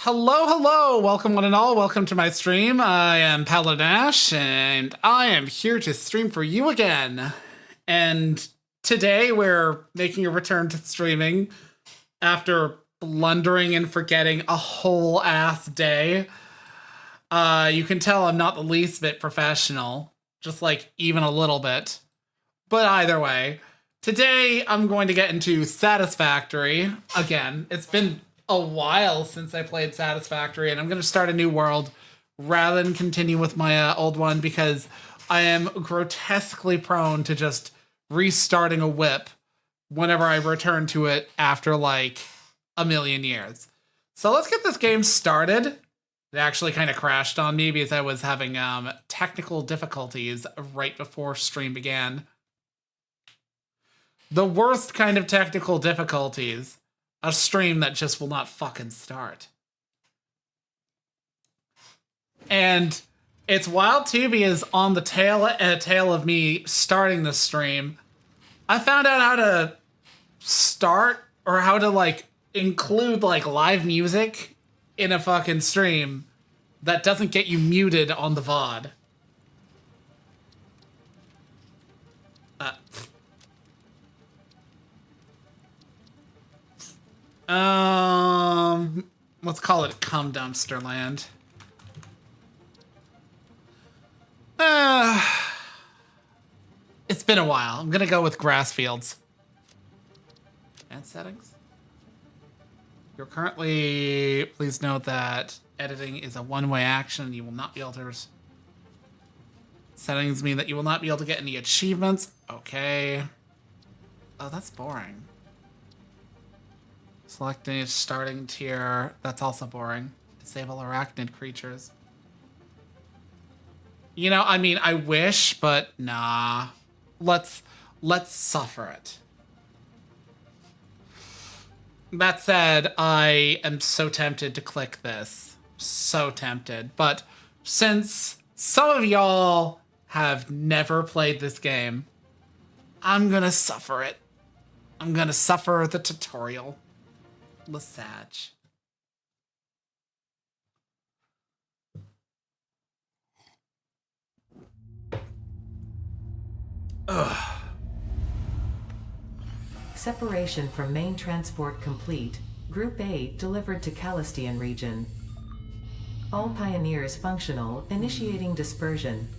Hello, hello! Welcome one and all, welcome to my stream. I am PaladinAshe, and I am here to stream for you again. And today we're making a return to streaming after blundering and forgetting a whole ass day. You can tell I'm not the least bit professional, just like even a little bit. But either way, today I'm going to get into Satisfactory again. It's been a while since I played Satisfactory, and I'm going to start a new world rather than continue with my old one because I am grotesquely prone to just restarting a whip whenever I return to it after like a million years. So let's get this game started. It actually kind of crashed on me because I was having technical difficulties right before stream began. The worst kind of technical difficulties. A stream that just will not fucking start. And it's wild too because on the tail of me starting this stream, I found out how to start or how to like include like live music in a fucking stream that doesn't get you muted on the VOD. Let's call it cum dumpster land. It's been a while. I'm gonna go with grass fields. Advanced settings. You're currently, please note that editing is a one-way action. You will not be able to. Settings mean that you will not be able to get any achievements. Okay. Oh, that's boring. Selecting a starting tier. That's also boring. Disable arachnid creatures. You know, I mean, I wish, but nah. Let's suffer it. That said, I am so tempted to click this. So tempted. But since some of y'all have never played this game, I'm gonna suffer it. I'm gonna suffer the tutorial. Lesage. Ugh. Separation from main transport complete. Group A delivered to Calistian region. All pioneers functional, initiating dispersion.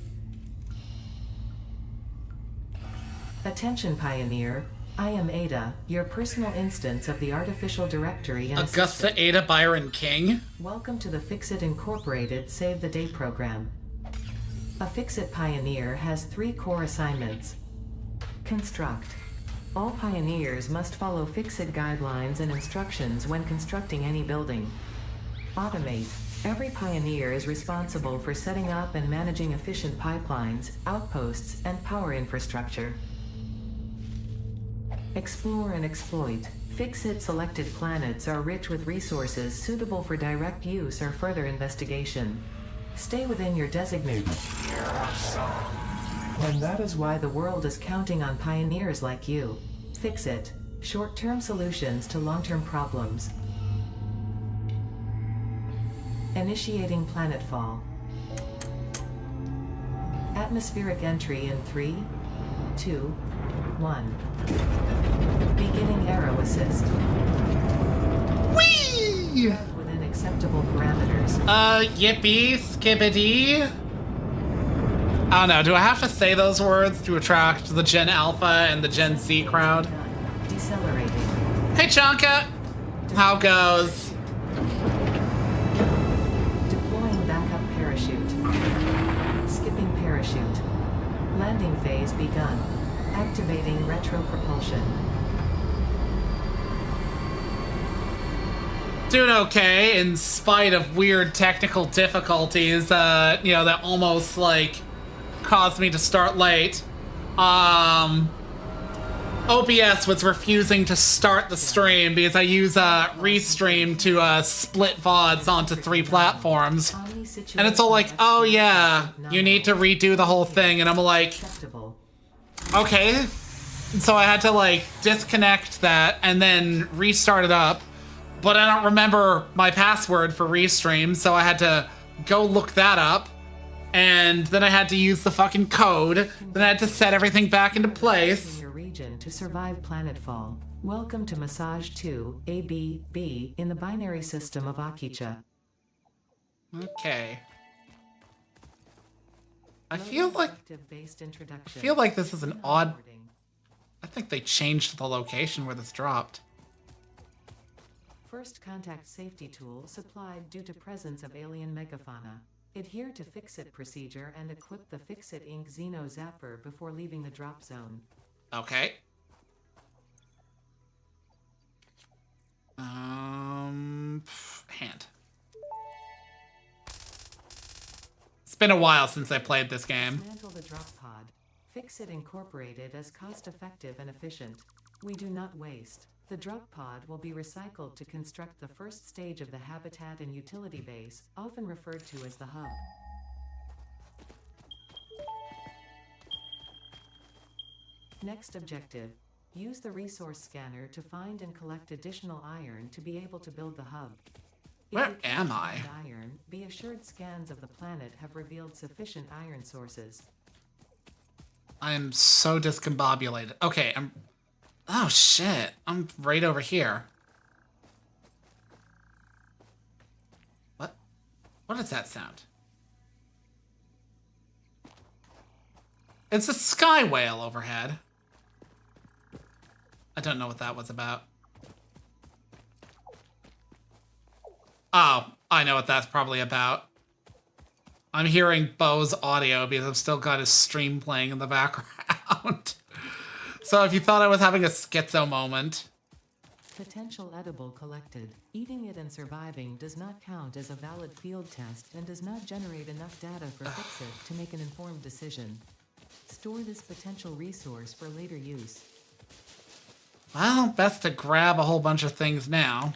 Attention pioneer, I am Ada, your personal instance of the artificial directory and Augusta assistant. Ada Byron King. Welcome to the Fixit Incorporated Save the Day program. A Fixit pioneer has 3 core assignments. Construct. All pioneers must follow Fixit guidelines and instructions when constructing any building. Automate. Every pioneer is responsible for setting up and managing efficient pipelines, outposts, and power infrastructure. Explore and exploit. Fixit selected planets are rich with resources suitable for direct use or further investigation. Stay within your designated. And that is why the world is counting on pioneers like you. Fixit. Short-term solutions to long-term problems. Initiating planetfall. Atmospheric entry in 3, 2, 1. Beginning arrow assist. Whee! Within acceptable parameters. Yippee, skippity. I don't know, do I have to say those words to attract the Gen Alpha and the Gen Z crowd? Decelerating. Hey, Chonka! How goes? Deploying backup parachute. Skipping parachute. Landing phase begun. Activating retro propulsion. Doing okay in spite of weird technical difficulties, that almost like caused me to start late. OBS was refusing to start the stream because I use Restream to split VODs onto 3 platforms. And it's all like, oh yeah, you need to redo the whole thing. And I'm like, okay. So I had to like disconnect that and then restart it up. but I don't remember my password for Restream, so I had to go look that up. And then I had to use the fucking code. Then I had to set everything back into place. In your region to survive planetfall. Welcome to Massage 2, ABB, in the binary system of Akicha. Okay. I feel like this is an odd... I think they changed the location where this dropped. First contact safety tool supplied due to presence of alien megafauna. Adhere to Fix-It procedure and equip the Fix-It Inc. Xeno Zapper before leaving the drop zone. Okay. Hand. It's been a while since I played this game. Dismantle the drop pod. Fix-It incorporated as cost-effective and efficient. We do not waste. The drop pod will be recycled to construct the first stage of the habitat and utility base, often referred to as the hub. Next objective. Use the resource scanner to find and collect additional iron to be able to build the hub. Where am I? Iron, be assured scans of the planet have revealed sufficient iron sources. I am so discombobulated. Okay, oh shit, I'm right over here. What? What is that sound? It's a sky whale overhead. I don't know what that was about. Oh, I know what that's probably about. I'm hearing Bo's audio because I've still got his stream playing in the background. So if you thought I was having a schizo moment. Potential edible collected. Eating it and surviving does not count as a valid field test and does not generate enough data for Fix-It to make an informed decision. Store this potential resource for later use. Well, best to grab a whole bunch of things now.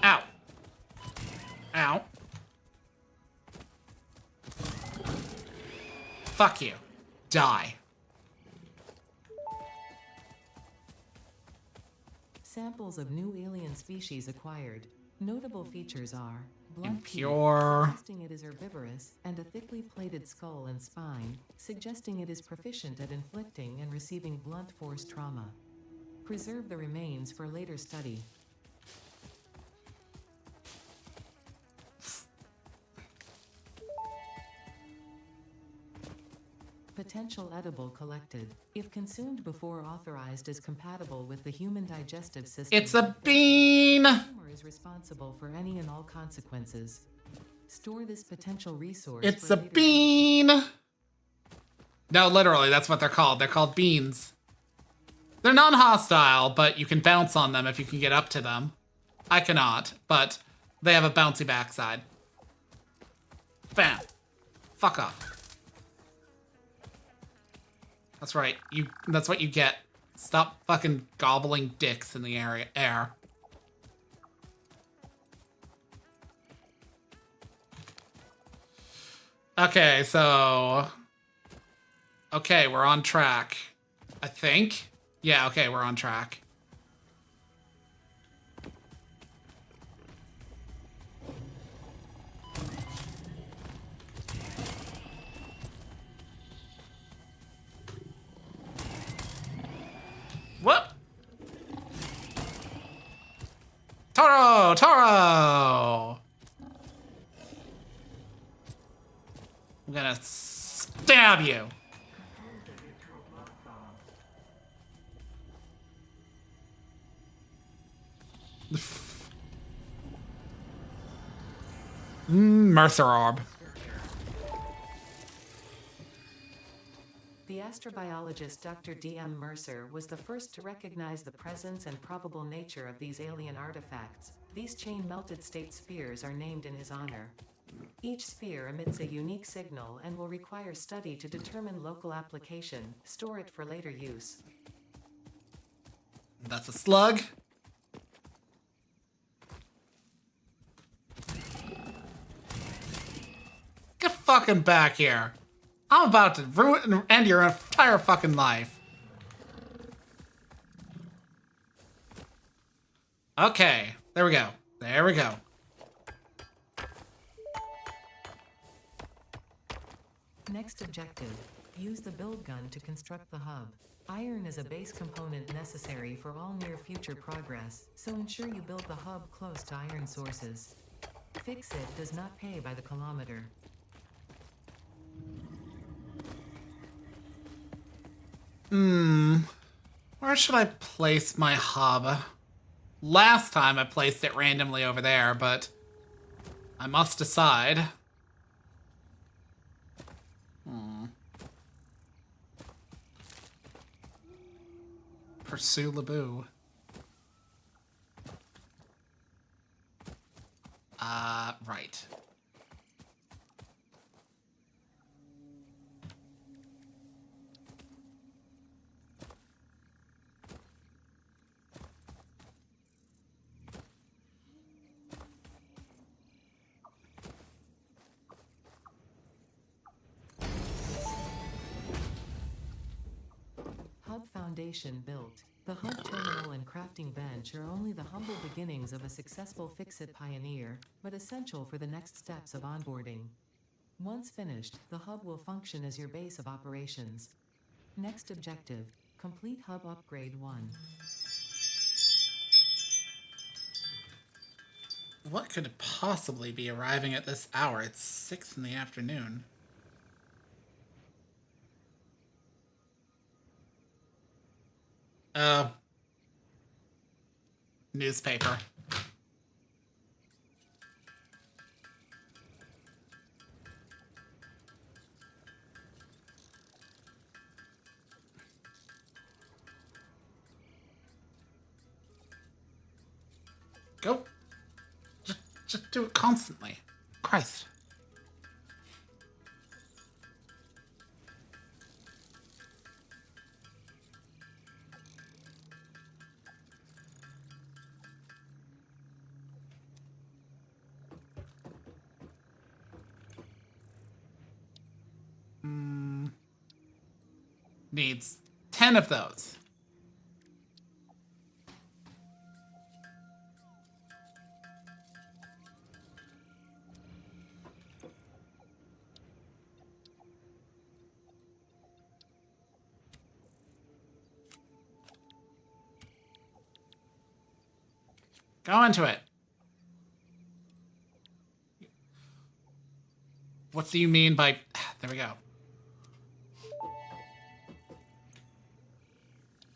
Ow. Ow. Fuck you. Die. Samples of new alien species acquired. Notable features are blunt teeth, Impure. suggesting it is herbivorous, and a thickly plated skull and spine, suggesting it is proficient at inflicting and receiving blunt force trauma. Preserve the remains for later study. Potential edible collected. If consumed before authorized is compatible with the human digestive system. It's a bean! The consumer is responsible for any and all consequences. Store this potential resource. It's for a later bean! No, literally, that's what they're called. They're called beans. They're non-hostile, but you can bounce on them if you can get up to them. I cannot, but they have a bouncy backside. Bam. Fuck off. That's right. That's what you get. Stop fucking gobbling dicks in the air. Okay, so... Okay, we're on track. I think. Yeah, okay, we're on track. What? Toro! Toro! I'm gonna stab you. Mercer Orb. The astrobiologist Dr. D.M. Mercer was the first to recognize the presence and probable nature of these alien artifacts. These chain-melted state spheres are named in his honor. Each sphere emits a unique signal and will require study to determine local application. Store it for later use. That's a slug. Get fucking back here. I'm about to ruin and end your entire fucking life. Okay, there we go. There we go. Next objective, use the build gun to construct the hub. Iron is a base component necessary for all near future progress, so ensure you build the hub close to iron sources. Fix it does not pay by the kilometer. Where should I place my hub? Last time I placed it randomly over there, but I must decide. Pursue Laboo. Right. Hub foundation built. The hub terminal and crafting bench are only the humble beginnings of a successful Fix-It pioneer, but essential for the next steps of onboarding. Once finished, the hub will function as your base of operations. Next objective, complete hub upgrade 1. What could possibly be arriving at this hour? It's 6 in the afternoon. Newspaper. Go. Just do it constantly. Christ. Needs 10 of those. Go into it. What do you mean by... There we go.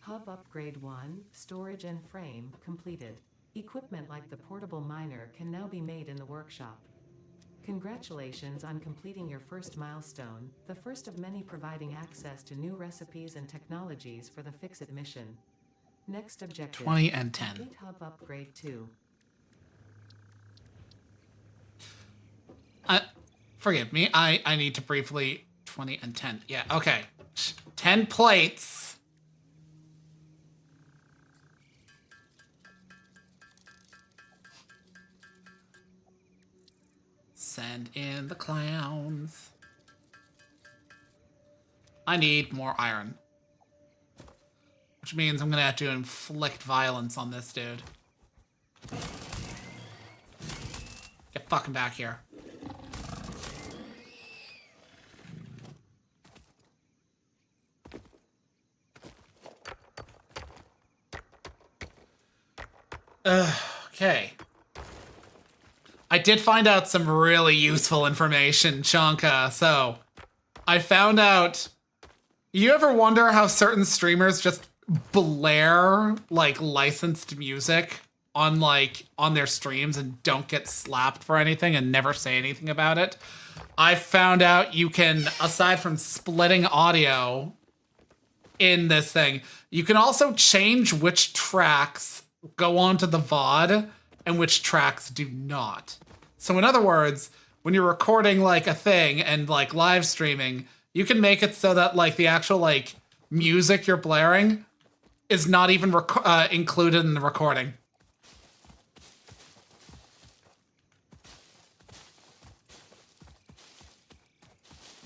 Hub upgrade 1, storage and frame, completed. Equipment like the portable miner can now be made in the workshop. Congratulations on completing your first milestone, the first of many providing access to new recipes and technologies for the Fix-It mission. Next objective, 20 and 10. complete hub upgrade 2. Forgive me, I need to briefly... 20 and 10. Yeah, okay. 10 plates. Send in the clowns. I need more iron. Which means I'm gonna have to inflict violence on this dude. Get fucking back here. Okay. I did find out some really useful information, Chanka. So, I found out... You ever wonder how certain streamers just blare, like, licensed music on, like, on their streams and don't get slapped for anything and never say anything about it? I found out you can, aside from splitting audio in this thing, you can also change which tracks go onto the VOD and which tracks do not. So in other words, when you're recording like a thing and like live streaming, you can make it so that like the actual like music you're blaring is not even included in the recording.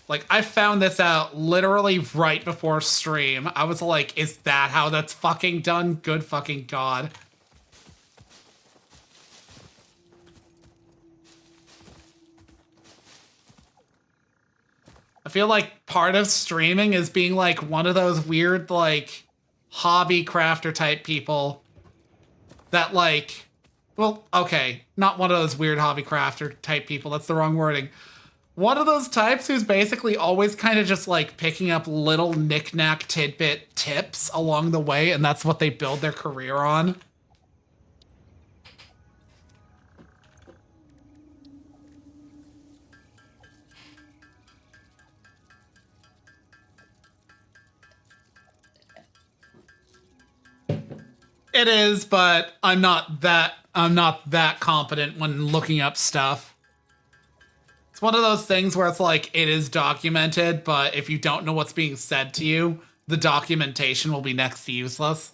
Like, I found this out literally right before stream. I was like, is that how that's fucking done? Good fucking God. I feel like part of streaming is being like one of those weird, like, hobby crafter type people that, like, well, okay, not one of those weird hobby crafter type people. That's the wrong wording. One of those types who's basically always kind of just like picking up little knick-knack tidbit tips along the way, and that's what they build their career on. It is, but I'm not that competent when looking up stuff. It's one of those things where it's like, it is documented, but if you don't know what's being said to you, the documentation will be next to useless.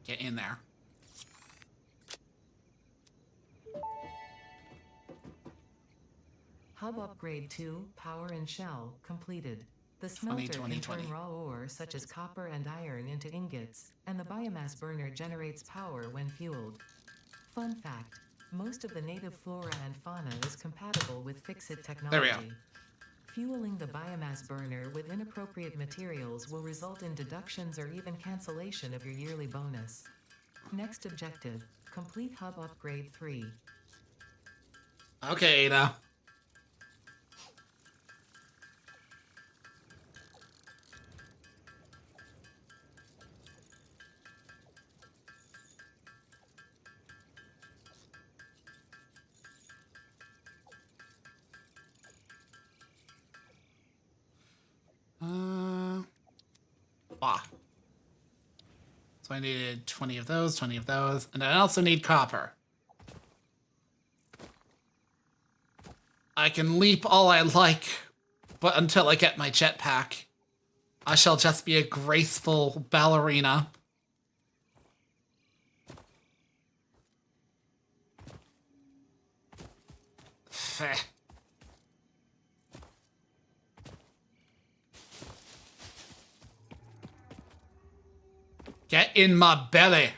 Get in there. Hub upgrade 2, power and shell, completed. The smelter can turn raw ore such as copper and iron into ingots, and the biomass burner generates power when fueled. Fun fact, most of the native flora and fauna is compatible with Fix-It technology. There we go. Fueling the biomass burner with inappropriate materials will result in deductions or even cancellation of your yearly bonus. Next objective, complete hub upgrade 3. Okay, Ada. So I needed 20 of those, and I also need copper. I can leap all I like, but until I get my jetpack, I shall just be a graceful ballerina. Feh. Get in my belly.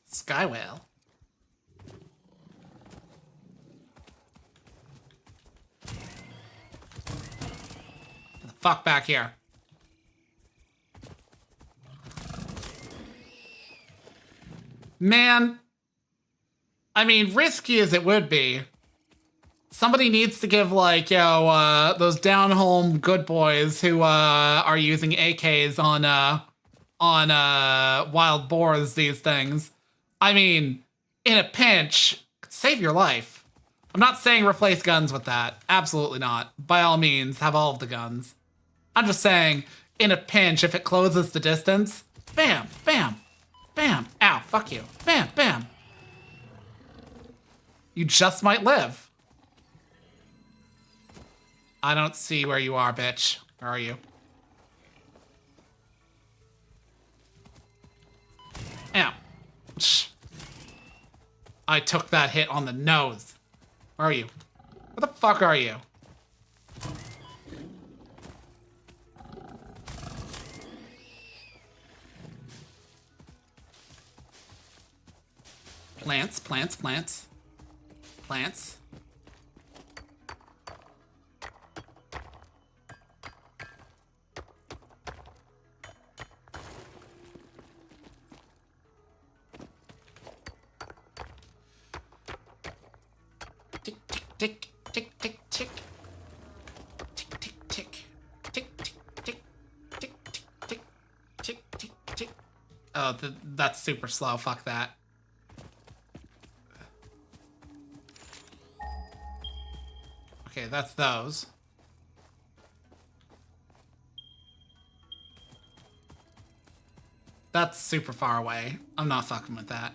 Sky whale. Get the fuck back here. Man, I mean, risky as it would be, somebody needs to give, like, those down-home good boys who are using AKs on wild boars these things. I mean, in a pinch, save your life. I'm not saying replace guns with that. Absolutely not. By all means, have all of the guns. I'm just saying, in a pinch, if it closes the distance, bam, bam, bam. Ow, fuck you. Bam, bam. You just might live. I don't see where you are, bitch. Where are you? Ow. Shh. I took that hit on the nose. Where are you? Where the fuck are you? Plants, plants, plants. Plants. Tick, tick, tick, tick, tick, tick. Tick, tick, tick. Tick, tick, tick. Tick, tick, tick. Tick, tick, tick. Oh, that's super slow. Fuck that. Okay, that's those. That's super far away. I'm not fucking with that.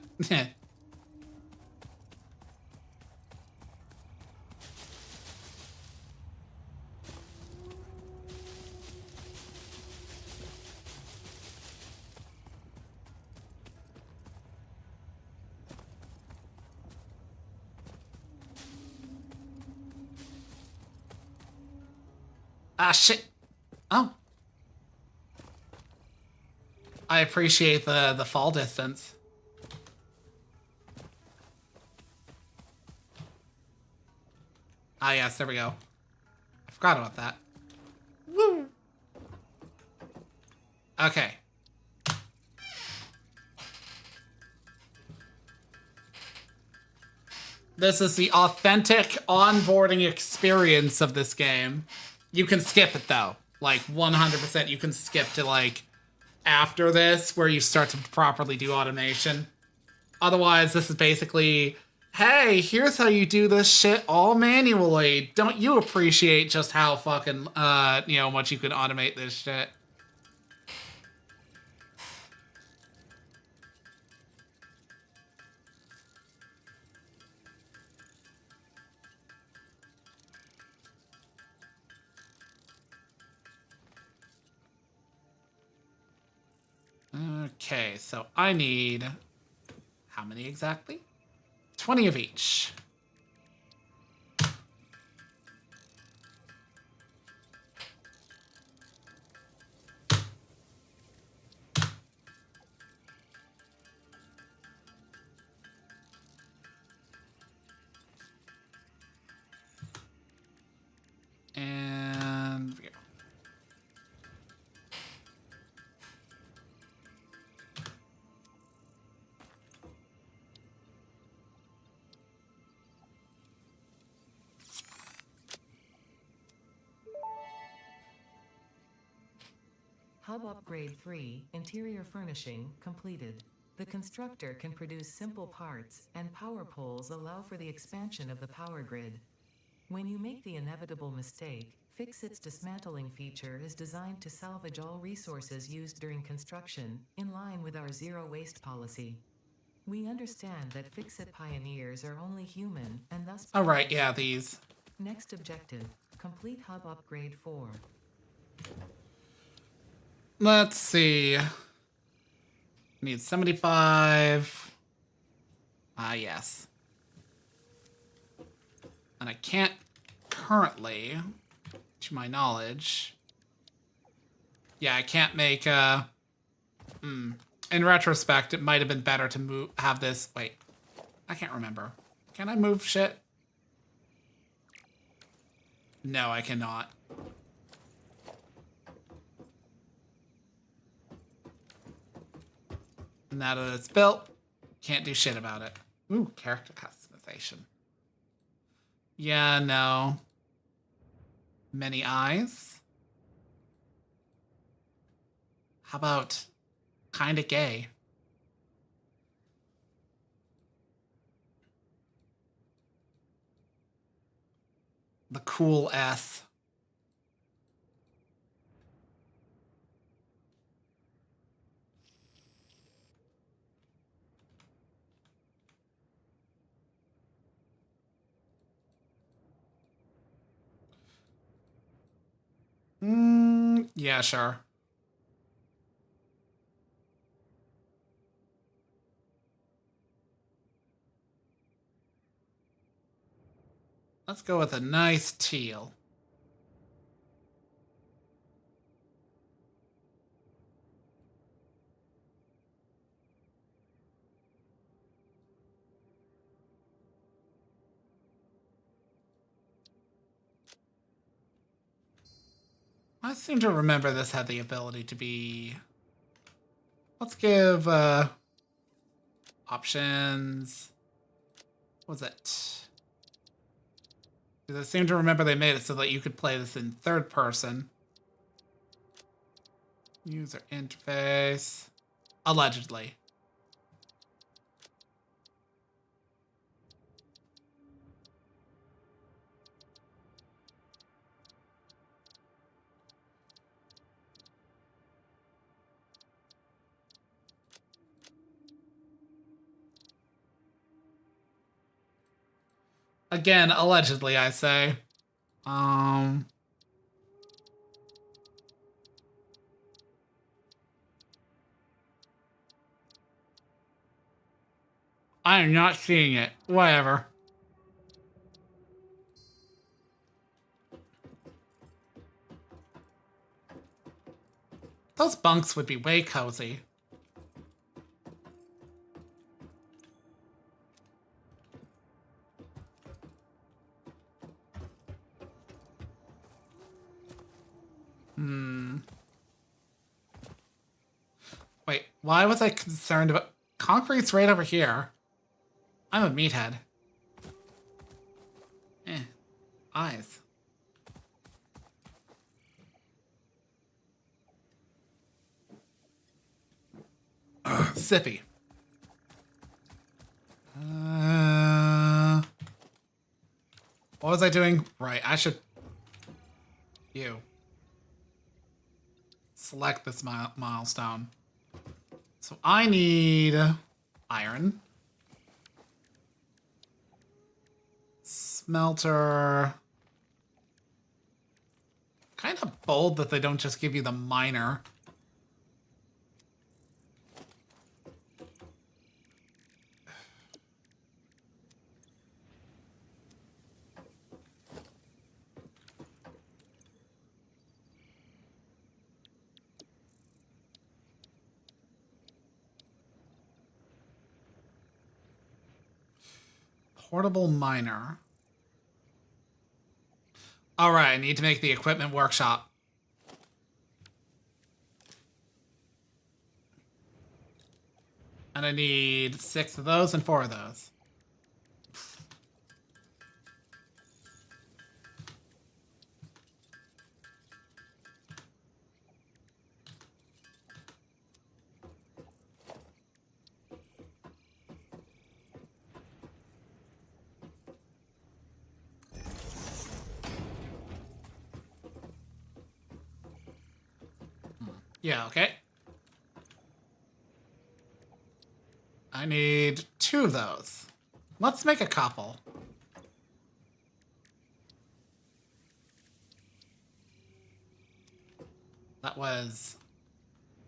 Ah, shit. Oh. I appreciate the fall distance. Ah, yes, there we go. I forgot about that. Woo! Okay. This is the authentic onboarding experience of this game. You can skip it though. Like 100% you can skip to like after this where you start to properly do automation. Otherwise, this is basically, hey, here's how you do this shit all manually. Don't you appreciate just how fucking, much you can automate this shit? Okay, so I need, how many exactly? 20 of each. And we go. Hub Upgrade 3, Interior Furnishing, completed. The constructor can produce simple parts, and power poles allow for the expansion of the power grid. When you make the inevitable mistake, Fix-It's dismantling feature is designed to salvage all resources used during construction, in line with our zero-waste policy. We understand that Fix-It pioneers are only human, and thus... All right, yeah, these. Next objective, complete Hub Upgrade 4. Let's see. Need 75. Ah, yes. And I can't currently, to my knowledge. Yeah, I can't make in retrospect, it might have been better to have this. Wait, I can't remember. Can I move shit? No, I cannot. Now that it's built, can't do shit about it. Ooh, character customization. Yeah, no. Many eyes. How about kinda gay? The cool S. Yeah, sure. Let's go with a nice teal. I seem to remember this had the ability to be... Let's give, options... What was it? Because I seem to remember they made it so that you could play this in third person. User interface. Allegedly. Again, allegedly, I say. I am not seeing it. Whatever. Those bunks would be way cozy. Wait, why was I concerned about... Concrete's right over here. I'm a meathead. Eyes. Sippy. What was I doing? Right, I should... You. Select this milestone. So I need iron. Smelter. Kind of bold that they don't just give you the miner. Portable miner. All right, I need to make the equipment workshop. And I need 6 of those and 4 of those. Yeah, okay. I need 2 of those. Let's make a couple. That was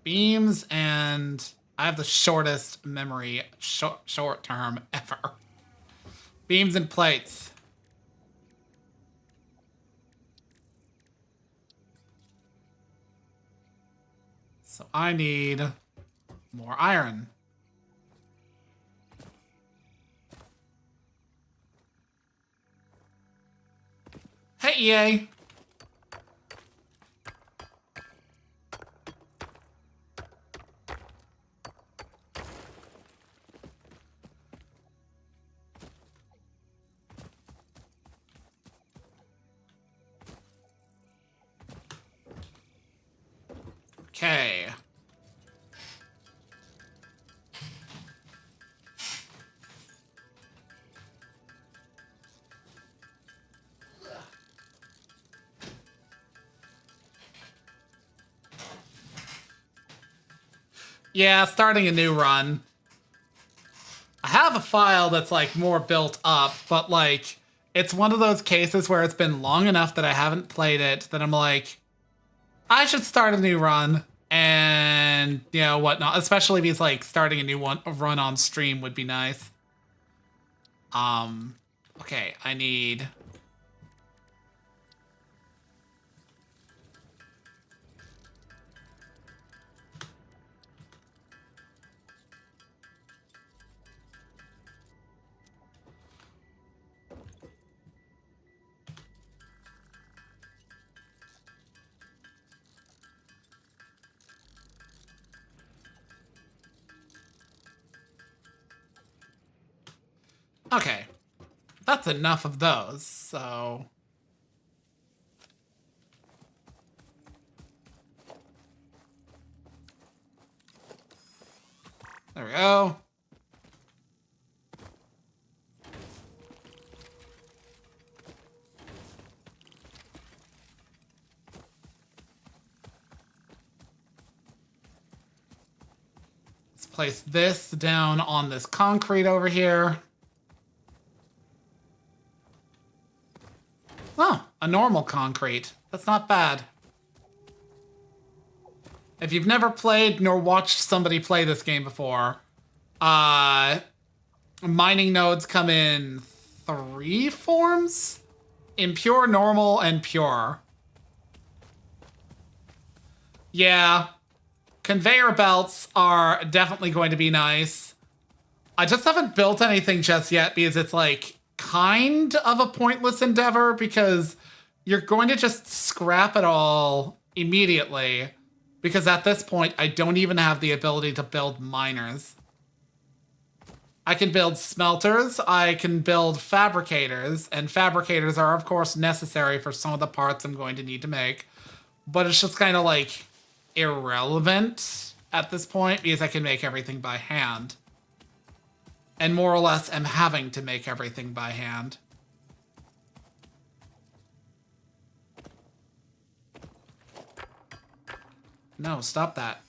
beams, and I have the shortest memory short term ever. Beams and plates. So I need more iron. Hey, EA. Okay. Yeah, starting a new run. I have a file that's like more built up, but like it's one of those cases where it's been long enough that I haven't played it that I'm like, I should start a new run and you know whatnot. Especially because like starting a new run on stream would be nice. Okay, I need. Okay, that's enough of those, so... There we go. Let's place this down on this concrete over here. Oh, a normal concrete. That's not bad. If you've never played nor watched somebody play this game before, mining nodes come in 3 forms? Impure, normal, and pure. Yeah. Conveyor belts are definitely going to be nice. I just haven't built anything just yet because it's like kind of a pointless endeavor because you're going to just scrap it all immediately because at this point I don't even have the ability to build miners. I can build smelters, I can build fabricators, and fabricators are of course necessary for some of the parts I'm going to need to make, but it's just kind of like irrelevant at this point because I can make everything by hand. And more or less am having to make everything by hand. No, stop that.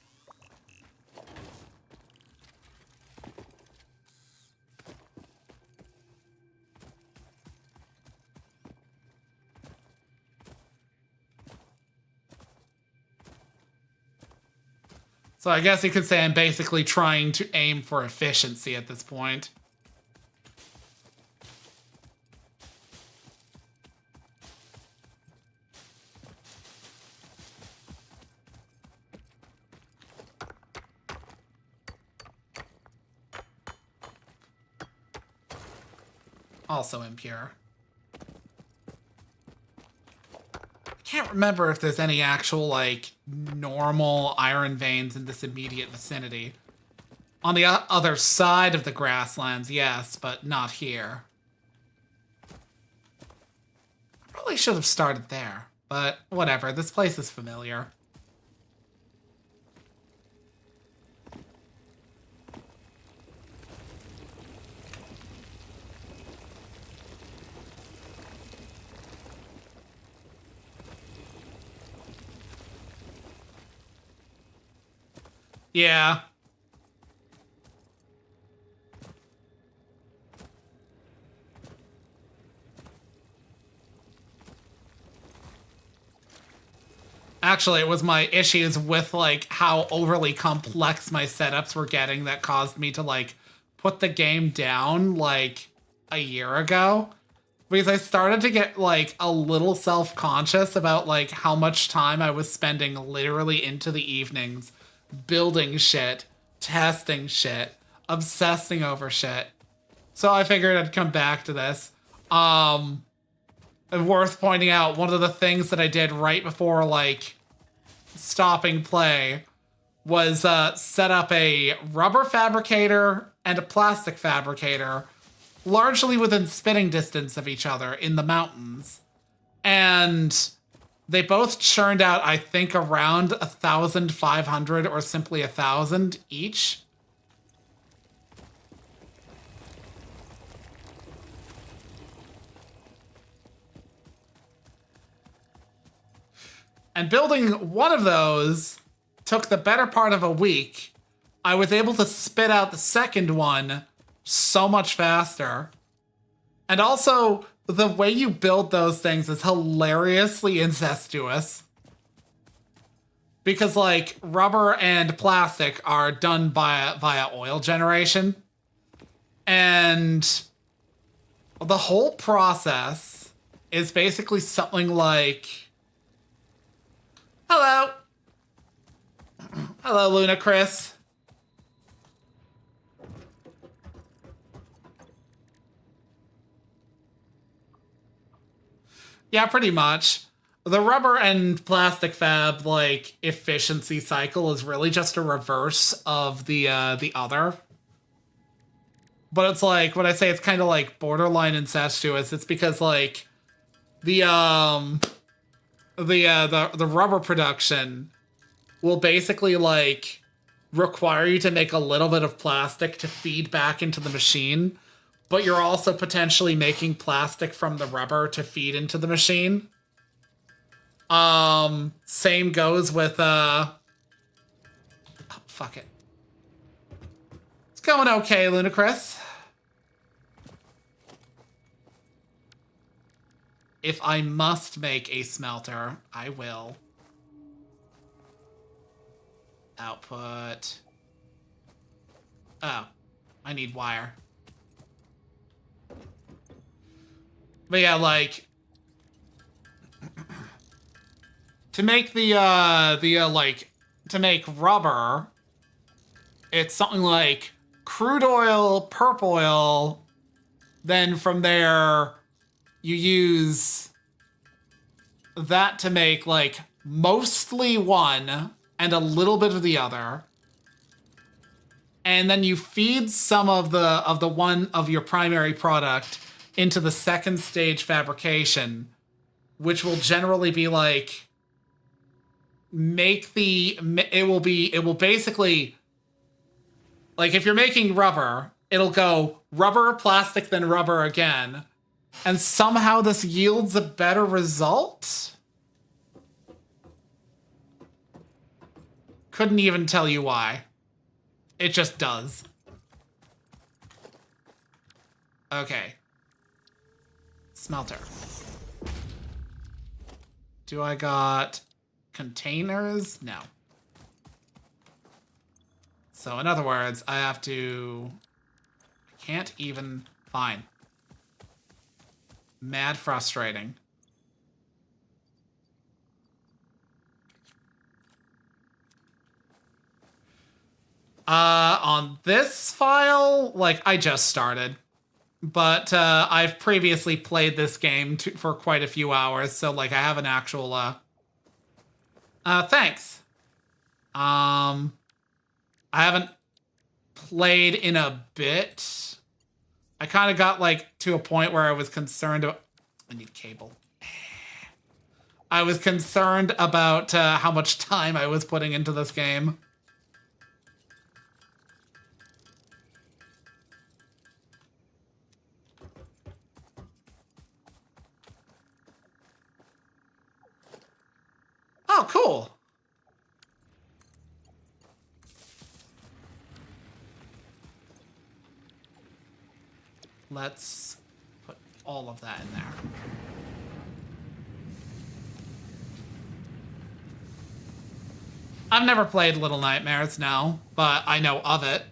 So I guess you could say I'm basically trying to aim for efficiency at this point. Also impure. I can't remember if there's any actual, like, normal iron veins in this immediate vicinity. On the other side of the grasslands, yes, but not here. I probably should have started there, but whatever, this place is familiar. Yeah. Actually, it was my issues with, like, how overly complex my setups were getting that caused me to, like, put the game down, like, a year ago. Because I started to get, like, a little self-conscious about, like, how much time I was spending literally into the evenings building shit, testing shit, obsessing over shit. So I figured I'd come back to this. And worth pointing out, one of the things that I did right before, like, stopping play was set up a rubber fabricator and a plastic fabricator largely within spitting distance of each other in the mountains. And they both churned out, I think, around 1,500 or simply 1,000 each. And building one of those took the better part of a week. I was able to spit out the second one so much faster. And also, the way you build those things is hilariously incestuous. Because, like, rubber and plastic are done via oil generation. And the whole process is basically something like... Hello. Hello, Luna Chris. Yeah, pretty much. The rubber and plastic fab, like, efficiency cycle is really just a reverse of the other. But it's like, when I say it's kind of like borderline incestuous, it's because, like, the rubber production will basically, like, require you to make a little bit of plastic to feed back into the machine, but you're also potentially making plastic from the rubber to feed into the machine. Same goes with, oh, fuck it. It's going okay, Lunacris. if I must make a smelter, I will. Output. Oh, I need wire. But yeah, like, to make to make rubber, it's something like crude oil, perp oil. Then from there, you use that to make like mostly one and a little bit of the other. And then you feed some of the one of your primary product into the second stage fabrication, which will generally be like it will basically, like, if you're making rubber, it'll go rubber, plastic, then rubber again. And somehow this yields a better result? Couldn't even tell you why. It just does. Okay. Smelter. Do I got containers? No. So in other words, I have to... I can't even... Fine. Mad frustrating. On this file, like, I just started. But I've previously played this game for quite a few hours, so, like, I have an actual... thanks. I haven't played in a bit. I kind of got, like, to a point where I was concerned about... I need cable. I was concerned about how much time I was putting into this game. Oh, cool. Let's put all of that in there. I've never played Little Nightmares, no, but I know of it.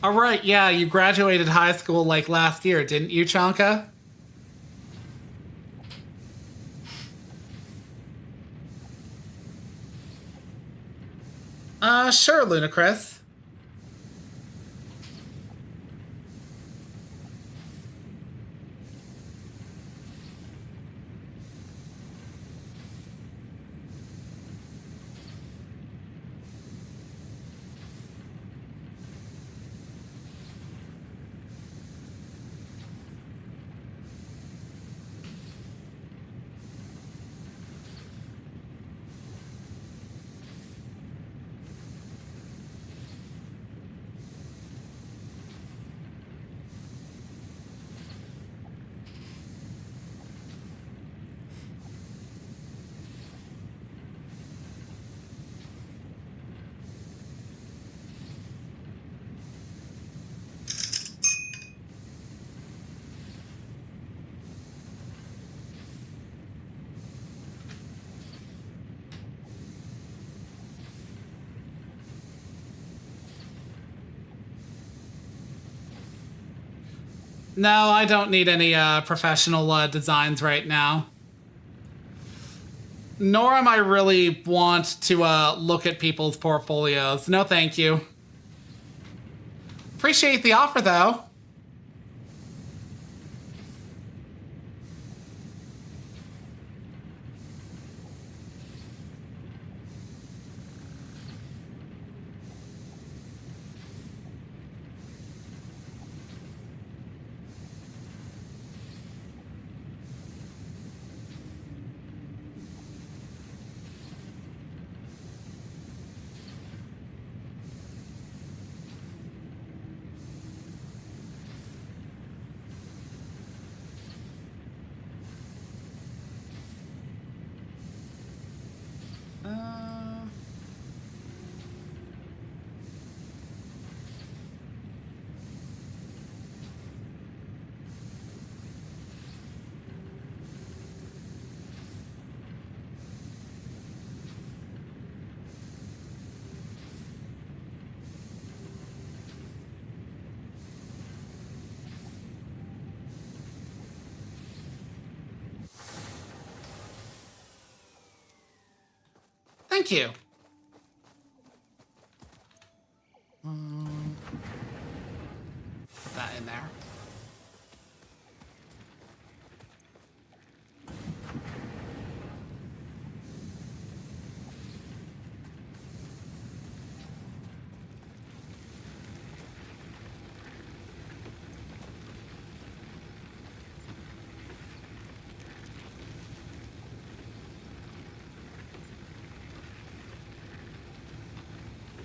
All right, yeah, you graduated high school like last year, didn't you, Chanka? Sure, Ludicrous. No, I don't need any professional designs right now. Nor am I really want to look at people's portfolios. No, thank you. Appreciate the offer, though. thank you. Put that in there.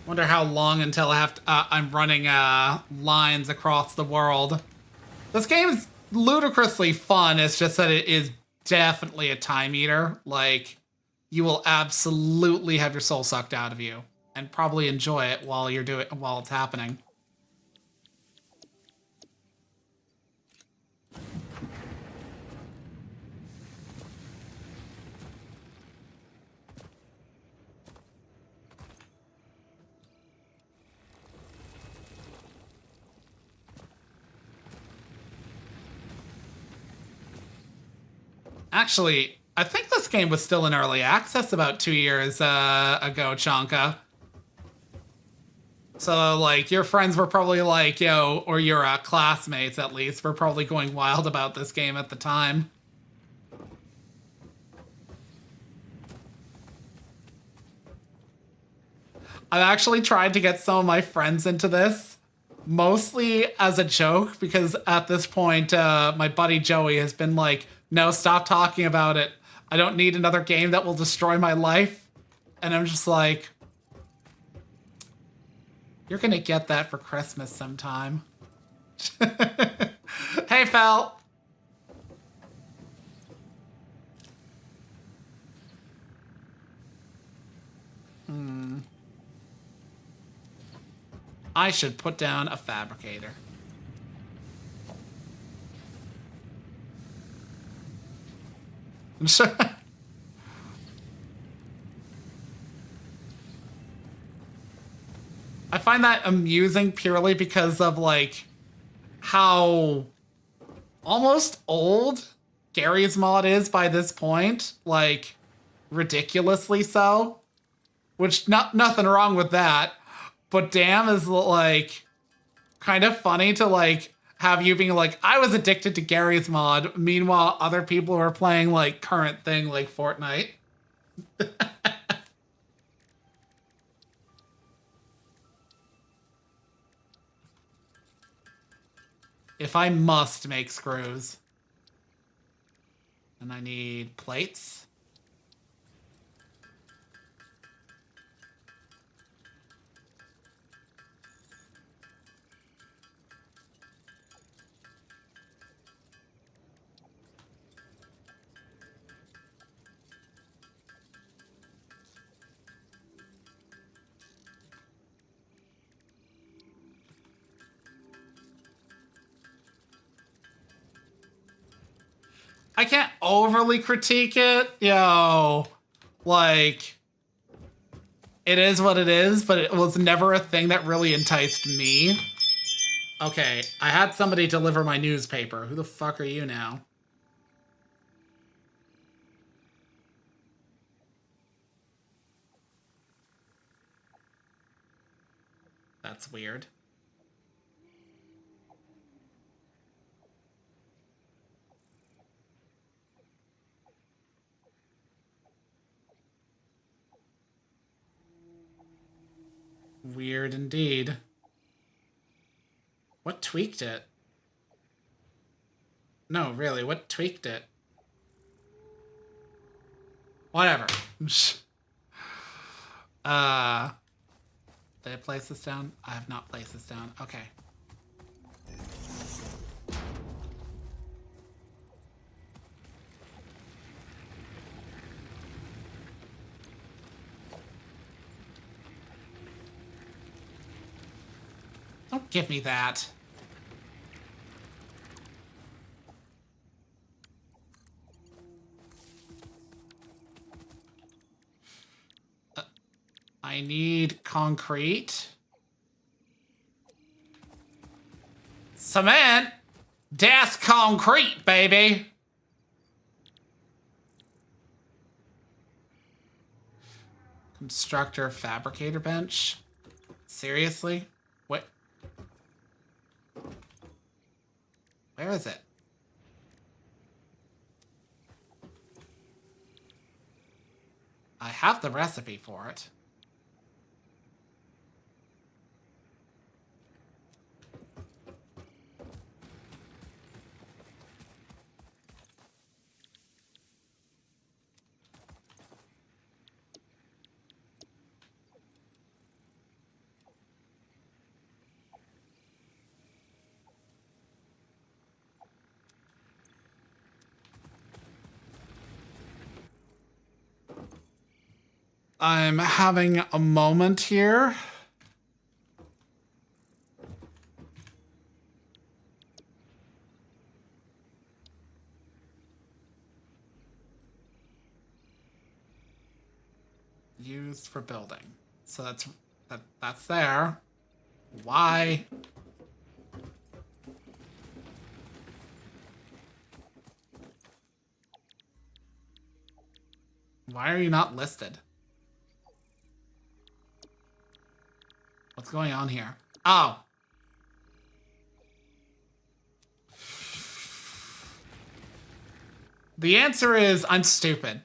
Wonder how long until I have to, I'm running lines across the world. This game is ludicrously fun. It's just that it is definitely a time eater. Like, you will absolutely have your soul sucked out of you, and probably enjoy it while while it's happening. Actually, I think this game was still in early access about 2 years ago, Chanka. So, like, your friends were probably like, yo, or your classmates at least, were probably going wild about this game at the time. I've actually tried to get some of my friends into this, mostly as a joke, because at this point, my buddy Joey has been like, no, stop talking about it. I don't need another game that will destroy my life. And I'm just like, you're gonna get that for Christmas sometime. Hey, Fel. I should put down a fabricator. I find that amusing purely because of, like, how almost old Gary's mod is by this point. Like, ridiculously so. Which, nothing wrong with that. But damn, is, like, kind of funny to, like, have you being like, I was addicted to Gary's mod. Meanwhile, other people are playing, like, current thing like Fortnite. If I must make screws. And I need plates. I can't overly critique it. Yo, like, it is what it is, but it was never a thing that really enticed me. Okay, I had somebody deliver my newspaper. Who the fuck are you now? That's weird. Weird indeed. What tweaked it? No, really, what tweaked it? Whatever. Did I place this down? I have not placed this down. Okay. Don't give me that. I need concrete. Cement? Das concrete, baby! Constructor fabricator bench. Seriously? What? Where is it? I have the recipe for it. I'm having a moment here. Used for building. So that's there. Why? Why are you not listed? What's going on here? Oh. The answer is I'm stupid.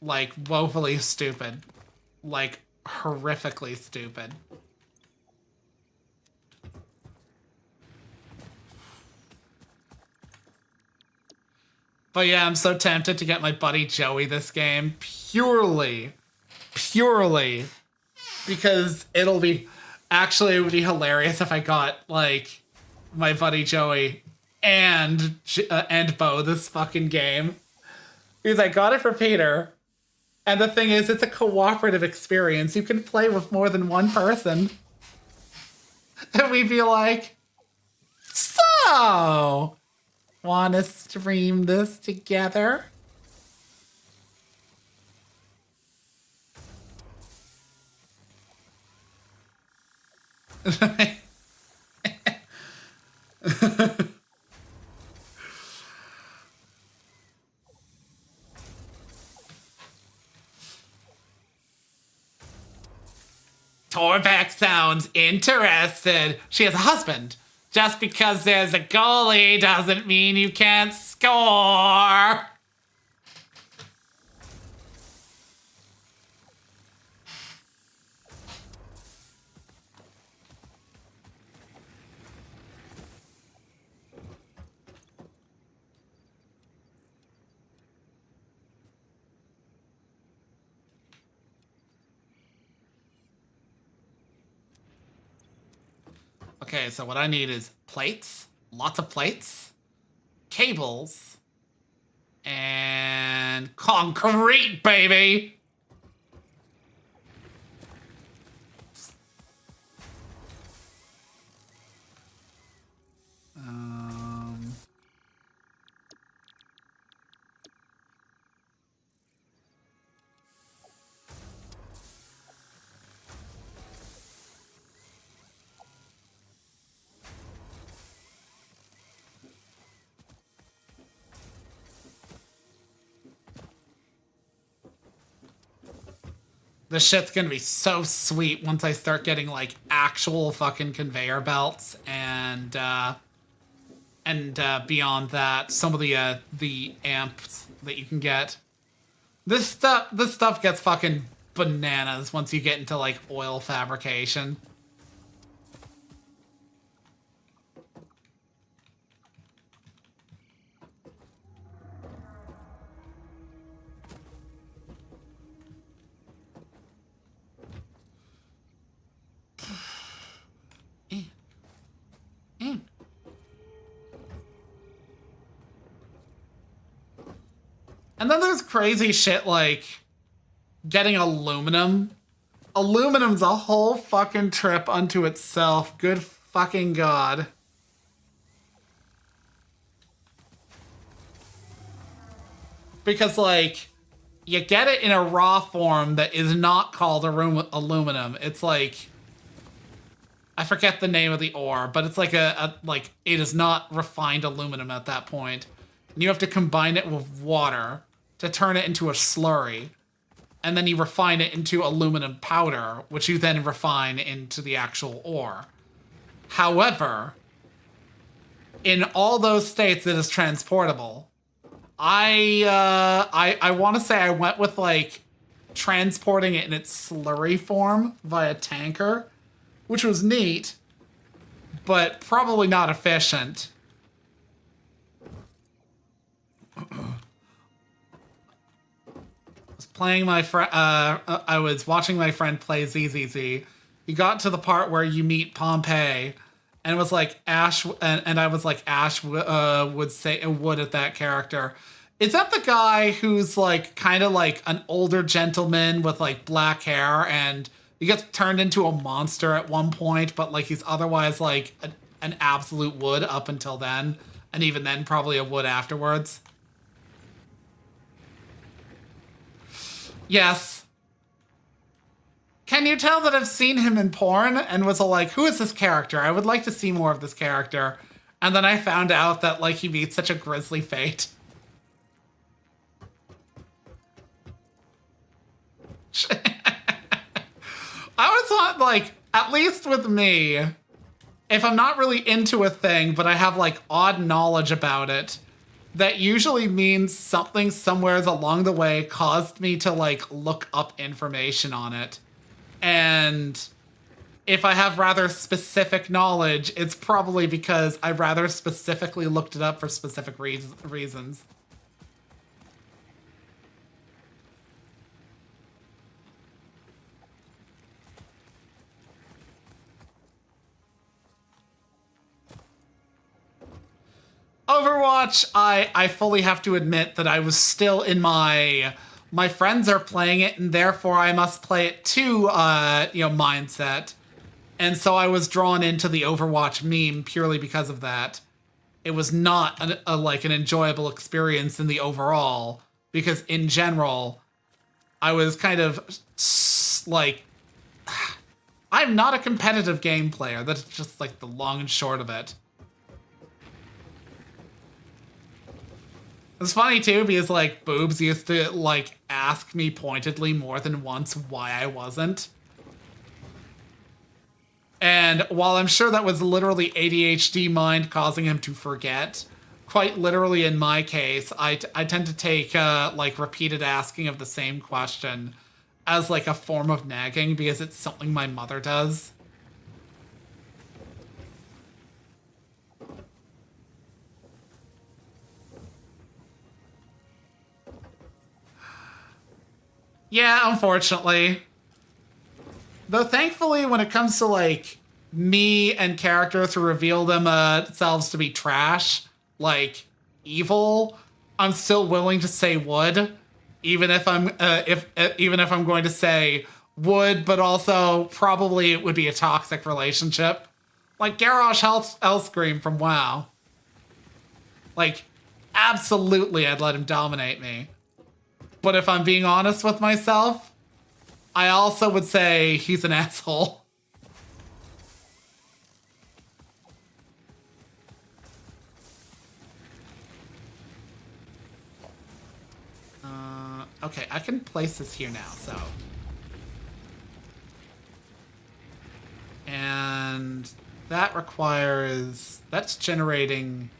Like, woefully stupid. Like, horrifically stupid. But yeah, I'm so tempted to get my buddy Joey this game purely because it'll be... Actually, it would be hilarious if I got, like, my buddy Joey and Bo this fucking game. Because I got it for Peter. And the thing is, it's a cooperative experience. You can play with more than one person. And we'd be like, so, wanna stream this together? Torbeck sounds interested. She has a husband. Just because there's a goalie doesn't mean you can't score. Okay, so what I need is plates, lots of plates, cables, and concrete, baby! This shit's gonna be so sweet once I start getting, like, actual fucking conveyor belts and beyond that, some of the amps that you can get. This stuff gets fucking bananas once you get into, like, oil fabrication. And then there's crazy shit like getting aluminum. Aluminum's a whole fucking trip unto itself. Good fucking God. Because, like, you get it in a raw form that is not called aluminum. It's like... I forget the name of the ore, but it's like like, it is not refined aluminum at that point. And you have to combine it with water to turn it into a slurry. and then you refine it into aluminum powder, which you then refine into the actual ore. However, in all those states, it is transportable. I want to say I went with like transporting it in its slurry form via tanker, which was neat, but probably not efficient. I was watching my friend play ZZZ. He got to the part where you meet Pompeii, and it was like Ashe, and I was like Ashe would at that character. Is that the guy who's like kind of like an older gentleman with like black hair, and he gets turned into a monster at one point, but like he's otherwise like an absolute wood up until then, and even then probably a wood afterwards? Yes. Can you tell that I've seen him in porn and was like, who is this character? I would like to see more of this character. And then I found out that like he meets such a grisly fate. I always thought, like, at least with me, if I'm not really into a thing, but I have like odd knowledge about it, that usually means something somewhere along the way caused me to like look up information on it. And if I have rather specific knowledge, it's probably because I rather specifically looked it up for specific reasons. Overwatch, I fully have to admit that I was still in my friends are playing it and therefore I must play it too, mindset. And so I was drawn into the Overwatch meme purely because of that. It was not an enjoyable experience in the overall, because in general, I was kind of like, I'm not a competitive game player. That's just like the long and short of it. It's funny too because like Boobs used to like ask me pointedly more than once why I wasn't. And while I'm sure that was literally ADHD mind causing him to forget, quite literally in my case, I tend to take like repeated asking of the same question as like a form of nagging because it's something my mother does. Yeah, unfortunately. Though thankfully, when it comes to like me and characters who reveal themselves to be trash, like evil, I'm still willing to say would, even if I'm going to say would, but also probably it would be a toxic relationship, like Garrosh Hellscream from WoW. Like, absolutely, I'd let him dominate me. But if I'm being honest with myself, I also would say he's an asshole. Okay, I can place this here now, so. And that requires, that's generating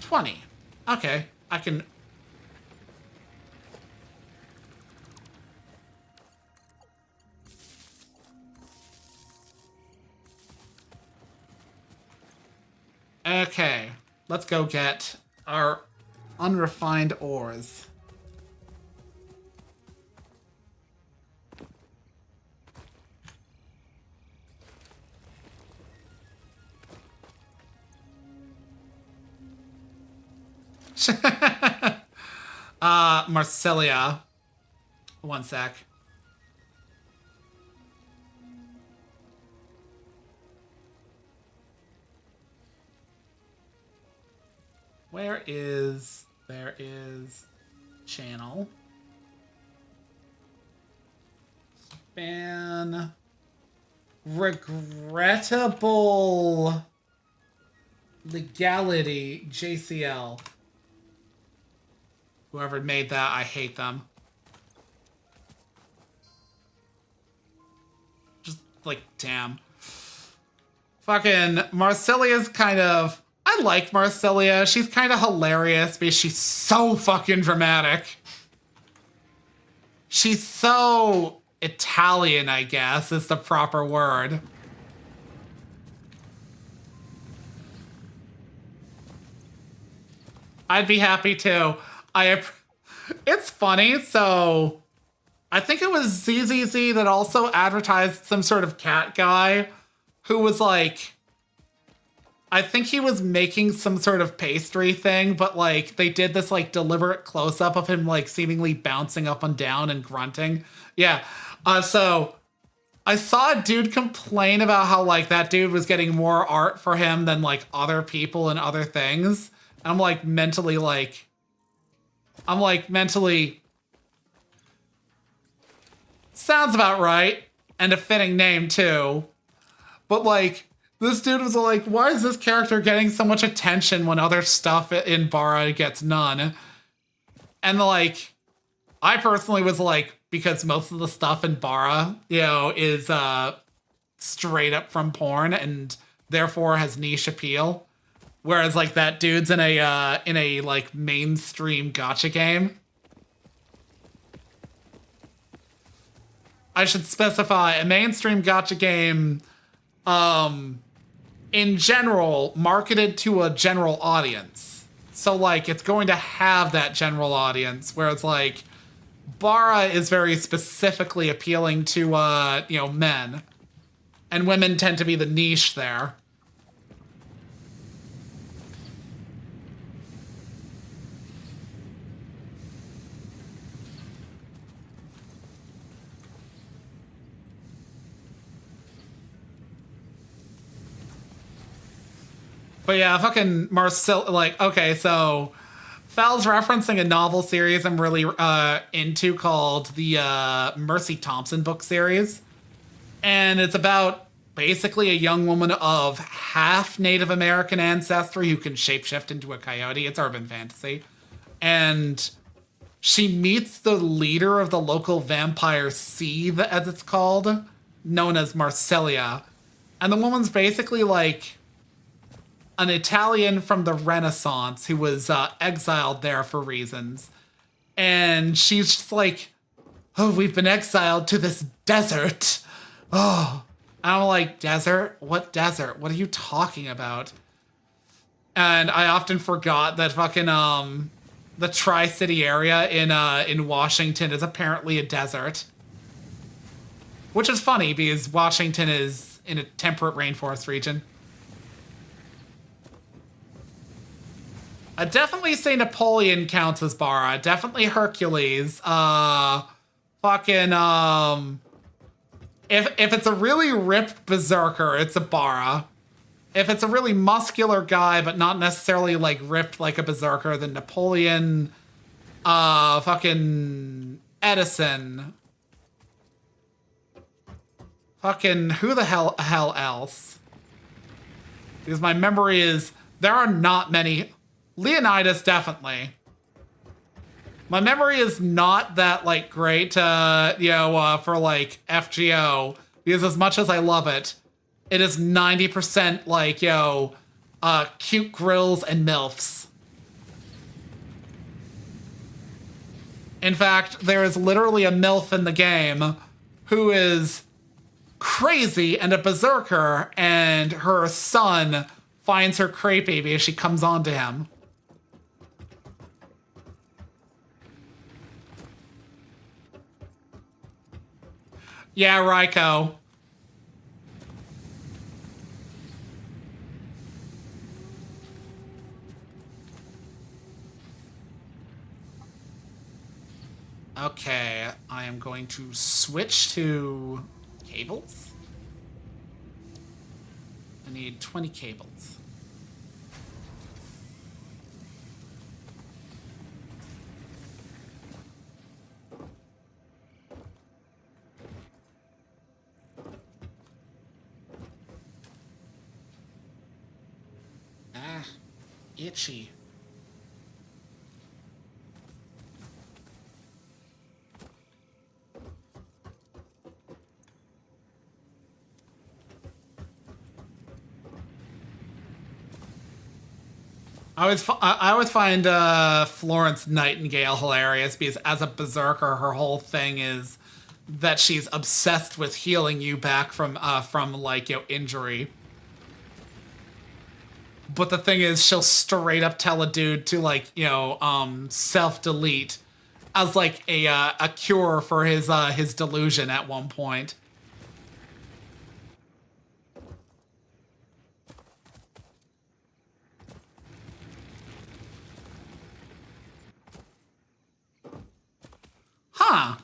20. Okay, I can. Okay, let's go get our unrefined ores. Marsilia. One sec. There is channel. Span. Regrettable legality, JCL. Whoever made that, I hate them. like, damn. Fucking Marsilia's kind of... I like Marsilia. She's kind of hilarious because she's so fucking dramatic. She's so Italian, I guess, is the proper word. I'd be happy to. It's funny, so... I think it was ZZZ that also advertised some sort of cat guy who was like... I think he was making some sort of pastry thing, but like they did this like deliberate close-up of him like seemingly bouncing up and down and grunting. Yeah. So I saw a dude complain about how like that dude was getting more art for him than like other people and other things. And I'm like mentally sounds about right. And a fitting name too. But like, this dude was like, why is this character getting so much attention when other stuff in Bara gets none? And like, I personally was like, because most of the stuff in Bara, you know, is straight up from porn and therefore has niche appeal. Whereas like that dude's in a like mainstream gacha game. I should specify a mainstream gacha game, in general, marketed to a general audience. So, like, it's going to have that general audience, whereas, like, Bara is very specifically appealing to, you know, men. And women tend to be the niche there. But yeah, fucking Marcel, like, okay, so Fal's referencing a novel series I'm really into called the Mercy Thompson book series. And it's about basically a young woman of half Native American ancestry who can shapeshift into a coyote. It's urban fantasy. And she meets the leader of the local vampire seethe, as it's called, known as Marsilia. And the woman's basically like an Italian from the Renaissance who was exiled there for reasons. And she's just like, oh, we've been exiled to this desert. Oh, and I'm like, desert? What desert? What are you talking about? And I often forgot that fucking the Tri-City area in Washington is apparently a desert. Which is funny because Washington is in a temperate rainforest region. I definitely say Napoleon counts as Bara. Definitely Hercules. Fucking, if it's a really ripped berserker, it's a Bara. If it's a really muscular guy, but not necessarily, like, ripped like a berserker, then Napoleon, fucking Edison. Fucking who the hell else? Because my memory is, there are not many... Leonidas, definitely. My memory is not that, like, great, you know, for, like, FGO. Because as much as I love it, it is 90%, like, yo, cute grills and MILFs. In fact, there is literally a MILF in the game who is crazy and a berserker, and her son finds her creepy because she comes on to him. Yeah, Raiko. Okay, I am going to switch to cables. I need 20 cables. Ah, itchy. I always find Florence Nightingale hilarious because as a berserker, her whole thing is that she's obsessed with healing you back from like, you know, injury. But the thing is, she'll straight up tell a dude to, like, you know, self-delete as like a cure for his delusion at one point. Huh.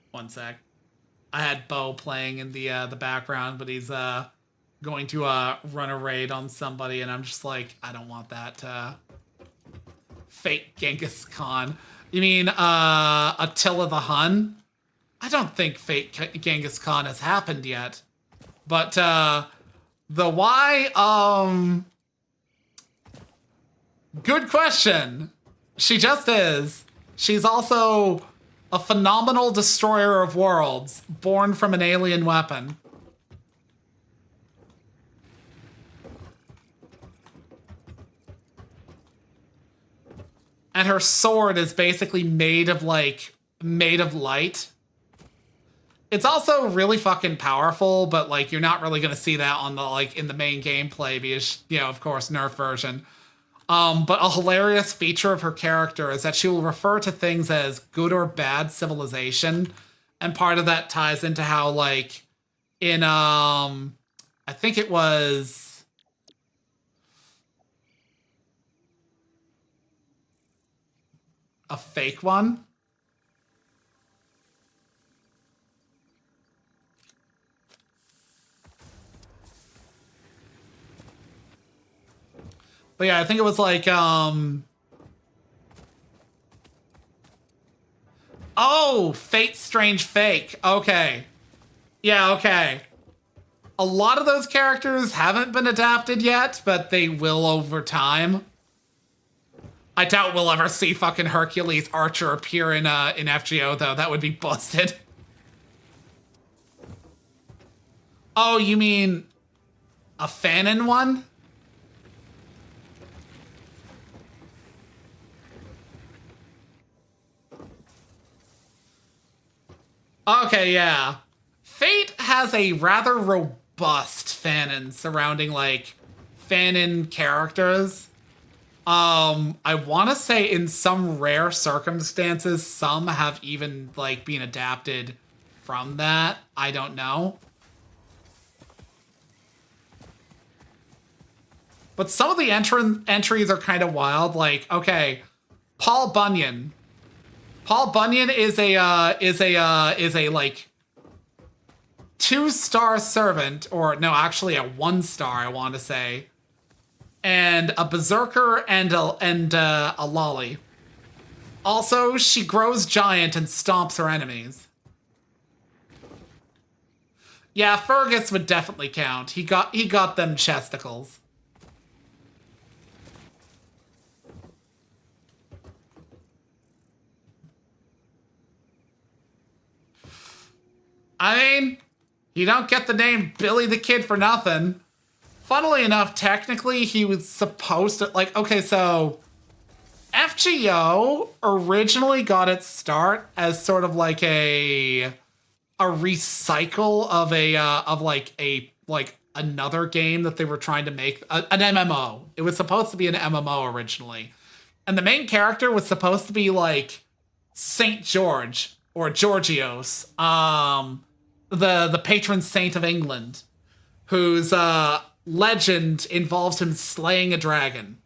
One sec. I had Bo playing in the background, but he's going to run a raid on somebody, and I'm just like, I don't want that fake Genghis Khan. You mean Attila the Hun? I don't think fake Genghis Khan has happened yet. But the why, good question. She just is. She's also a phenomenal destroyer of worlds, born from an alien weapon. And her sword is basically made of light. It's also really fucking powerful, but like you're not really gonna see that on the like in the main gameplay because, you know, of course, nerf version. But a hilarious feature of her character is that she will refer to things as good or bad civilization. And part of that ties into how, like, in, I think it was... a fake one? But yeah, I think it was like, oh, Fate Strange Fake. Okay. Yeah, okay. A lot of those characters haven't been adapted yet, but they will over time. I doubt we'll ever see fucking Hercules Archer appear in FGO, though. That would be busted. Oh, you mean a Fanon one? Okay, yeah. Fate has a rather robust fanon surrounding, like, fanon characters. I want to say in some rare circumstances, some have even, like, been adapted from that. I don't know. But some of the entries are kind of wild. Like, okay, Paul Bunyan. Paul Bunyan is a like 2-star servant, or no, actually a 1-star, I want to say, and a berserker and a lolly. Also, she grows giant and stomps her enemies. Yeah, Fergus would definitely count. He got them chesticles. I mean, you don't get the name Billy the Kid for nothing. Funnily enough, technically, he was supposed to, like, okay, so FGO originally got its start as sort of like a recycle of another game that they were trying to make, an MMO. It was supposed to be an MMO originally. And the main character was supposed to be like Saint George or Georgios, the patron saint of England, whose legend involves him slaying a dragon.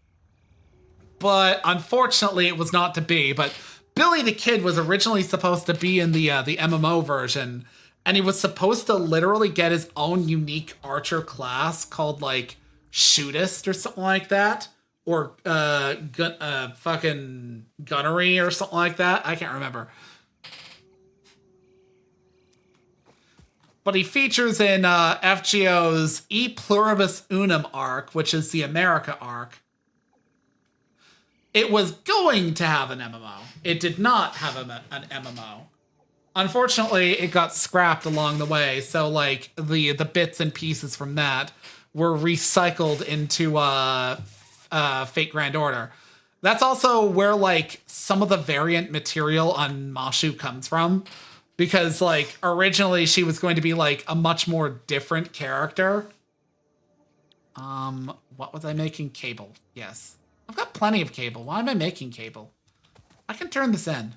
But unfortunately, it was not to be. But Billy the Kid was originally supposed to be in the MMO version, and he was supposed to literally get his own unique archer class called like Shootist or something like that, or fucking Gunnery or something like that. I can't remember. But he features in FGO's E Pluribus Unum arc, which is the America arc. It was going to have an MMO. It did not have an MMO. Unfortunately, it got scrapped along the way, so like the bits and pieces from that were recycled into Fate Grand Order. That's also where like some of the variant material on Mashu comes from, because like originally she was going to be like a much more different character. What was I making? Cable. Yes. I've got plenty of cable. Why am I making cable? I can turn this in.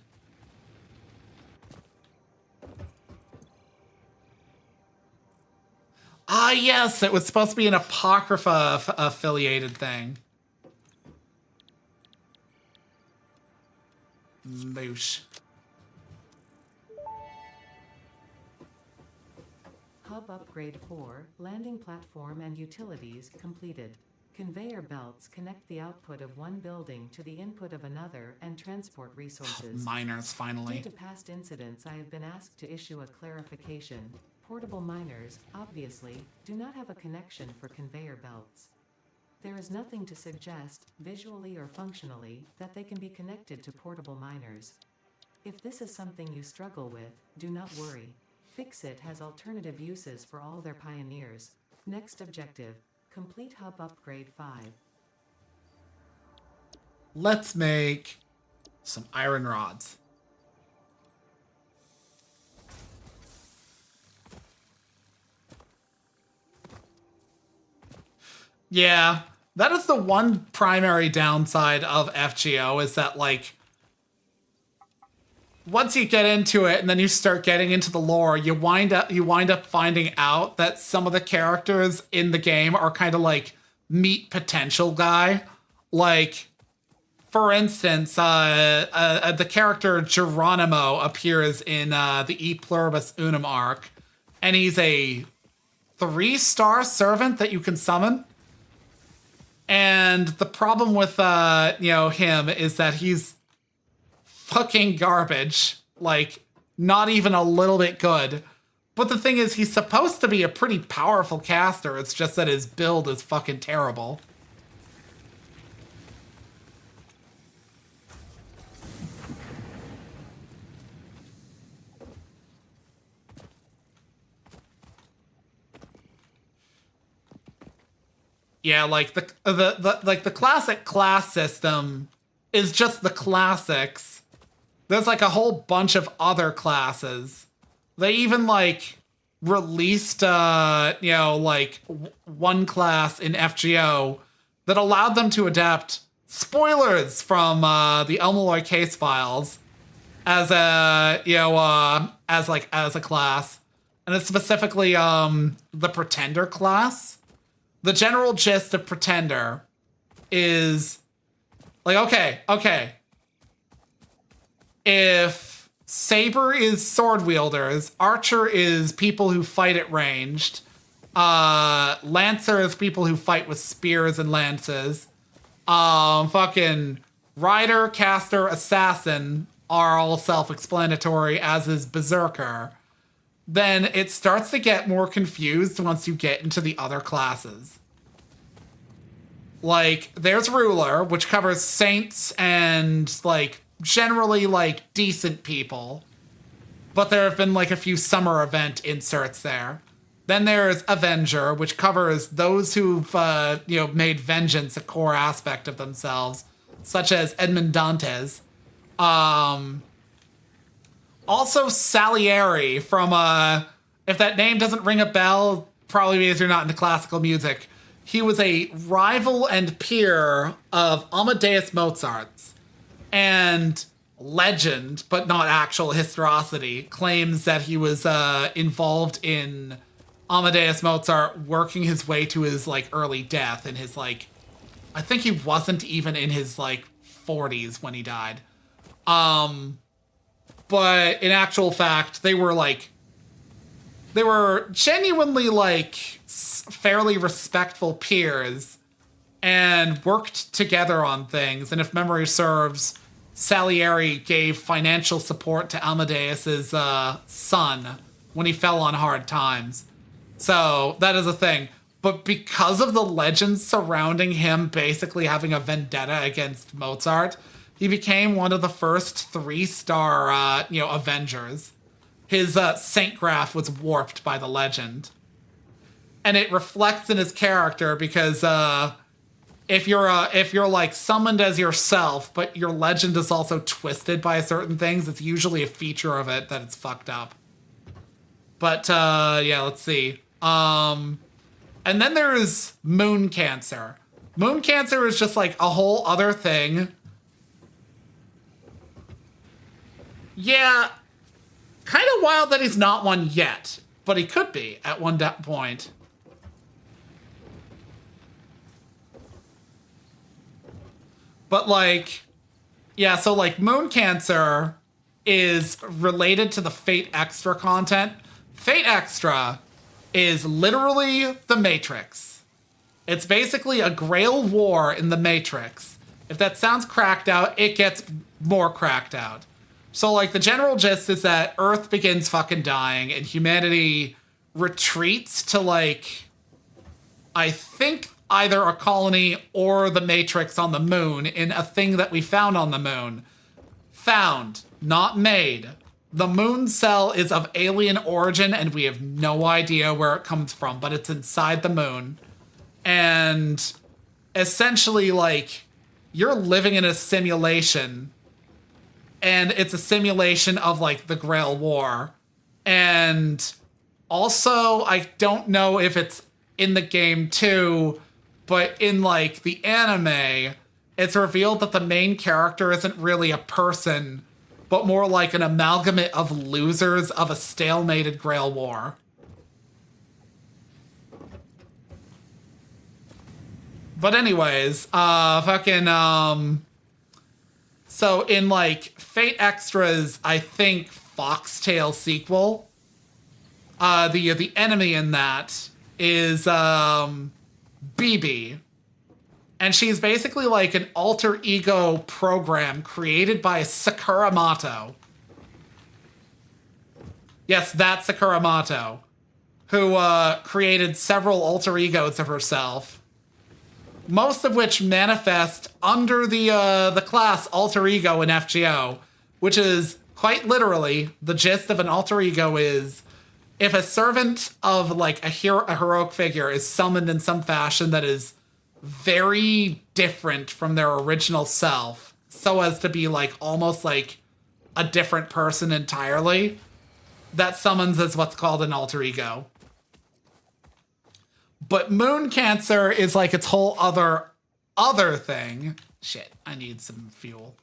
Ah, yes, it was supposed to be an Apocrypha affiliated thing. Moosh. Hub Upgrade 4, landing platform and utilities completed. Conveyor belts connect the output of one building to the input of another and transport resources. Miners, finally. Due to past incidents, I have been asked to issue a clarification. Portable miners, obviously, do not have a connection for conveyor belts. There is nothing to suggest, visually or functionally, that they can be connected to portable miners. If this is something you struggle with, do not worry. Fixit has alternative uses for all their pioneers. Next objective, complete Hub Upgrade 5. Let's make some iron rods. Yeah, that is the one primary downside of FGO, is that like once you get into it and then you start getting into the lore, you wind up finding out that some of the characters in the game are kind of like meat potential guy. Like, for instance, the character Geronimo appears in the E Pluribus Unum arc, and he's a 3-star servant that you can summon. And the problem with him is that he's fucking garbage. Like, not even a little bit good. But the thing is, he's supposed to be a pretty powerful caster. It's just that his build is fucking terrible. Yeah, like the classic class system is just the classics. There's like a whole bunch of other classes. They even like released one class in FGO that allowed them to adapt spoilers from the Elmaloy case files as a class, and it's specifically the Pretender class. The general gist of Pretender is like, okay. If Saber is sword wielders, Archer is people who fight at ranged, Lancer is people who fight with spears and lances, fucking Rider, Caster, Assassin are all self-explanatory, as is Berserker. Then it starts to get more confused once you get into the other classes. Like, there's Ruler, which covers saints and, like, generally, like, decent people. But there have been, like, a few summer event inserts there. Then there's Avenger, which covers those who've, made vengeance a core aspect of themselves, such as Edmond Dantes. Also Salieri from, if that name doesn't ring a bell, probably means you're not into classical music. He was a rival and peer of Amadeus Mozart's. And legend, but not actual historicity, claims that he was involved in Amadeus Mozart working his way to his, like, early death in his, like, I think he wasn't even in his, like, 40s when he died. But in actual fact, they were genuinely, like, fairly respectful peers and worked together on things. And if memory serves, Salieri gave financial support to Amadeus's son when he fell on hard times. So that is a thing. But because of the legends surrounding him basically having a vendetta against Mozart, he became one of the first 3-star, Avengers. his saint graph was warped by the legend. And it reflects in his character because if you're like summoned as yourself, but your legend is also twisted by certain things, it's usually a feature of it that it's fucked up. But yeah, let's see. And then there's Moon Cancer. Moon Cancer is just like a whole other thing. Yeah, kind of wild that he's not one yet, but he could be at one point. But like, yeah, so like Moon Cancer is related to the Fate Extra content. Fate Extra is literally the Matrix. It's basically a Grail war in the Matrix. If that sounds cracked out, it gets more cracked out. So like the general gist is that Earth begins fucking dying and humanity retreats to like, I think either a colony or the Matrix on the moon in a thing that we found on the moon. Found, not made. The moon cell is of alien origin and we have no idea where it comes from, but it's inside the moon. And essentially like you're living in a simulation and it's a simulation of like the Grail War. And also I don't know if it's in the game too, but in like the anime, it's revealed that the main character isn't really a person, but more like an amalgamate of losers of a stalemated Grail War. But anyways, so in like Fate Extra's, I think, Foxtail sequel, the enemy in that is BB. And she's basically like an alter ego program created by Sakuramoto. Yes, that Sakuramoto, who created several alter egos of herself, most of which manifest under the class alter ego in FGO, which is quite literally the gist of an alter ego is if a servant of like a heroic figure is summoned in some fashion that is very different from their original self, so as to be like almost like a different person entirely, that summons is what's called an alter ego. But Moon Cancer is like its whole other thing. Shit, I need some fuel.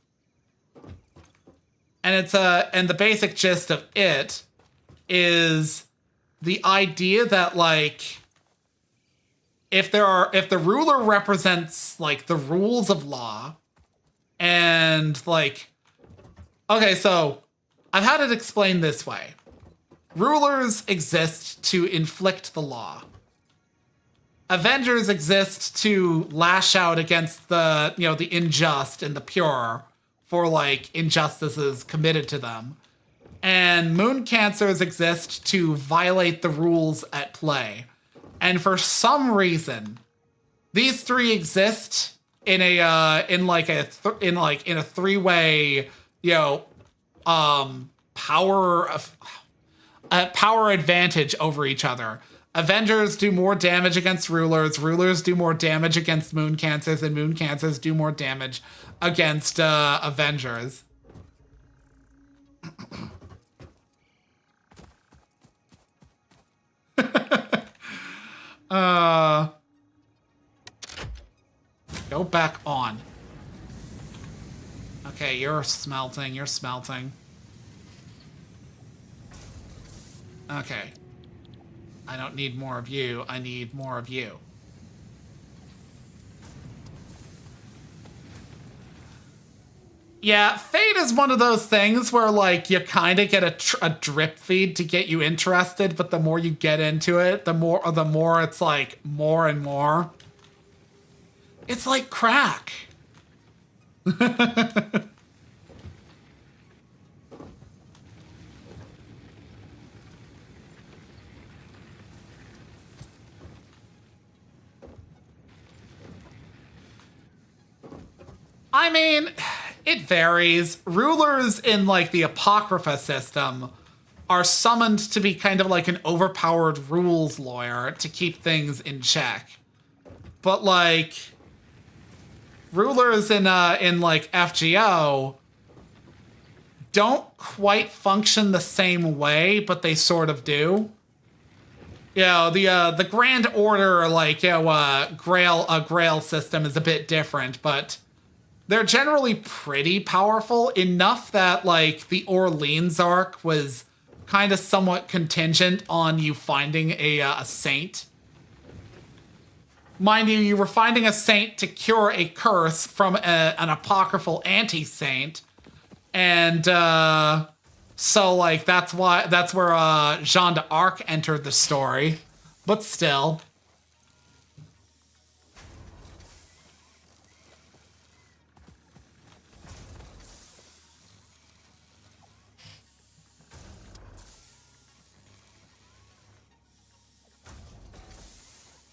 And and the basic gist of it is the idea that like if the ruler represents like the rules of law and like, okay, so I've had it explained this way. Rulers exist to inflict the law. Avengers exist to lash out against the unjust and the pure for like injustices committed to them. And Moon Cancers exist to violate the rules at play. And for some reason, these three exist in a three-way, power advantage over each other. Avengers do more damage against rulers. Rulers do more damage against Moon Cancers, and Moon Cancers do more damage against Avengers. Go back on. Okay, you're smelting. Okay. I don't need more of you. I need more of you. Yeah, Fate is one of those things where, like, you kind of get a drip feed to get you interested, but the more you get into it, the more it's, like, more and more. It's like crack. I mean, it varies. Rulers in, like, the Apocrypha system are summoned to be kind of like an overpowered rules lawyer to keep things in check. But like rulers in like FGO don't quite function the same way, but they sort of do. You know, the Grand Order, like, you know, Grail system is a bit different, but they're generally pretty powerful, enough that, like, the Orleans arc was kind of somewhat contingent on you finding a saint. Mind you, you were finding a saint to cure a curse from an apocryphal anti-saint, and so like that's where Jeanne d'Arc entered the story, but still.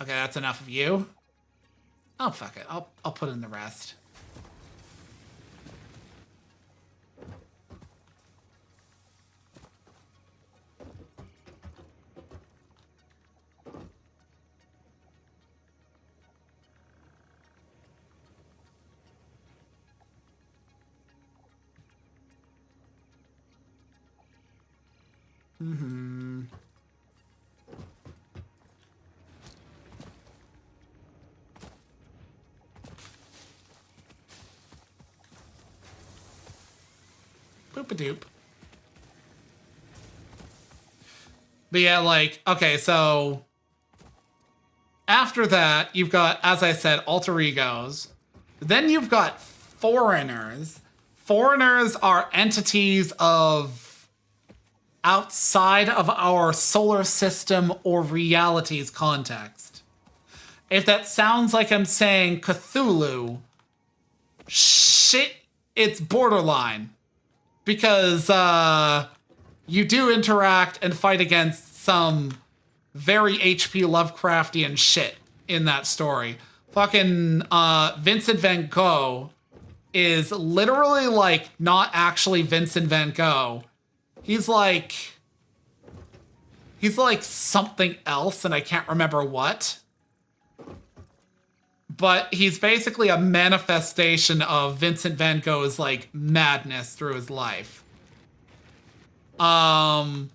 Okay, that's enough of you. Oh, fuck it. I'll put in the rest. Mm-hmm. Boop-a-doop. But yeah, like, okay, so after that, you've got, as I said, alter egos. Then you've got foreigners. Foreigners are entities of outside of our solar system or reality's context. If that sounds like I'm saying Cthulhu, shit, it's borderline. Because you do interact and fight against some very HP Lovecraftian shit in that story. Fucking Vincent van Gogh is literally like not actually Vincent van Gogh. He's like something else, and I can't remember what. But he's basically a manifestation of Vincent van Gogh's like madness through his life. But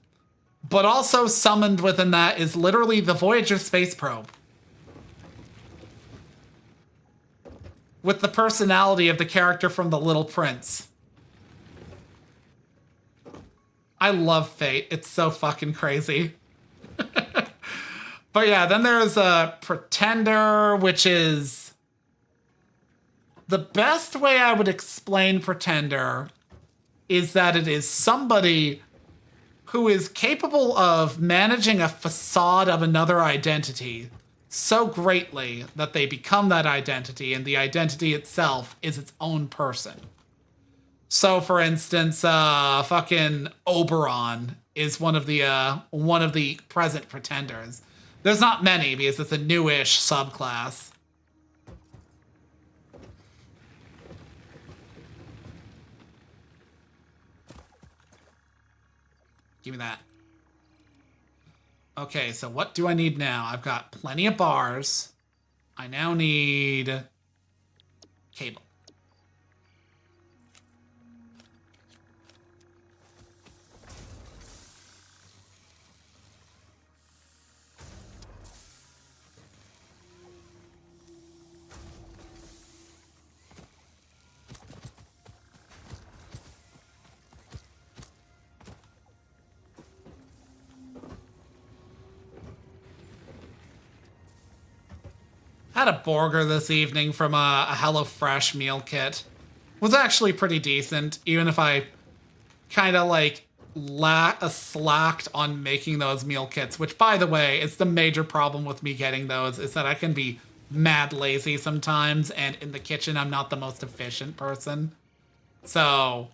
also summoned within that is literally the Voyager space probe. With the personality of the character from The Little Prince. I love Fate. It's so fucking crazy. But yeah, then there's a Pretender, which is... The best way I would explain Pretender is that it is somebody who is capable of managing a facade of another identity so greatly that they become that identity, and the identity itself is its own person. So, for instance, fucking Oberon is one of the present Pretenders. There's not many because it's a newish subclass. Give me that. Okay, so what do I need now? I've got plenty of bars. I now need cable. Had a burger this evening from a HelloFresh meal kit. Was actually pretty decent, even if I kind of like slacked on making those meal kits, which, by the way, is the major problem with me getting those, is that I can be mad lazy sometimes, and in the kitchen I'm not the most efficient person. So,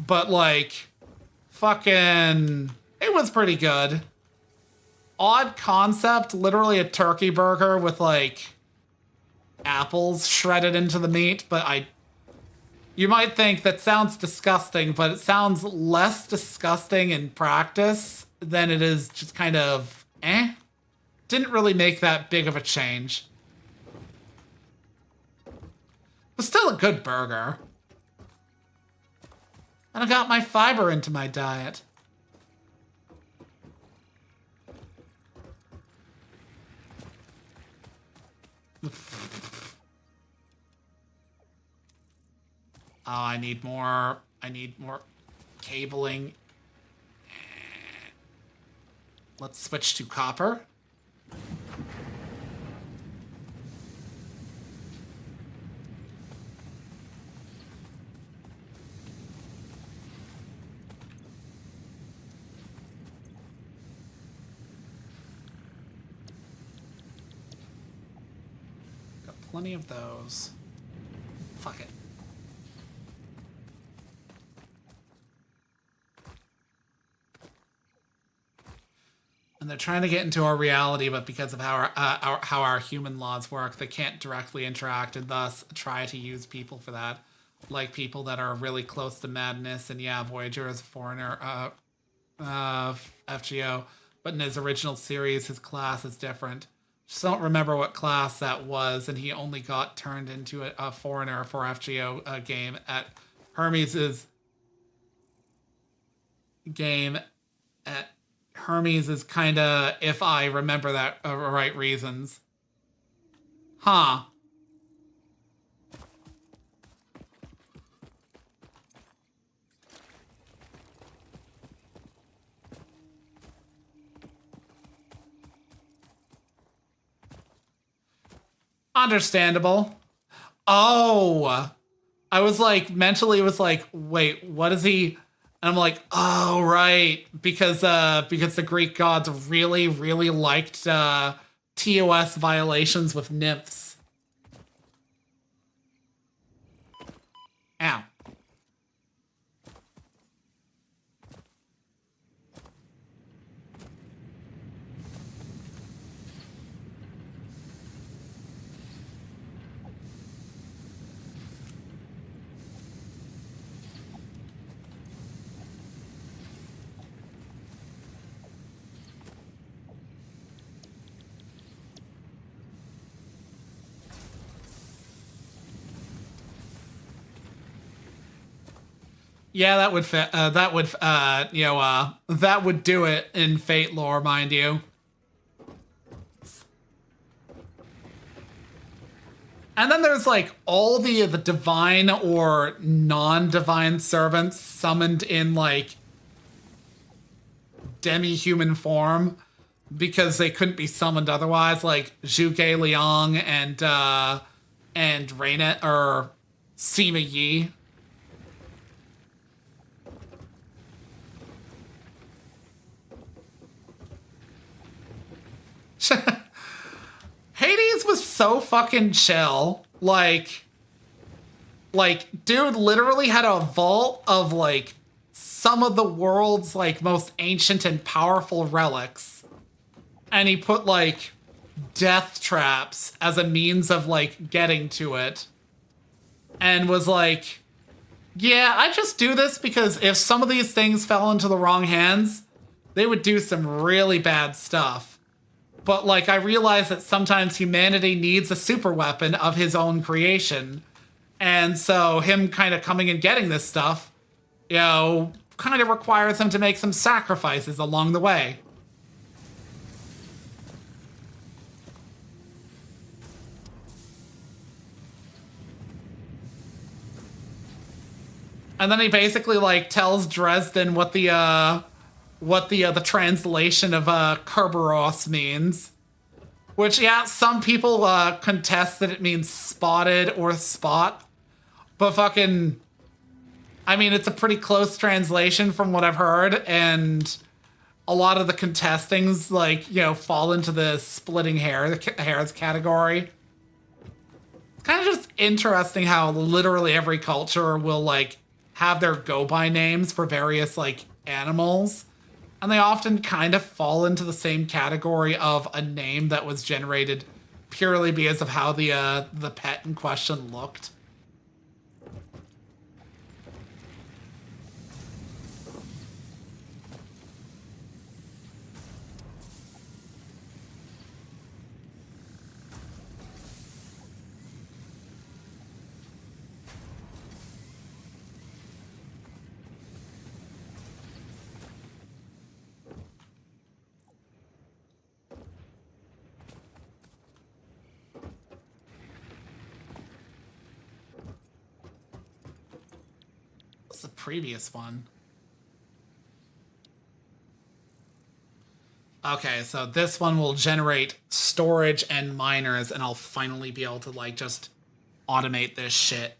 but like, fucking, it was pretty good. Odd concept, literally a turkey burger with like apples shredded into the meat, but You might think that sounds disgusting, but it sounds less disgusting in practice than it is just kind of Didn't really make that big of a change. But still a good burger. And I got my fiber into my diet. Oh, I need more cabling. Let's switch to copper. Got plenty of those. Fuck it. And they're trying to get into our reality, but because of how our human laws work, they can't directly interact and thus try to use people for that. Like people that are really close to madness. And yeah, Voyager is a foreigner, FGO. But in his original series, his class is different. Just don't remember what class that was, and he only got turned into a foreigner for FGO game at Hermes' game at Hermes is kind of, if I remember that right reasons. Huh. Understandable. Oh. I was like, mentally was like, wait, what is he... And I'm like, oh, right. Because the Greek gods really, really liked TOS violations with nymphs. Ow. Yeah, that would fit. That would do it in Fate lore, mind you. And then there's like all the divine or non-divine servants summoned in like demi-human form because they couldn't be summoned otherwise, like Zhuge Liang and Rainet or Sima Yi. Hades was so fucking chill. Like, dude literally had a vault of, like, some of the world's, like, most ancient and powerful relics. And he put, like, death traps as a means of, like, getting to it. And was like, yeah, I just do this because if some of these things fell into the wrong hands, they would do some really bad stuff. But, like, I realize that sometimes humanity needs a super weapon of his own creation. And so him kind of coming and getting this stuff, you know, kind of requires him to make some sacrifices along the way. And then he basically, like, tells Dresden what the translation of Kerberos means. Which, yeah, some people contest that it means spotted or spot. But fucking... I mean, it's a pretty close translation from what I've heard, and a lot of the contestings, like, you know, fall into the splitting hairs category. It's kind of just interesting how literally every culture will, like, have their go-by names for various, like, animals. And they often kind of fall into the same category of a name that was generated purely because of how the pet in question looked. previous one. Okay, so this one will generate storage and miners, and I'll finally be able to, like, just automate this shit.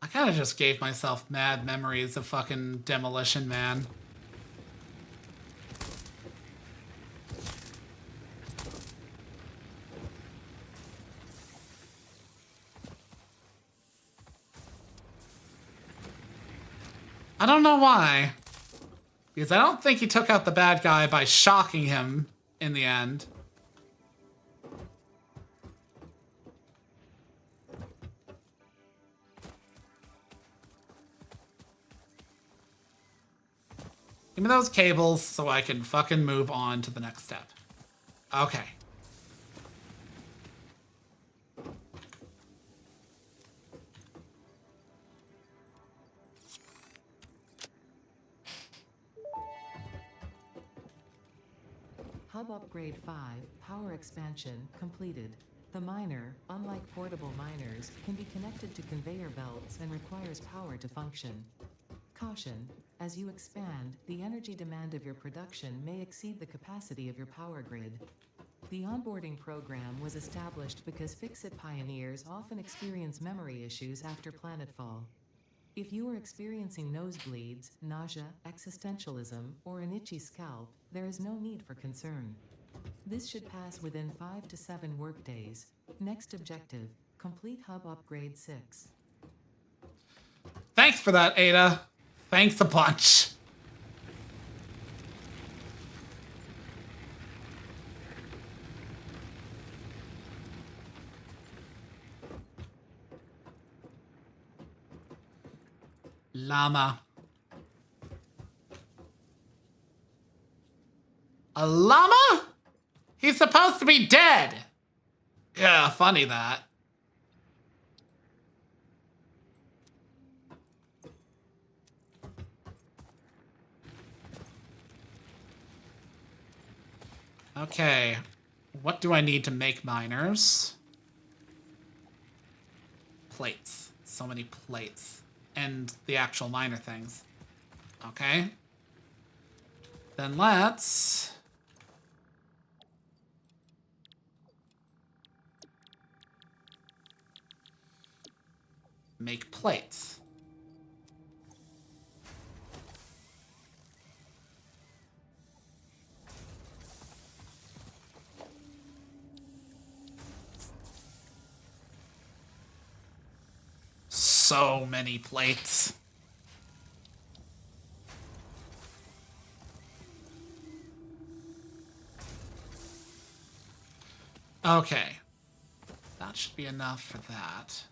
I kind of just gave myself mad memories of fucking Demolition Man. I don't know why. Because I don't think he took out the bad guy by shocking him in the end. Give me those cables so I can fucking move on to the next step. Okay. Hub Upgrade 5, Power Expansion, completed. The miner, unlike portable miners, can be connected to conveyor belts and requires power to function. Caution: as you expand, the energy demand of your production may exceed the capacity of your power grid. The onboarding program was established because Fix-It pioneers often experience memory issues after planetfall. If you are experiencing nosebleeds, nausea, existentialism, or an itchy scalp, there is no need for concern. This should pass within 5 to 7 workdays. Next objective: complete Hub Upgrade 6. Thanks for that, Ada. Thanks a bunch. Llama. A llama? He's supposed to be dead. Yeah, funny that. Okay, what do I need to make miners? Plates. So many plates. And the actual miner things. Okay. Then let's... make plates. So many plates. Okay. That should be enough for that.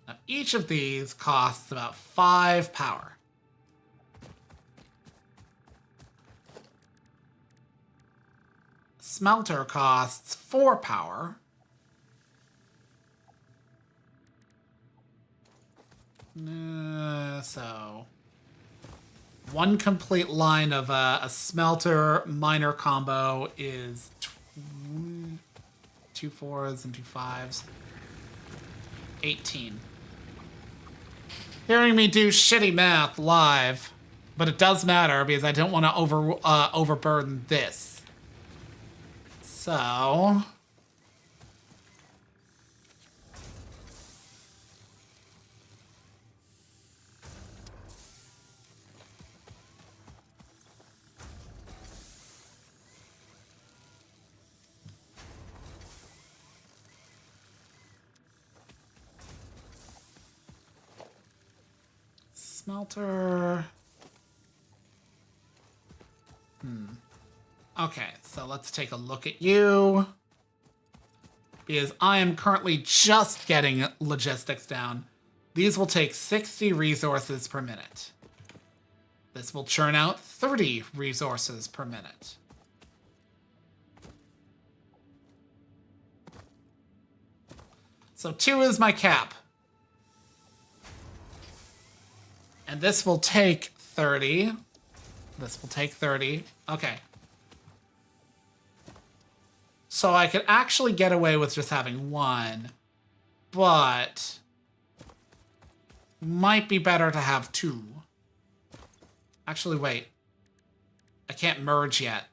Now, each of these costs about 5 power. Smelter costs 4 power. So one complete line of a smelter miner combo is 2 4s and 2 5s. 18. Hearing me do shitty math live, but it does matter because I don't want to overburden this. So smelter. Okay, so let's take a look at you. Because I am currently just getting logistics down. These will take 60 resources per minute. This will churn out 30 resources per minute. So 2 is my cap. And this will take 30. This will take 30. Okay. So I could actually get away with just having 1. But might be better to have 2. Actually, wait. I can't merge yet.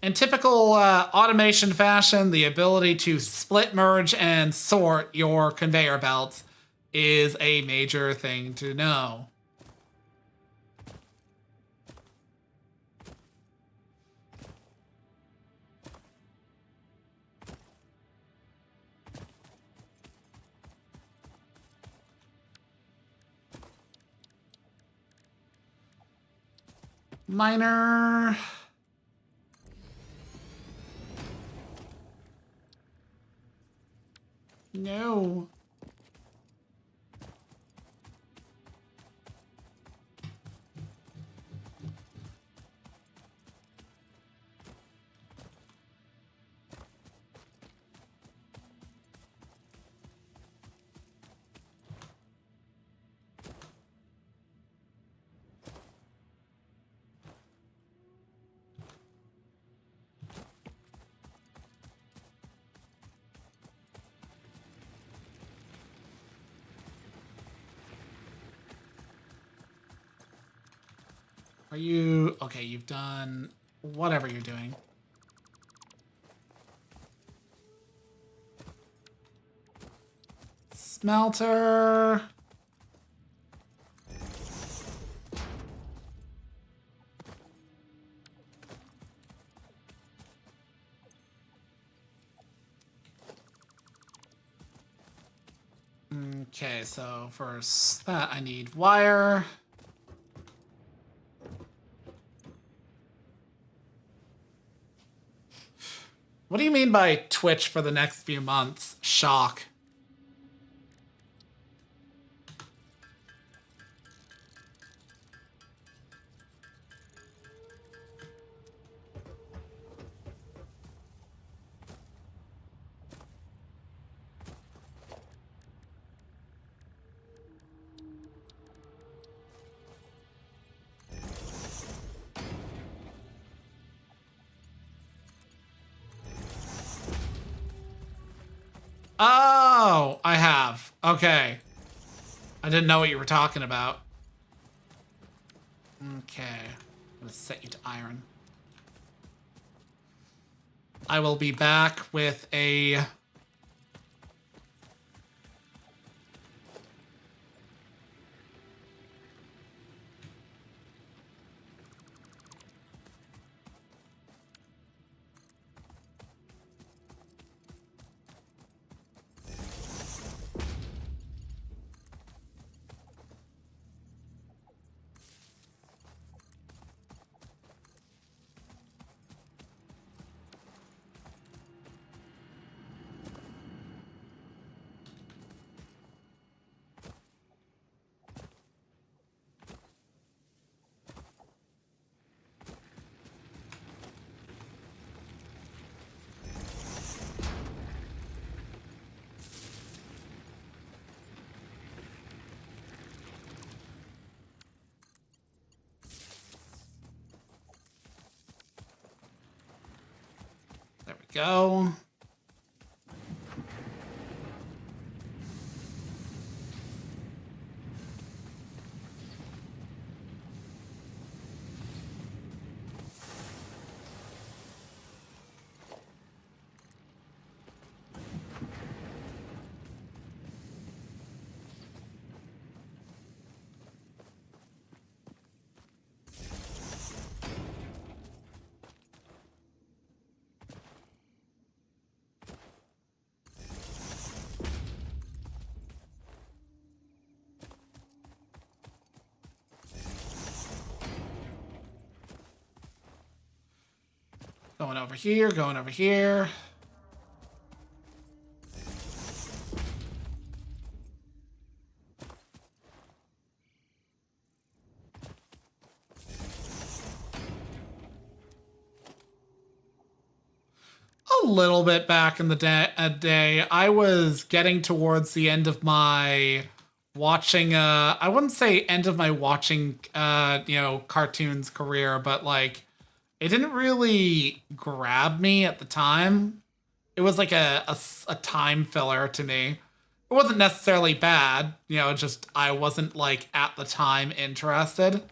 In typical automation fashion, the ability to split, merge, and sort your conveyor belts is a major thing to know. Miner. No. Are you... Okay, you've done whatever you're doing. Smelter. Okay, so first that I need wire. What do you mean by Twitch for the next few months? Shock. Oh, I have. Okay. I didn't know what you were talking about. Okay. I'm gonna set you to iron. I will be back with a... go. Going over here, going over here. A little bit back in the day, I was getting towards the end of my watching, I wouldn't say end of my watching, cartoons career, but like, it didn't really grab me at the time. It was like a time filler to me. It wasn't necessarily bad, just I wasn't like at the time interested.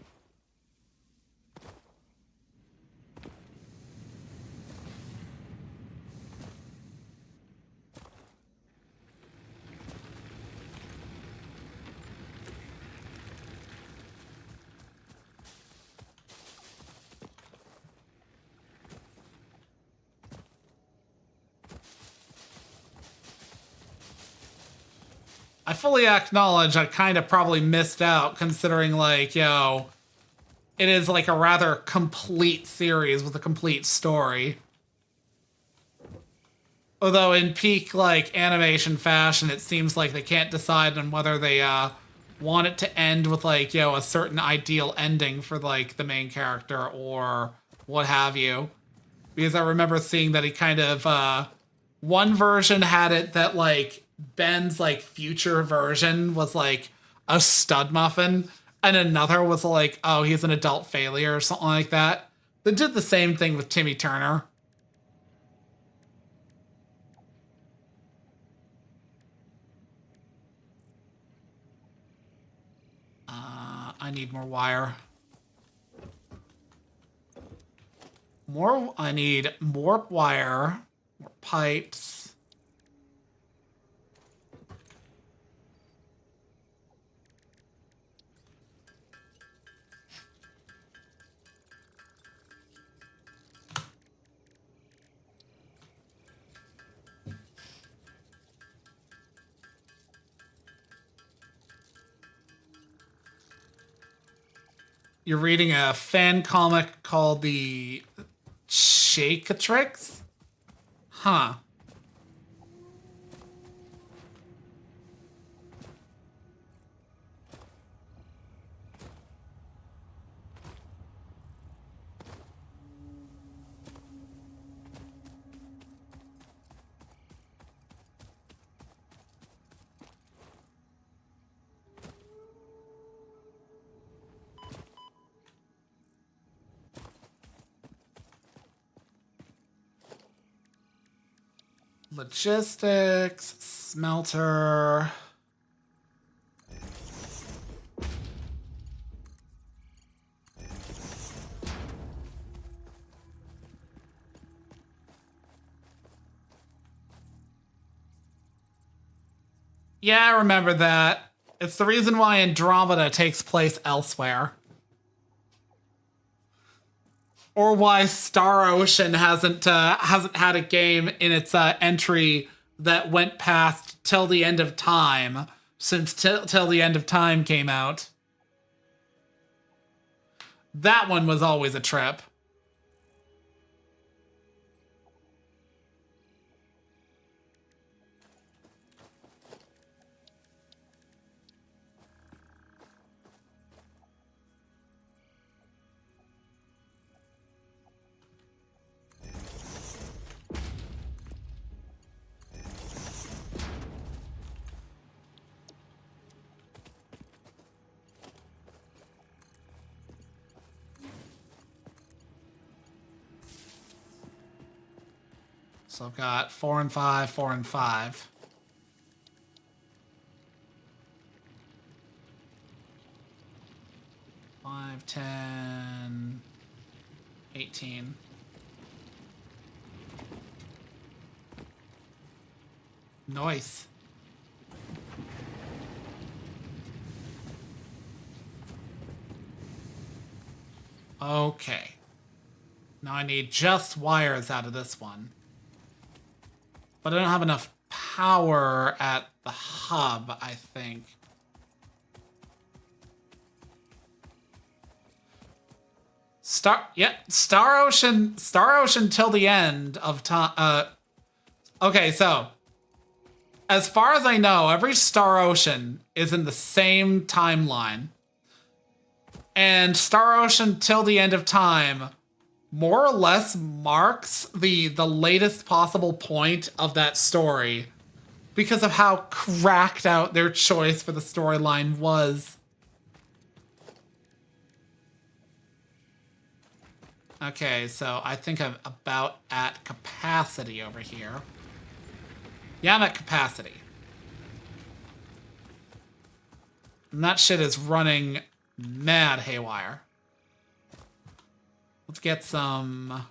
I fully acknowledge I kind of probably missed out considering like, it is like a rather complete series with a complete story. Although in peak like animation fashion, it seems like they can't decide on whether they want it to end with like, a certain ideal ending for like the main character or what have you. Because I remember seeing that he kind of one version had it that like Ben's like future version was like a stud muffin, and another was like, oh, he's an adult failure or something like that. They did the same thing with Timmy Turner. I need more wire. I need more wire, more pipes. You're reading a fan comic called the Shakatrix? Huh. Logistics, smelter. Yeah, I remember that. It's the reason why Andromeda takes place elsewhere. Or why Star Ocean hasn't had a game in its entry that went past Till the End of Time since Till the End of Time came out. That one was always a trip. So I've got 4 and 5, 4 and 5. Five, 10, 18. Nice. Okay. Now I need just wires out of this one. But I don't have enough power at the hub, I think. Star Ocean till the end of time. Okay, so as far as I know, every Star Ocean is in the same timeline. And Star Ocean till the end of time more or less marks the latest possible point of that story because of how cracked out their choice for the storyline was. Okay, so I think I'm about at capacity over here. Yeah, I'm at capacity. And that shit is running mad haywire. Let's get some...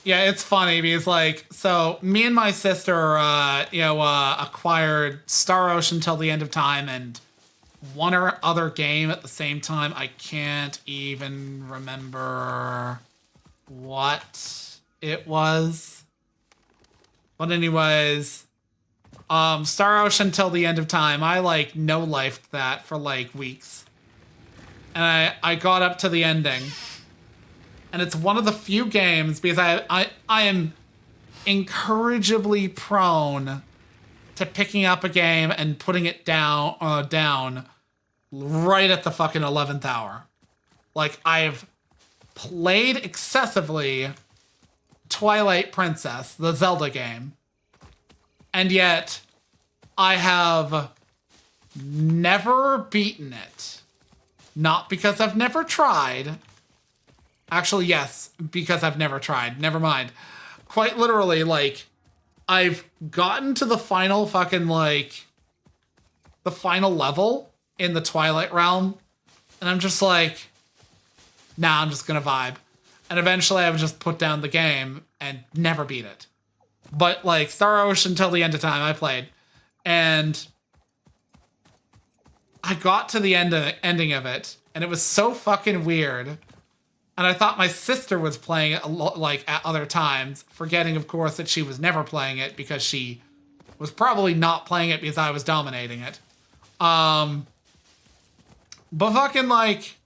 Yeah, it's funny because, like, so me and my sister, acquired Star Ocean till the end of time and one or other game at the same time. I can't even remember what it was. But anyways, Star Ocean till the end of time, I, like, no-lifed that for, like, weeks. And I got up to the ending. And it's one of the few games, because I am encourageably prone to picking up a game and putting it down right at the fucking 11th hour. Like, I've played excessively Twilight Princess, the Zelda game, and yet I have never beaten it. Not because I've never tried. Actually, yes, because I've never tried. Never mind. Quite literally, like, I've gotten to the final fucking, like, the final level in the Twilight Realm, and I'm just like, nah, I'm just gonna vibe. And eventually I would just put down the game and never beat it. But, like, Star Ocean till the end of time I played, and I got to the ending of it, and it was so fucking weird. And I thought my sister was playing it like at other times, forgetting, of course, that she was never playing it because she was probably not playing it because I was dominating it. But fucking, like,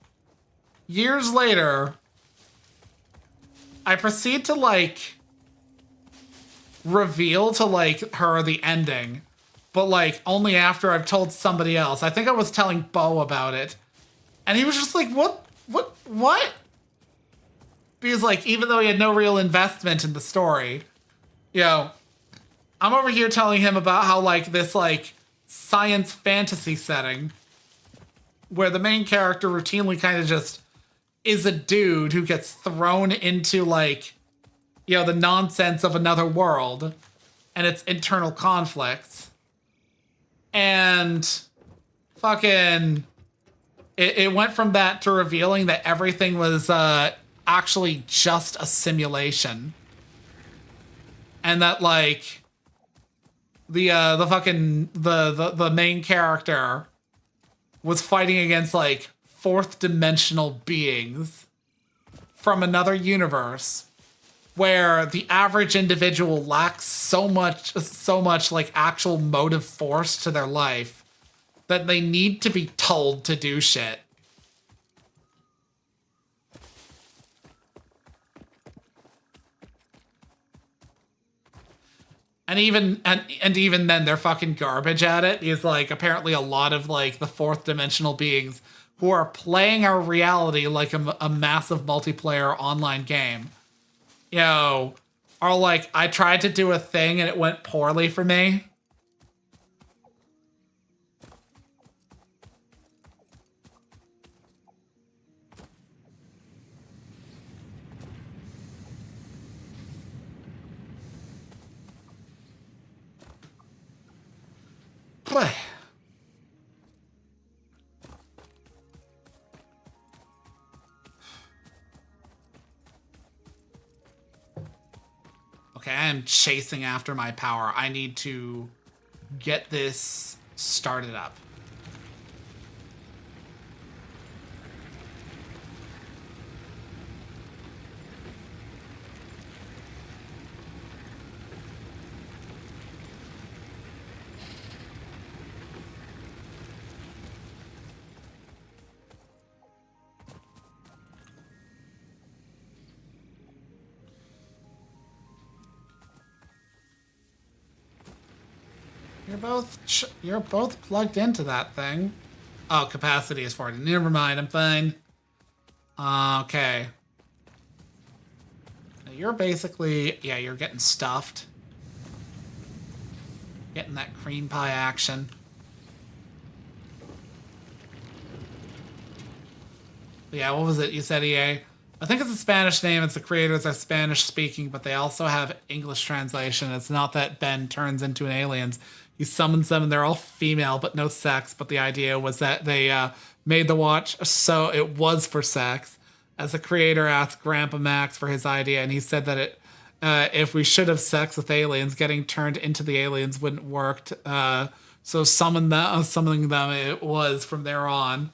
years later, I proceed to, like, reveal to, like, her the ending, but, like, only after I've told somebody else. I think I was telling Bo about it, and he was just like, what? Because, like, even though he had no real investment in the story, you know, I'm over here telling him about how, like, this, like, science fantasy setting where the main character routinely kind of just is a dude who gets thrown into, like, you know, the nonsense of another world and its internal conflicts. And fucking it went from that to revealing that everything was actually just a simulation, and that, like, the main character was fighting against, like, fourth dimensional beings from another universe where the average individual lacks so much like actual motive force to their life that they need to be told to do shit. And even then, they're fucking garbage at it. Because, like, apparently a lot of, like, the fourth dimensional beings who are playing our reality like a massive multiplayer online game, you know, Or like, I tried to do a thing and it went poorly for me. Play. Okay, I am chasing after my power. I need to get this started up. You're both plugged into that thing. Oh, capacity is 40. Never mind, I'm fine. Okay. Now you're basically, yeah, you're getting stuffed. Getting that cream pie action. But yeah, what was it you said, EA? I think it's a Spanish name. It's the creators are Spanish speaking, but they also have English translation. It's not that Ben turns into an aliens. He summons them and they're all female, but no sex. But the idea was that they made the watch so it was for sex. As the creator asked Grandpa Max for his idea, and he said that if we should have sex with aliens, getting turned into the aliens wouldn't work. So summoning them, it was from there on.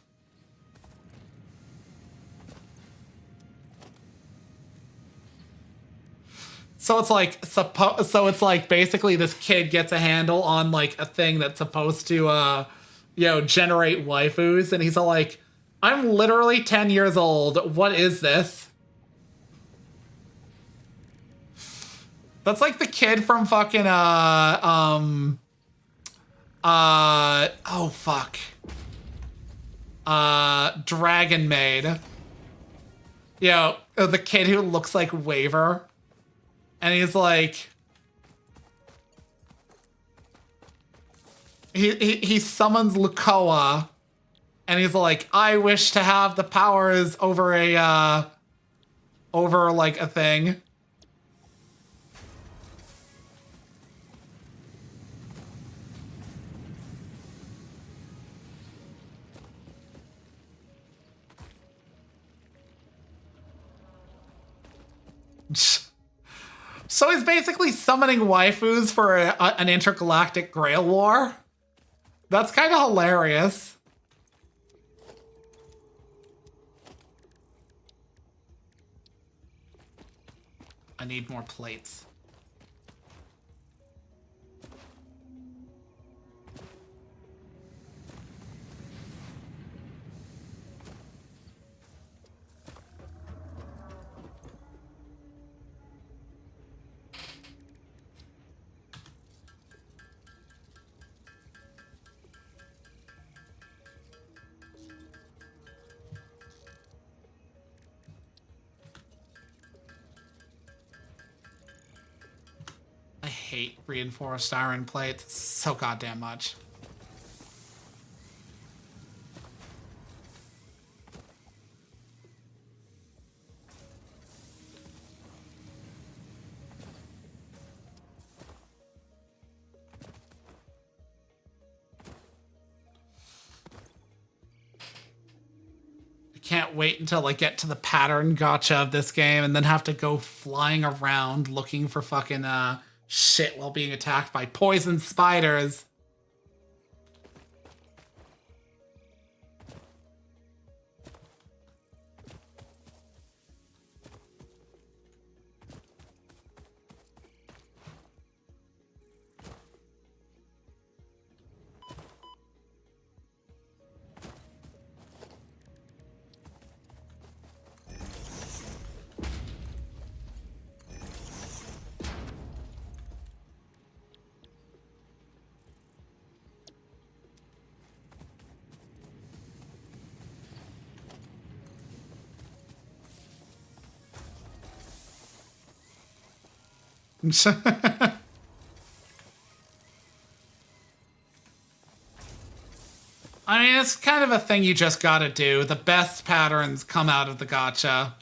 So it's like basically this kid gets a handle on like a thing that's supposed to generate waifus, and he's all like, I'm literally 10 years old. What is this? That's like the kid from fucking oh fuck. Dragon Maid. The kid who looks like Waver. And he's like, he summons Lukoa, and he's like, I wish to have the powers over over like a thing. So he's basically summoning waifus for an intergalactic grail war. That's kind of hilarious. I need more plates. I hate reinforced iron plates so goddamn much. Can't wait until I get to the pattern gotcha of this game and then have to go flying around looking for fucking shit while being attacked by poison spiders. I mean, it's kind of a thing you just gotta do. The best patterns come out of the gacha.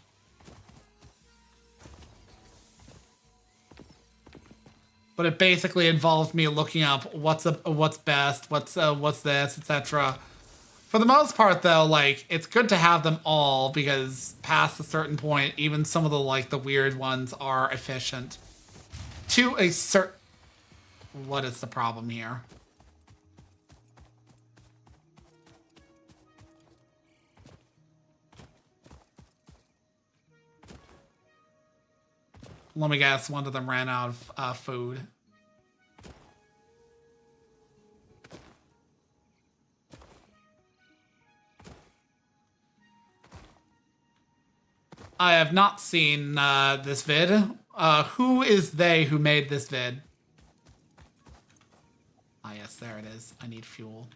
But it basically involved me looking up what's best, what's this, etc. For the most part, though, like, it's good to have them all because past a certain point, even some of the weird ones are efficient. To a certain... What is the problem here? Let me guess, one of them ran out of food. I have not seen this vid. Who is they who made this vid? Ah, yes, there it is. I need fuel.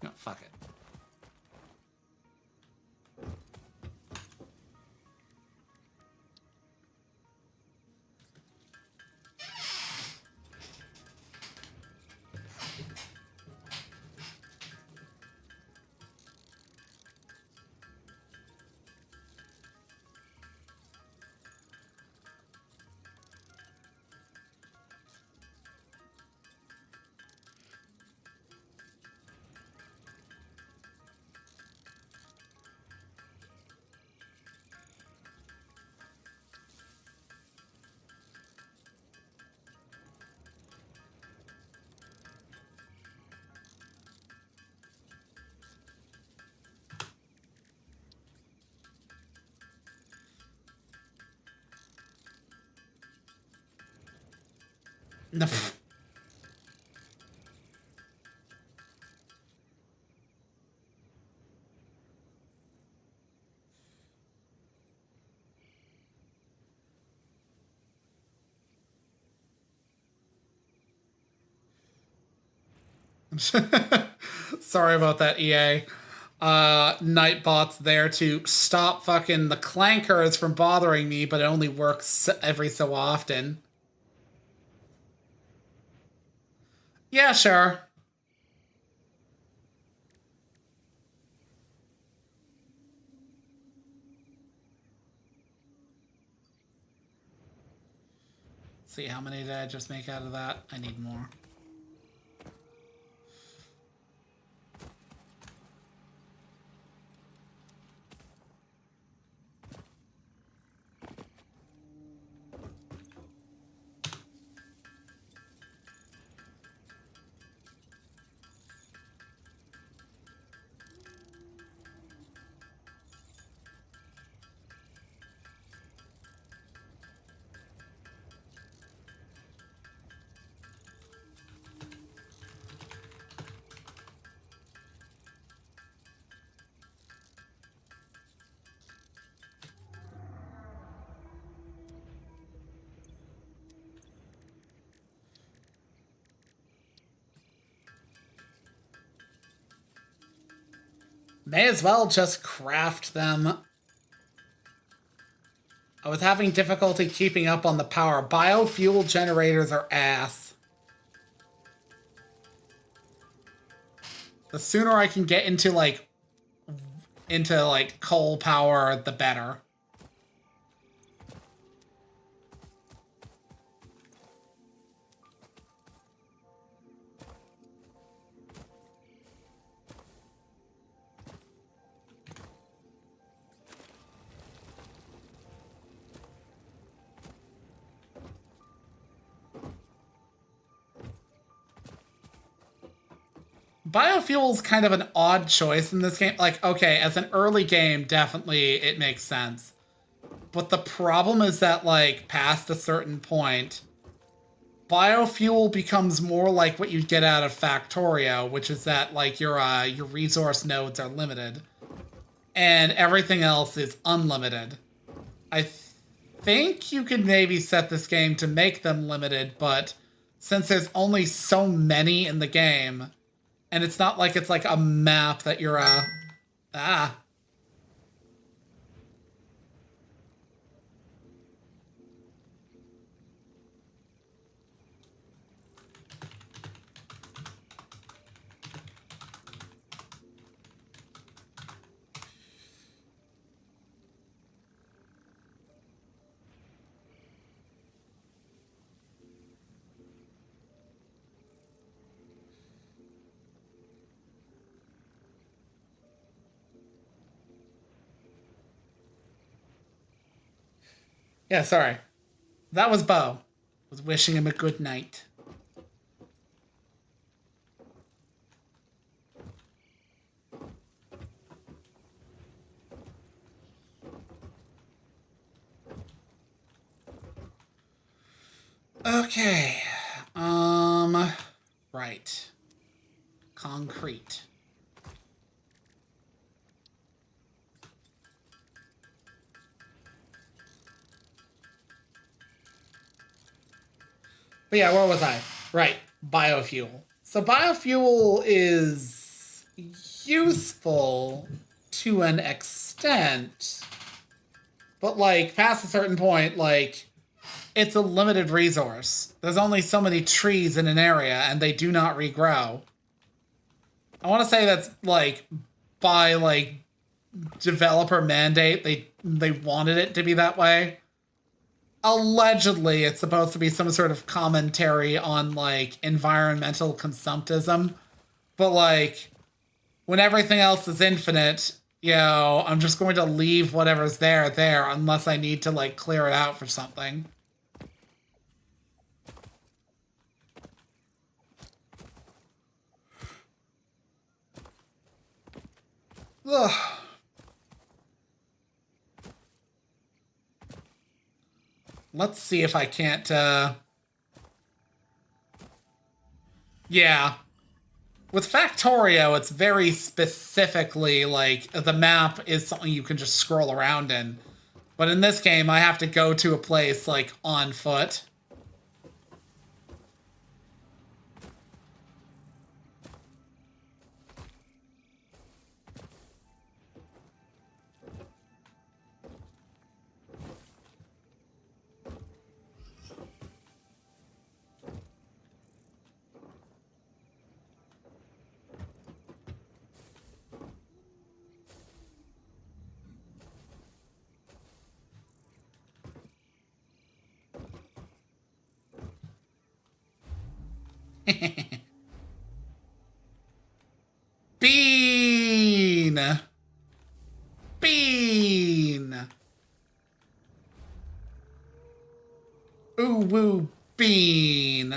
No, fuck it. No. Sorry about that, EA. Nightbot's there to stop fucking the clankers from bothering me, but it only works every so often. Yeah, sure. See, how many did I just make out of that? I need more. May as well just craft them. I was having difficulty keeping up on the power. Biofuel generators are ass. The sooner I can get into coal power, the better. Biofuel's kind of an odd choice in this game. Like, okay, as an early game, definitely it makes sense. But the problem is that, like, past a certain point, biofuel becomes more like what you get out of Factorio, which is that, like, your resource nodes are limited. and everything else is unlimited. I think you could maybe set this game to make them limited, but since there's only so many in the game, and it's not like it's like a map that you're ah. Yeah, sorry. That was Bo. Was wishing him a good night. Okay. Right. Concrete. But yeah, where was I? Right. Biofuel. So biofuel is useful to an extent, but like past a certain point, like it's a limited resource. There's only so many trees in an area and they do not regrow. I want to say that's like by like developer mandate, they wanted it to be that way. Allegedly, it's supposed to be some sort of commentary on like environmental consumptism, but like when everything else is infinite, I'm just going to leave whatever's there unless I need to like clear it out for something. Ugh. Let's see if I can't, yeah. With Factorio, it's very specifically, like, the map is something you can just scroll around in. But in this game, I have to go to a place, like, on foot. Bean! Bean! Ooh woo bean!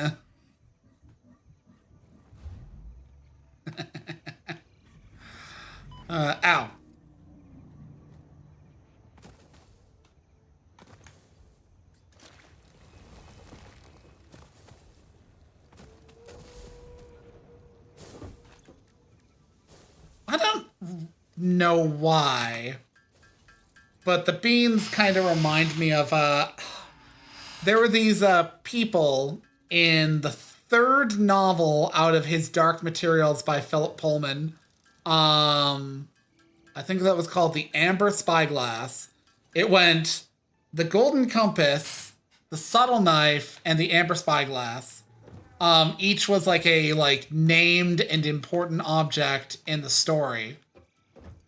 Ow. I don't know why, but the beans kind of remind me of, there were these, people in the third novel out of his Dark Materials by Philip Pullman. I think that was called The Amber Spyglass. It went the Golden Compass, the Subtle Knife, and the Amber Spyglass. Each was like a like named and important object in the story.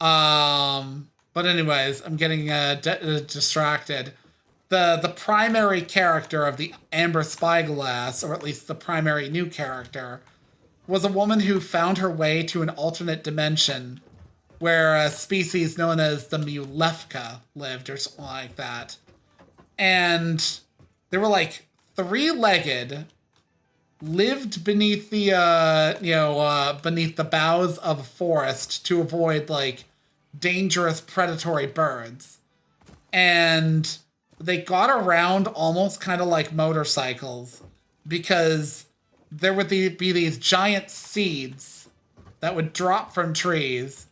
But anyways, I'm getting distracted. The primary character of the Amber Spyglass, or at least the primary new character, was a woman who found her way to an alternate dimension where a species known as the Mulefka lived, or something like that. And they were like three-legged, lived beneath the beneath the boughs of a forest to avoid like dangerous predatory birds, and they got around almost kind of like motorcycles because there would be these giant seeds that would drop from trees,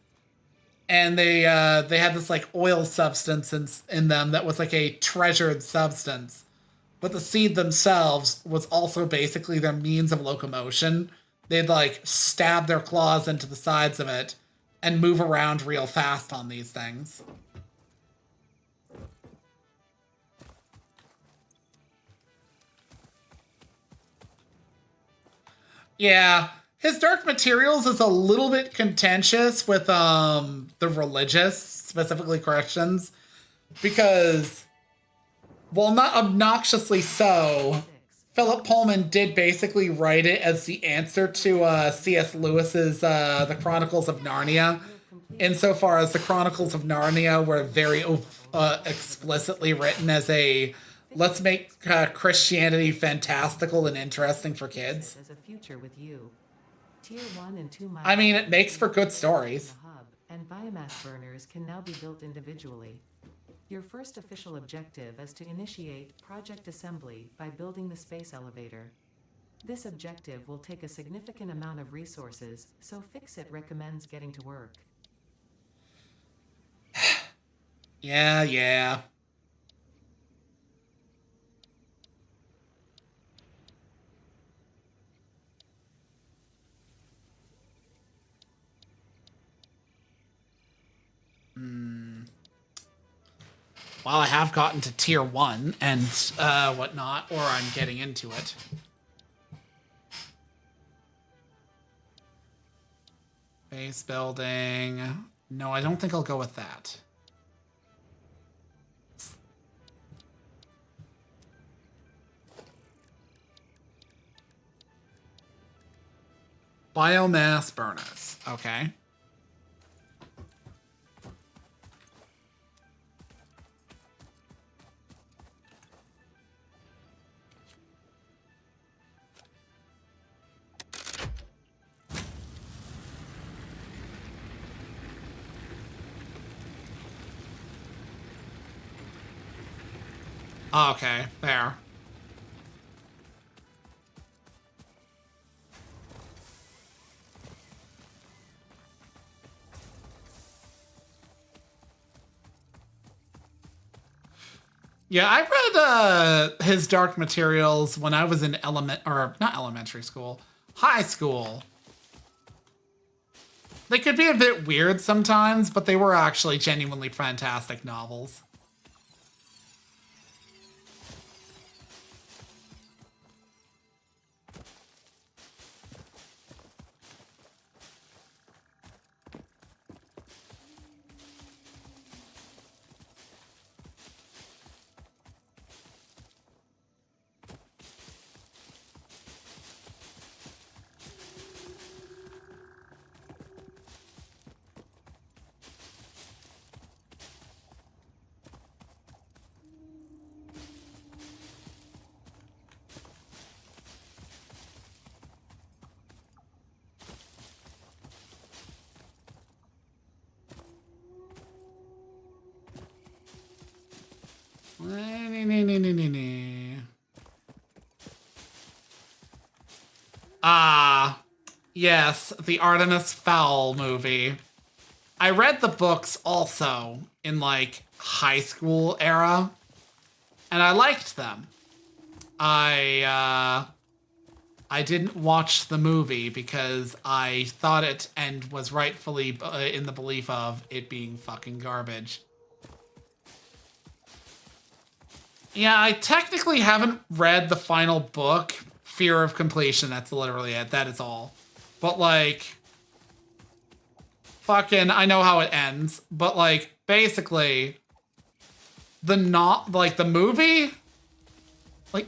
and they had this like oil substance in them that was like a treasured substance. But the seed themselves was also basically their means of locomotion. They'd like stab their claws into the sides of it and move around real fast on these things. Yeah, his Dark Materials is a little bit contentious with the religious, specifically Christians, because while not obnoxiously so, Philip Pullman did basically write it as the answer to C.S. Lewis's The Chronicles of Narnia, insofar as The Chronicles of Narnia were very explicitly written as a let's make Christianity fantastical and interesting for kids. As a future with you. Tier 1 and 2 I mean, it makes for good stories. Hub and biomass burners can now be built individually. Your first official objective is to initiate project assembly by building the space elevator. This objective will take a significant amount of resources, so Fix-It recommends getting to work. Yeah. Well, I have gotten to tier 1 and whatnot, or I'm getting into it. Base building. No, I don't think I'll go with that. Biomass burners. Okay. Okay, there. Yeah, I read his Dark Materials when I was in not elementary school, high school. They could be a bit weird sometimes, but they were actually genuinely fantastic novels. Ah, yes, the Artemis Fowl movie. I read the books also in like high school era, and I liked them. I didn't watch the movie because I thought it and was rightfully in the belief of it being fucking garbage. Yeah, I technically haven't read the final book, Fear of Completion. That's literally it. That is all. But like, fucking, I know how it ends. But like, basically, the movie, like,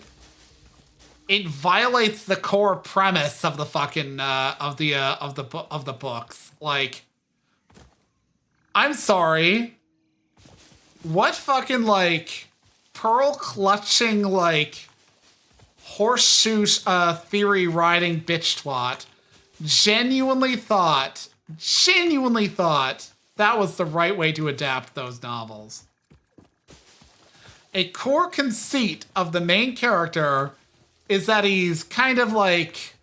it violates the core premise of the fucking of the books. Like, I'm sorry. What fucking like pearl clutching like horseshoe theory riding bitch twat genuinely thought that was the right way to adapt those novels? A core conceit of the main character is that he's kind of like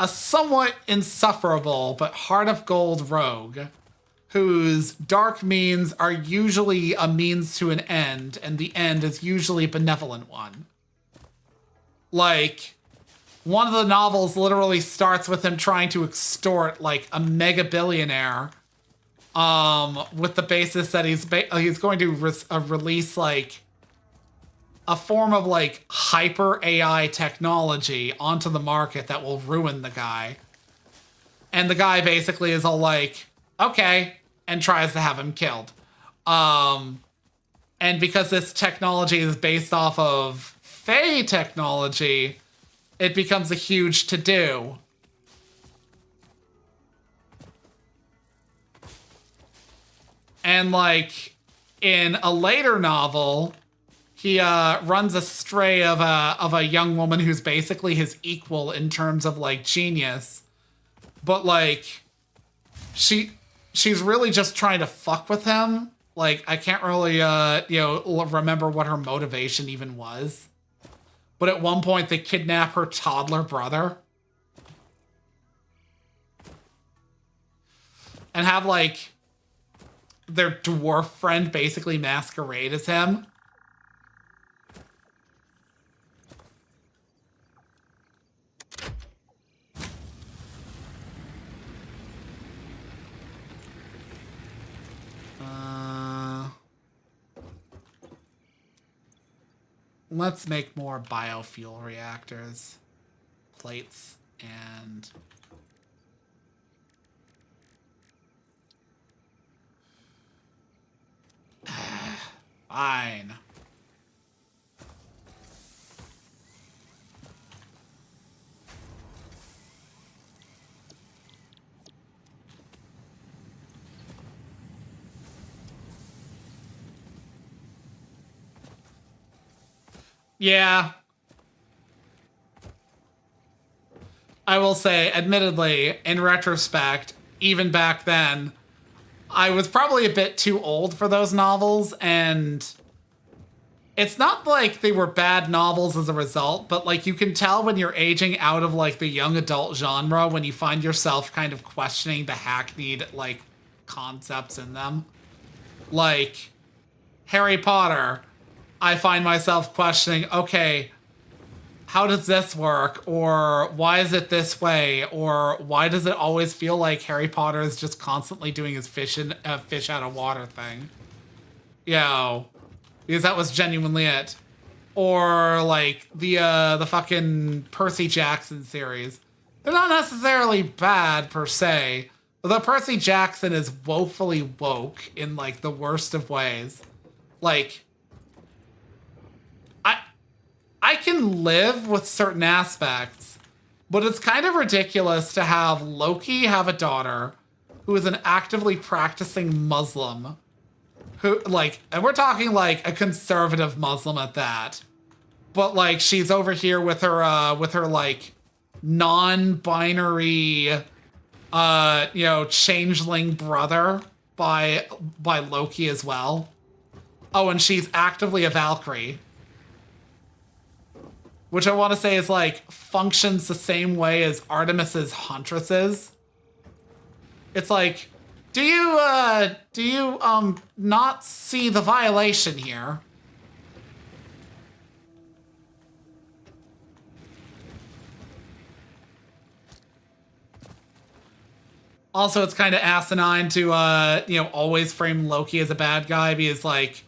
a somewhat insufferable but heart of gold rogue whose dark means are usually a means to an end, and the end is usually a benevolent one. Like, one of the novels literally starts with him trying to extort, like, a mega billionaire, with the basis that he's going to release, like, a form of, like, hyper AI technology onto the market that will ruin the guy. And the guy basically is all like, okay, and tries to have him killed. And because this technology is based off of Fae technology, it becomes a huge to-do. And, like, in a later novel, he runs astray of a young woman who's basically his equal in terms of, like, genius. But, like, she's really just trying to fuck with him. Like, I can't really, remember what her motivation even was. But at one point, they kidnap her toddler brother. And have, like, their dwarf friend basically masquerade as him. Let's make more biofuel reactors, plates, and fine. Yeah. I will say, admittedly, in retrospect, even back then, I was probably a bit too old for those novels, and it's not like they were bad novels as a result, but, like, you can tell when you're aging out of, like, the young adult genre when you find yourself kind of questioning the hackneyed, like, concepts in them. Like, Harry Potter, I find myself questioning, okay, how does this work? Or why is it this way? Or why does it always feel like Harry Potter is just constantly doing his fish out of water thing? Because that was genuinely it. Or like the fucking Percy Jackson series. They're not necessarily bad per se, but the Percy Jackson is woefully woke in like the worst of ways. Like, I can live with certain aspects, but it's kind of ridiculous to have Loki have a daughter who is an actively practicing Muslim, who, like, and we're talking like a conservative Muslim at that, but like she's over here with her like non-binary changeling brother by Loki as well. Oh, and she's actively a Valkyrie, which I want to say is like functions the same way as Artemis's Huntresses. It's like, do you not see the violation here? Also, it's kind of asinine to always frame Loki as a bad guy, because like,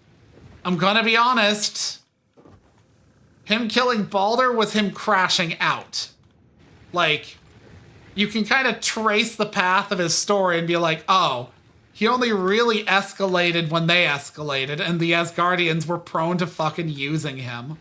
I'm gonna be honest, him killing Balder was him crashing out. Like, you can kind of trace the path of his story and be like, oh, he only really escalated when they escalated, and the Asgardians were prone to fucking using him.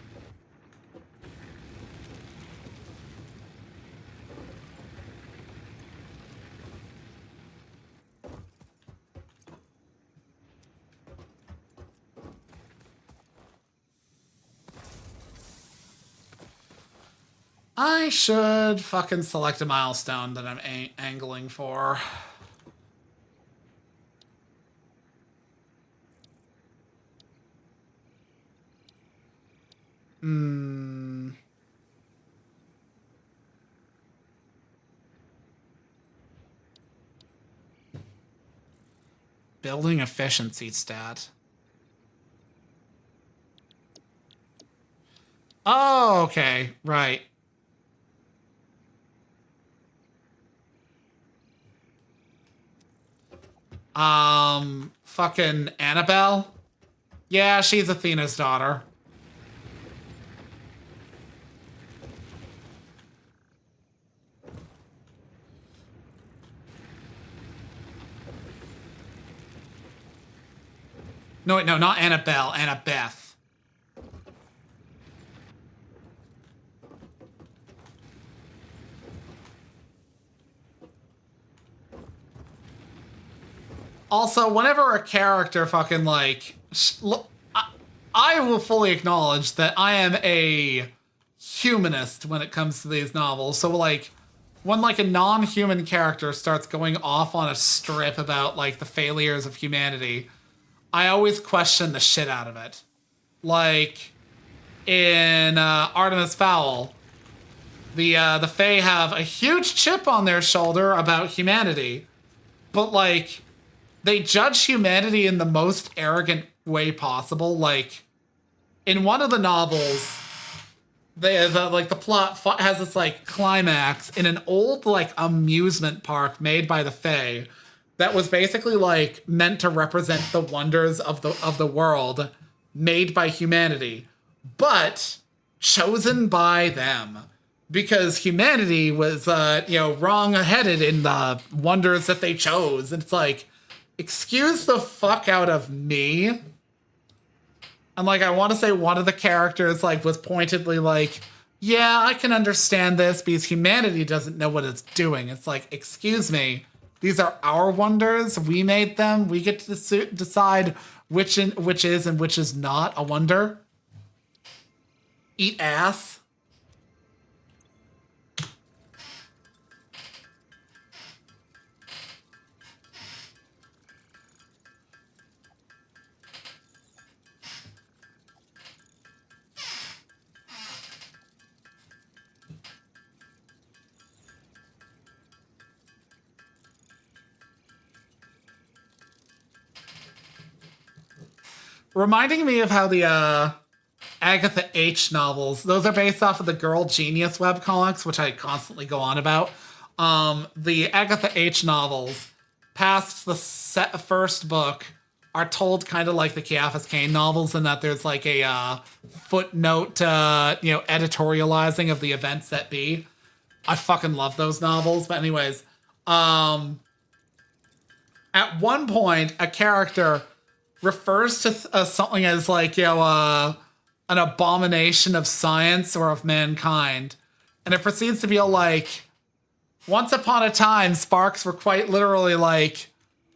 I should fucking select a milestone that I'm angling for. building efficiency stat. Oh, okay. Right. Fucking Annabelle? Yeah, she's Athena's daughter. No, wait, no, not Annabelle, Annabeth. Also, whenever a character fucking like, look, I will fully acknowledge that I am a humanist when it comes to these novels. So like, when like a non-human character starts going off on a strip about like the failures of humanity, I always question the shit out of it. Like in Artemis Fowl, the Fae have a huge chip on their shoulder about humanity, but like they judge humanity in the most arrogant way possible. Like in one of the novels, the plot has this like climax in an old like amusement park made by the Fae that was basically like meant to represent the wonders of the world made by humanity, but chosen by them because humanity was wrong-headed in the wonders that they chose. And it's like, excuse the fuck out of me. And like, I want to say one of the characters like was pointedly like, yeah, I can understand this because humanity doesn't know what it's doing. It's like, excuse me, these are our wonders. We made them. We get to decide which is and which is not a wonder. Eat ass. Reminding me of how the Agatha H novels, those are based off of the Girl Genius webcomics, which I constantly go on about. The Agatha H novels, past the first book, are told kind of like the Chiaphas Cain novels in that there's like a footnote, editorializing of the events that be. I fucking love those novels. But anyways, at one point, a character refers to something as like, an abomination of science or of mankind. And it proceeds to be like, once upon a time, Sparks were quite literally like,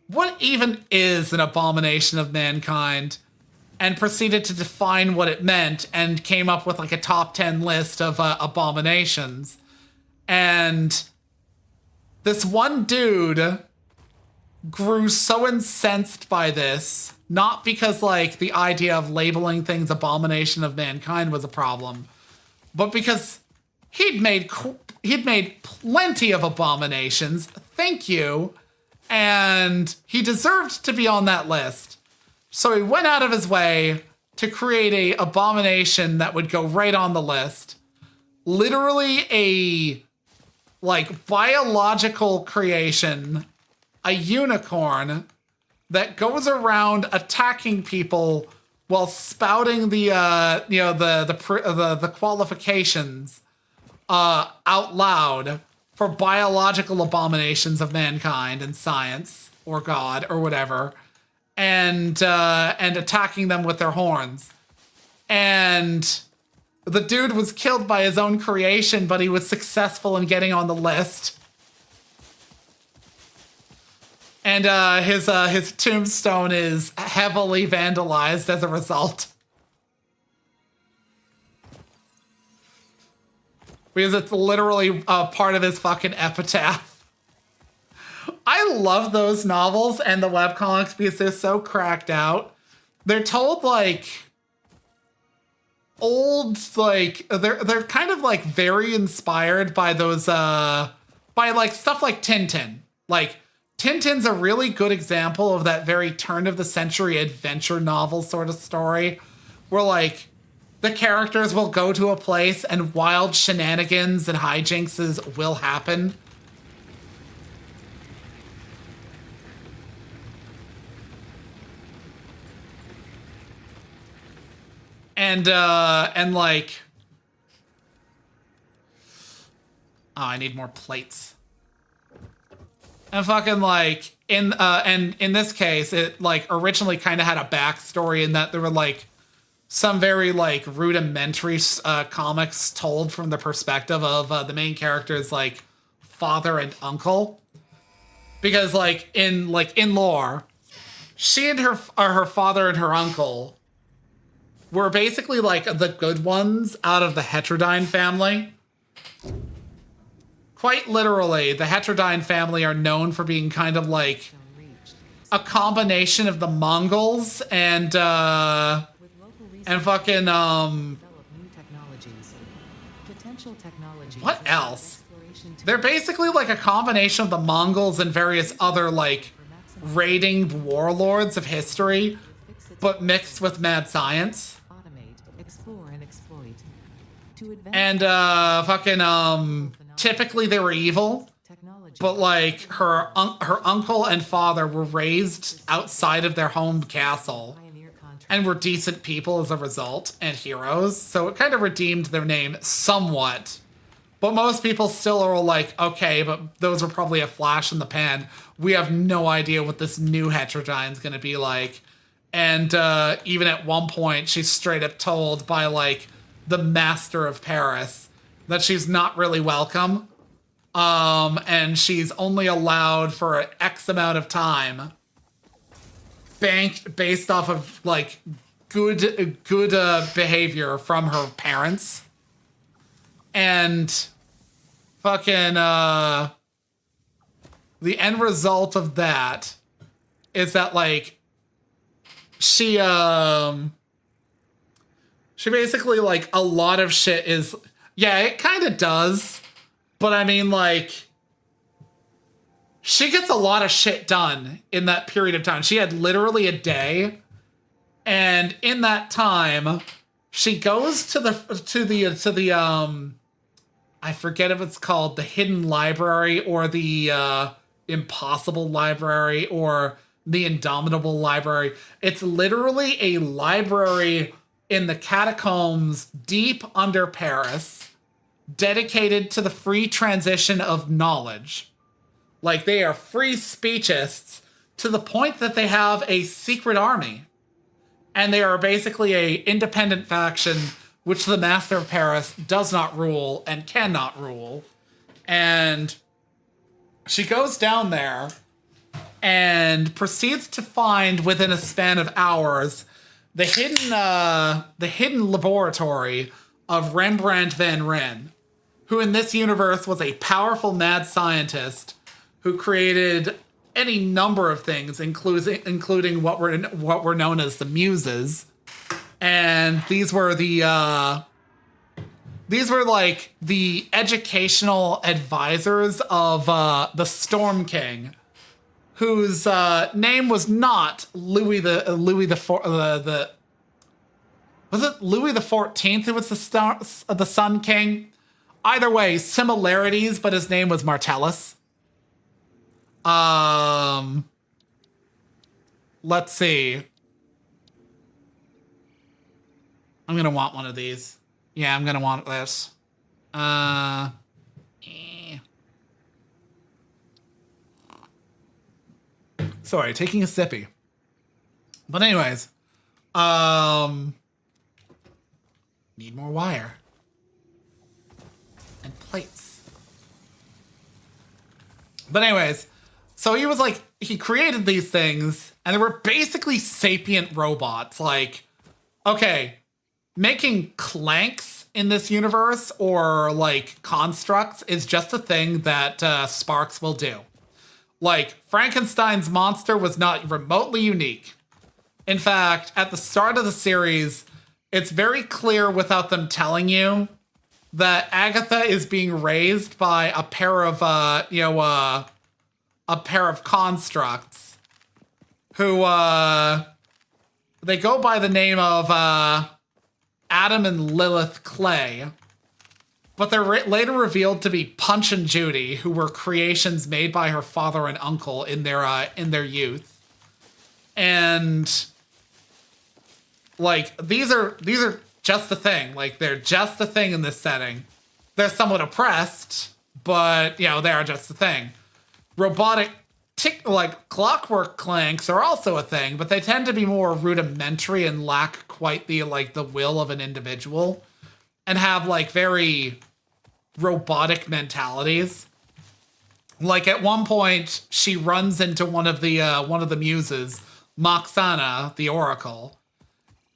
what even is an abomination of mankind? And proceeded to define what it meant and came up with like a top 10 list of abominations. And this one dude grew so incensed by this, not because like the idea of labeling things abomination of mankind was a problem, but because he'd made plenty of abominations, thank you, and he deserved to be on that list. So he went out of his way to create a abomination that would go right on the list. Literally a like biological creation, a unicorn that goes around attacking people while spouting the qualifications out loud for biological abominations of mankind and science or God or whatever, and attacking them with their horns. And the dude was killed by his own creation, but he was successful in getting on the list. And his tombstone is heavily vandalized as a result. Because it's literally part of his fucking epitaph. I love those novels and the webcomics because they're so cracked out. They're told like old, like they're kind of like very inspired by those by like stuff like Tintin. Like Tintin's a really good example of that very turn of the century adventure novel sort of story where like the characters will go to a place and wild shenanigans and hijinks will happen. And like, oh, I need more plates. And fucking like and in this case, it like originally kind of had a backstory in that there were like some very like rudimentary comics told from the perspective of the main character's like father and uncle, because like in lore, she and her father and her uncle were basically like the good ones out of the Heterodyne family. Quite literally, the Heterodyne family are known for being kind of like a combination of the Mongols and fucking what else? They're basically like a combination of the Mongols and various other like raiding warlords of history, but mixed with mad science. And typically they were evil, but like her uncle and father were raised outside of their home castle and were decent people as a result and heroes. So it kind of redeemed their name somewhat. But most people still are like, okay, but those were probably a flash in the pan. We have no idea what this new Heterodyne is going to be like. And even at one point, she's straight up told by like the master of Paris that she's not really welcome. And she's only allowed for an X amount of time, banked based off of like good behavior from her parents. And fucking the end result of that is that like she basically like a lot of shit is, yeah, it kind of does, but I mean like she gets a lot of shit done in that period of time. She had literally a day, and in that time she goes to the I forget if it's called the Hidden Library or the Impossible Library or the Indomitable Library. It's literally a library in the catacombs deep under Paris, dedicated to the free transition of knowledge. Like, they are free speechists to the point that they have a secret army. And they are basically a independent faction which the Master of Paris does not rule and cannot rule. And she goes down there and proceeds to find, within a span of hours, the hidden laboratory of Rembrandt van Rijn, who in this universe was a powerful mad scientist who created any number of things, including what were known as the Muses. And these were like the educational advisors of the Storm King, whose name was not Louis the was it Louis the 14th who was the Sun King? Either way, similarities, but his name was Martellus. Let's see. I'm gonna want one of these. Yeah, I'm gonna want this. Sorry, taking a sippy. But anyways, need more wire and plates. But anyways, so he was like, he created these things, and they were basically sapient robots. Like, okay, making clanks in this universe or like constructs is just a thing that Sparks will do. Like, Frankenstein's monster was not remotely unique. In fact, at the start of the series, it's very clear without them telling you that Agatha is being raised by a pair of, a pair of constructs who, they go by the name of Adam and Lilith Clay, but they're later revealed to be Punch and Judy, who were creations made by her father and uncle in their youth. And like these are just the thing. Like they're just the thing in this setting. They're somewhat oppressed, but they are just the thing. Robotic clockwork clanks are also a thing, but they tend to be more rudimentary and lack quite the will of an individual, and have very robotic mentalities. Like at one point, she runs into one of the muses, Moxana, the Oracle,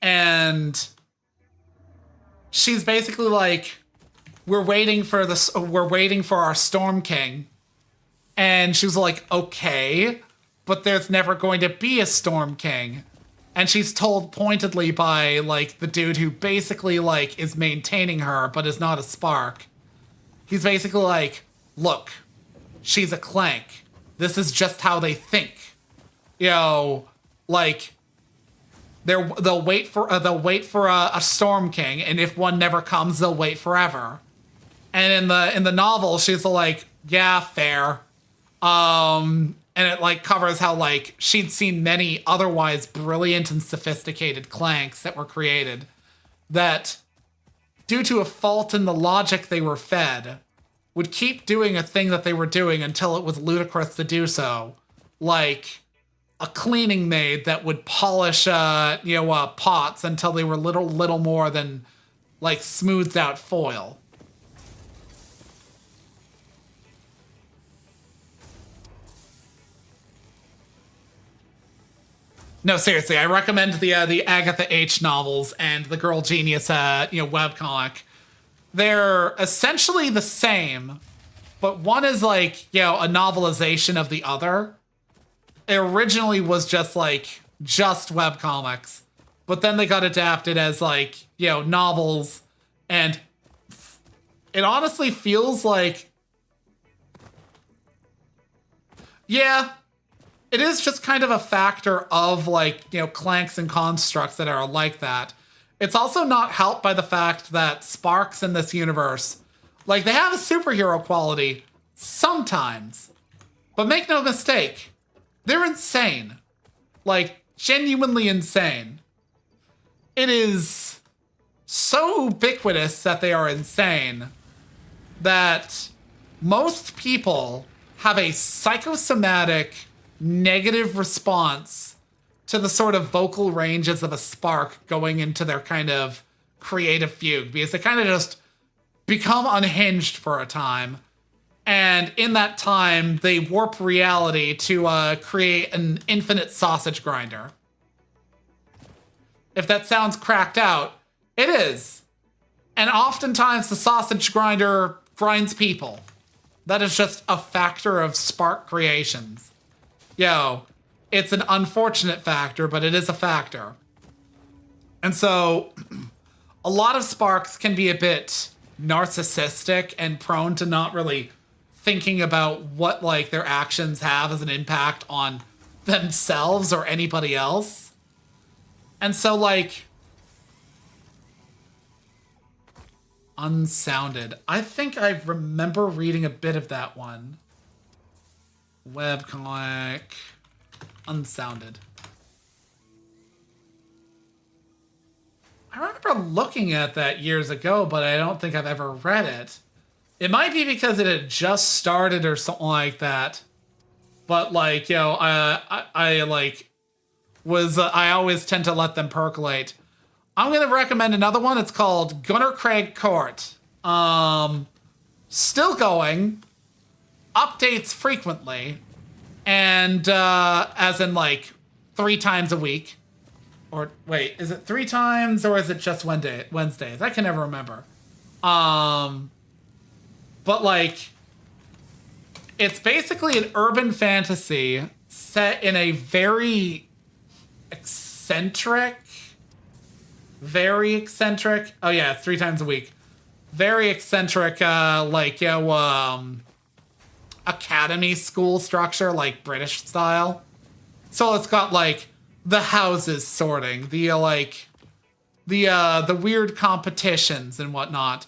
and she's basically like, we're waiting for our Storm King. And she was like, okay, but there's never going to be a Storm King. And she's told pointedly by the dude who basically is maintaining her but is not a spark. He's basically like, look, she's a clank. This is just how they think. They'll wait for a Storm King, and if one never comes, they'll wait forever. And in the novel, she's like, yeah, fair. And it covers how she'd seen many otherwise brilliant and sophisticated clanks that were created that, due to a fault in the logic they were fed, would keep doing a thing that they were doing until it was ludicrous to do so. Like a cleaning maid that would polish pots until they were little more than smoothed out foil. No, seriously, I recommend the Agatha H novels and the Girl Genius webcomic. They're essentially the same, but one is a novelization of the other. It originally was just webcomics, but then they got adapted as novels, and it honestly feels it is just kind of a factor of clanks and constructs that are like that. It's also not helped by the fact that sparks in this universe, they have a superhero quality sometimes, but make no mistake, they're insane. Genuinely insane. It is so ubiquitous that they are insane that most people have a psychosomatic negative response to the sort of vocal ranges of a spark going into their kind of creative fugue, because they kind of just become unhinged for a time. And in that time, they warp reality to create an infinite sausage grinder. If that sounds cracked out, it is. And oftentimes the sausage grinder grinds people. That is just a factor of spark creations. It's an unfortunate factor, but it is a factor. And so a lot of sparks can be a bit narcissistic and prone to not really thinking about what their actions have as an impact on themselves or anybody else. And so Unsounded. I think I remember reading a bit of that one. Webcomic. Unsounded. I remember looking at that years ago, but I don't think I've ever read it. It might be because it had just started or something like that. But I always tend to let them percolate. I'm going to recommend another one. It's called Gunnar Craig Court. Still going. Updates frequently. And as in 3 times a week. Or wait, is it 3 times or is it just Wednesdays? I can never remember. But it's basically an urban fantasy set in a very eccentric. Oh yeah, it's 3 times a week. Very eccentric, academy school structure, like British style. So it's got like the houses sorting, the weird competitions and whatnot.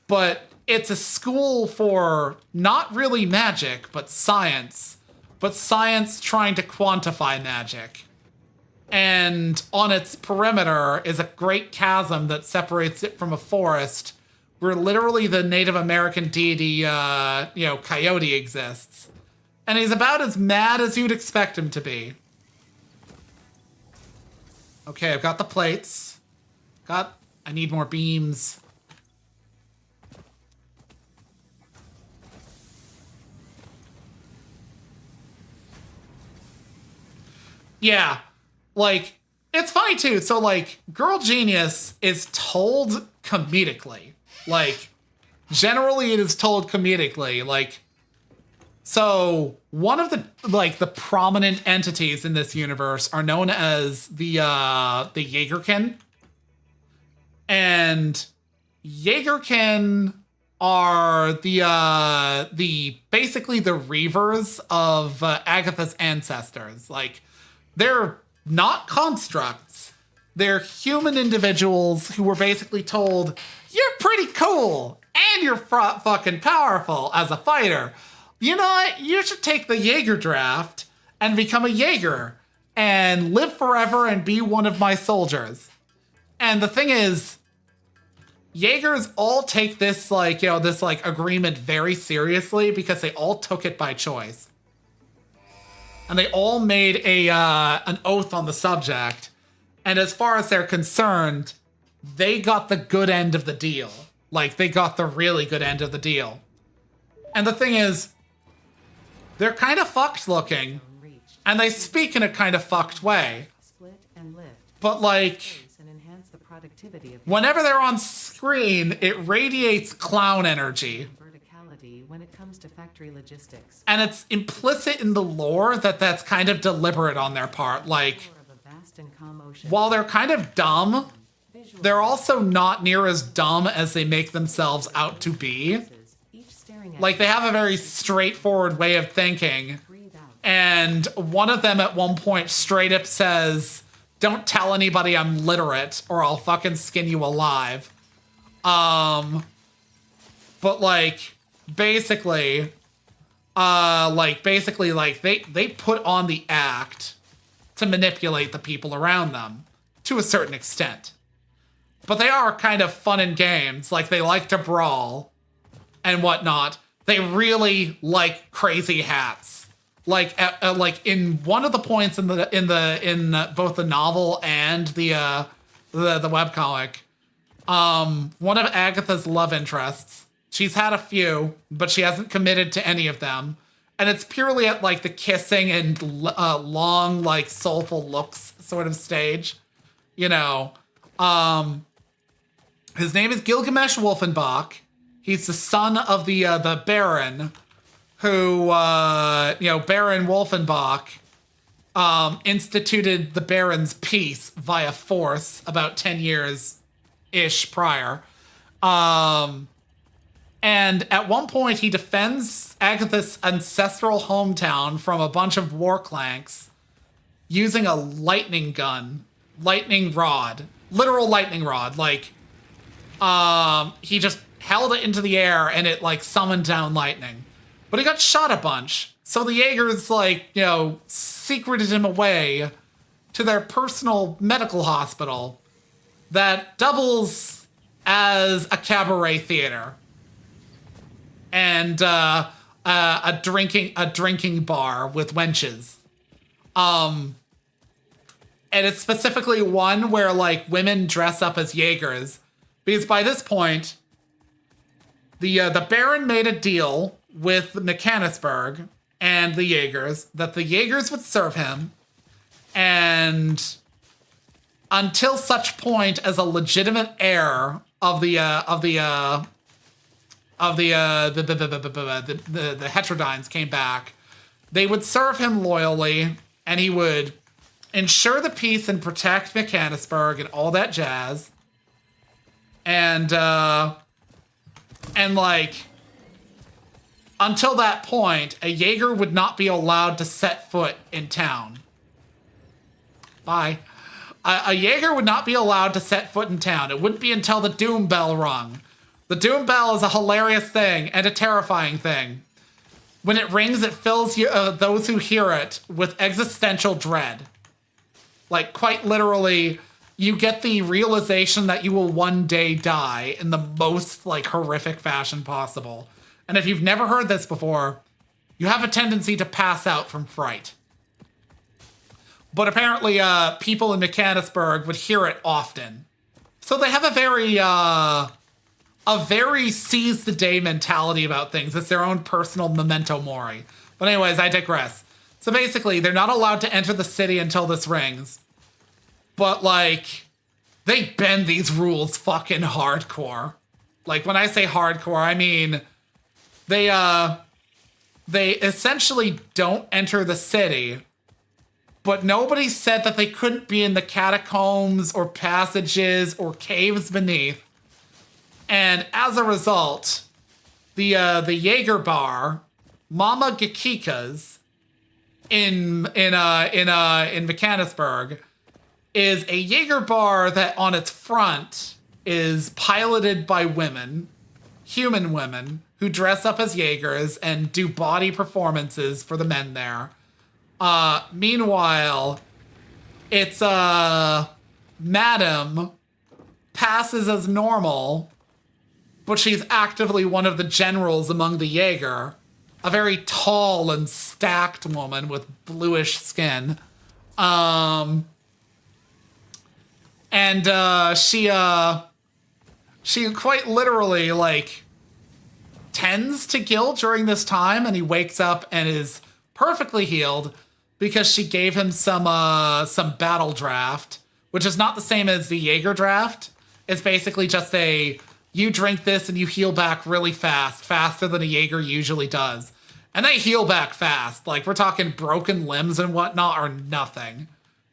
But it's a school for not really magic, but science trying to quantify magic. And on its perimeter is a great chasm that separates it from a forest where literally the Native American deity, Coyote exists. And he's about as mad as you'd expect him to be. Okay, I've got the plates. I need more beams. Yeah, like, it's funny too. So, like, Girl Genius is told comedically. Like, generally it is told comedically. Like, so one of the prominent entities in this universe are known as the Jaegerkin. And Jaegerkin are the basically the Reavers of Agatha's ancestors. Like, they're not constructs. They're human individuals who were basically told, you're pretty cool and you're fucking powerful as a fighter. You know what? You should take the Jaeger draft and become a Jaeger and live forever and be one of my soldiers. And the thing is, Jaegers all take this agreement very seriously because they all took it by choice. And they all made an oath on the subject. And as far as they're concerned, they got the good end of the deal. Like, they got the really good end of the deal. And the thing is, they're kind of fucked looking. And they speak in a kind of fucked way. But, like, whenever they're on screen, it radiates clown energy. When it comes to factory logistics. And it's implicit in the lore that that's kind of deliberate on their part. Like, while they're kind of dumb, they're also not near as dumb as they make themselves out to be. Like, they have a very straightforward way of thinking. And one of them at one point straight up says, don't tell anybody I'm literate or I'll fucking skin you alive. But like, basically, they put on the act to manipulate the people around them to a certain extent. But they are kind of fun and games. Like, they like to brawl and whatnot. They really like crazy hats. Like, in one of the points in both the novel and the webcomic, one of Agatha's love interests. She's had a few, but she hasn't committed to any of them. And it's purely at, like, the kissing and long, like, soulful looks sort of stage. You know. His name is Gilgamesh Wolfenbach. He's the son of the Baron, who, Baron Wolfenbach instituted the Baron's peace via force about 10 years-ish prior. And at one point, he defends Agatha's ancestral hometown from a bunch of war clanks using a lightning rod, literal lightning rod. Like, he just held it into the air and it, like, summoned down lightning. But he got shot a bunch. So the Jaegers, secreted him away to their personal medical hospital that doubles as a cabaret theater. And a drinking bar with wenches. And it's specifically one where, like, women dress up as Jaegers. Because by this point, the Baron made a deal with Mechanicsburg and the Jaegers that the Jaegers would serve him. And until such point as a legitimate heir of the Heterodynes came back, they would serve him loyally, and he would ensure the peace and protect Mechanicsburg and all that jazz. And until that point, a Jaeger would not be allowed to set foot in town. Bye. A Jaeger would not be allowed to set foot in town. It wouldn't be until the Doom Bell rung. The Doom Bell is a hilarious thing and a terrifying thing. When it rings, it fills those who hear it with existential dread. Like, quite literally, you get the realization that you will one day die in the most, like, horrific fashion possible. And if you've never heard this before, you have a tendency to pass out from fright. But apparently, people in Mechanicsburg would hear it often. So they have a very seize the day mentality about things. It's their own personal memento mori. But anyways, I digress. So basically, they're not allowed to enter the city until this rings. But, like, they bend these rules fucking hardcore. Like, when I say hardcore, I mean, they essentially don't enter the city. But nobody said that they couldn't be in the catacombs or passages or caves beneath. And as a result, the Jaeger bar, Mama Gakika's in Mechanicsburg, is a Jaeger bar that on its front is piloted by women, human women, who dress up as Jaegers and do body performances for the men there. Meanwhile, it's, Madam passes as normal, but she's actively one of the generals among the Jaeger. A very tall and stacked woman with bluish skin. She quite literally, like, tends to Gil during this time, and he wakes up and is perfectly healed because she gave him some battle draft, which is not the same as the Jaeger draft. It's basically just you drink this and you heal back really fast, faster than a Jaeger usually does. And they heal back fast. Like, we're talking broken limbs and whatnot are nothing.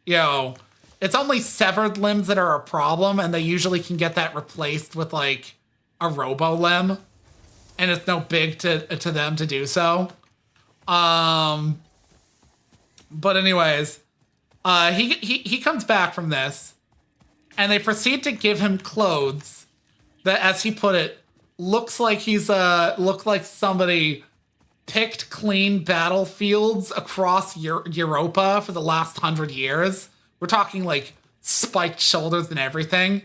It's only severed limbs that are a problem, and they usually can get that replaced with, like, a robo limb. And it's no big to them to do so. But anyways, he comes back from this, and they proceed to give him clothes that, as he put it, looks like looked like somebody picked clean battlefields across Europa for the last 100 years. We're talking, like, spiked shoulders and everything.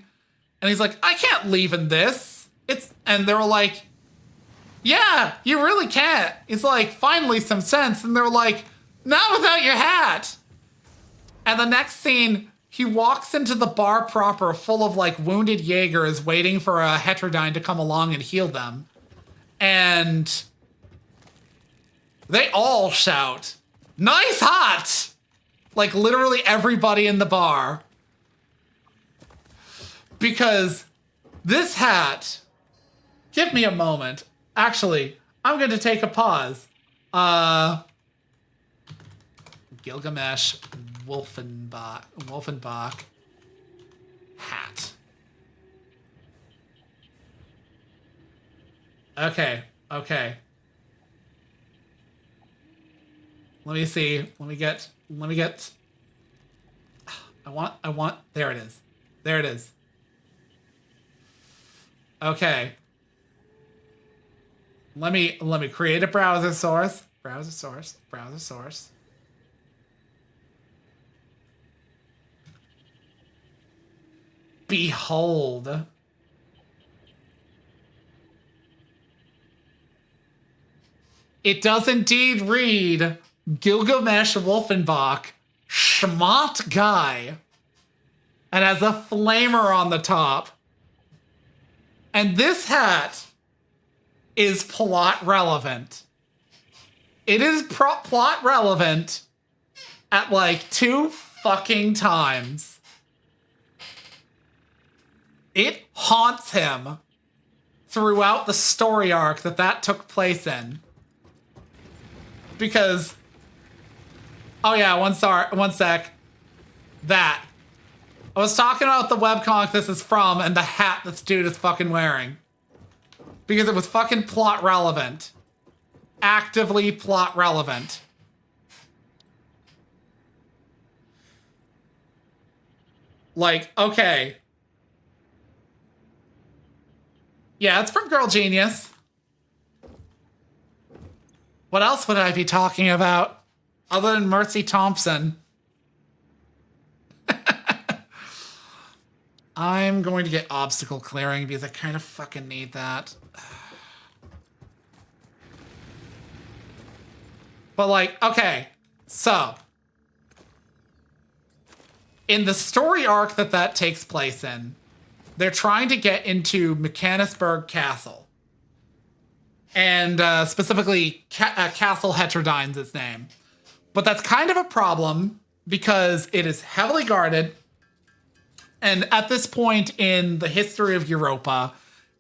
And he's like, I can't leave in this. And they were like, yeah, you really can't. It's like, finally some sense. And they're like, not without your hat. And the next scene, he walks into the bar proper full of, like, wounded Jaegers waiting for a heterodyne to come along and heal them. And they all shout, nice hat! Like, literally everybody in the bar. Because this hat... Give me a moment. Actually, I'm going to take a pause. Gilgamesh Wolfenbach hat. Okay. Let me see. Let me get... I want... There it is. Okay. Let me create a browser source. Behold. It does indeed read Gilgamesh Wolfenbach, Schmott Guy, and has a flamer on the top. And this hat is plot relevant. It is plot relevant at like 2 fucking times. It haunts him throughout the story arc that took place in. Because, oh yeah, one sec. That. I was talking about the webcomic this is from and the hat this dude is fucking wearing. Because it was fucking plot relevant. actively plot relevant. Like, okay. Yeah, it's from Girl Genius. What else would I be talking about other than Mercy Thompson? I'm going to get obstacle clearing because I kind of fucking need that. But like, okay, so in the story arc that takes place in, they're trying to get into Mechanicsburg Castle. And specifically, Castle Heterodyne's its name. But that's kind of a problem because it is heavily guarded. And at this point in the history of Europa,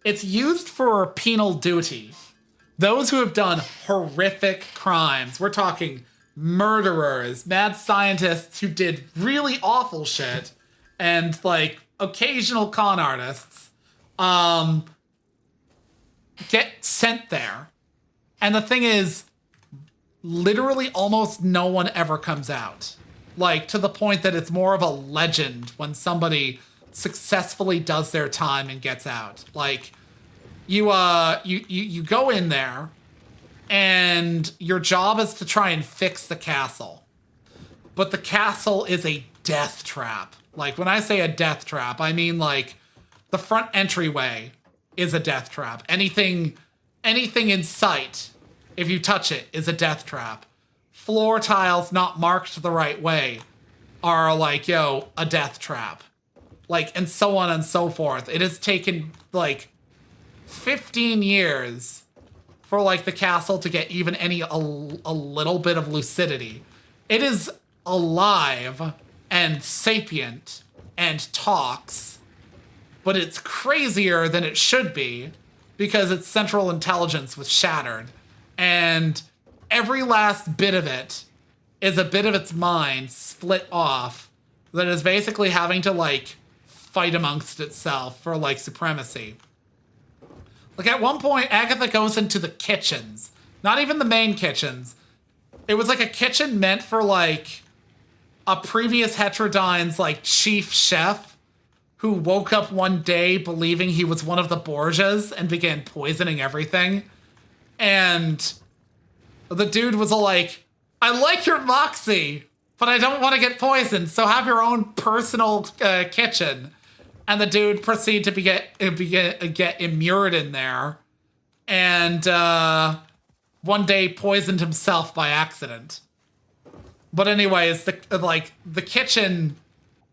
it's used for penal duty. Those who have done horrific crimes, we're talking murderers, mad scientists who did really awful shit, and like occasional con artists, get sent there. And the thing is, literally almost no one ever comes out. Like, to the point that it's more of a legend when somebody successfully does their time and gets out. Like, you go in there, and your job is to try and fix the castle. But the castle is a death trap. Like, when I say a death trap, I mean, like, the front entryway is a death trap. Anything in sight, if you touch it, is a death trap. Floor tiles not marked the right way are like, yo, a death trap. Like, and so on and so forth. It has taken, like, 15 years for, like, the castle to get even a little bit of lucidity. It is alive and sapient and talks, but it's crazier than it should be because its central intelligence was shattered. And every last bit of it is a bit of its mind split off that is basically having to, like, fight amongst itself for, like, supremacy. Like, at one point, Agatha goes into the kitchens. Not even the main kitchens. It was, like, a kitchen meant for, like, a previous Heterodyne's, like, chief chef who woke up one day believing he was one of the Borgias and began poisoning everything. And the dude was all like, I like your moxie, but I don't want to get poisoned, so have your own personal kitchen. And the dude proceeded to get immured in there, and one day poisoned himself by accident. But anyways, the kitchen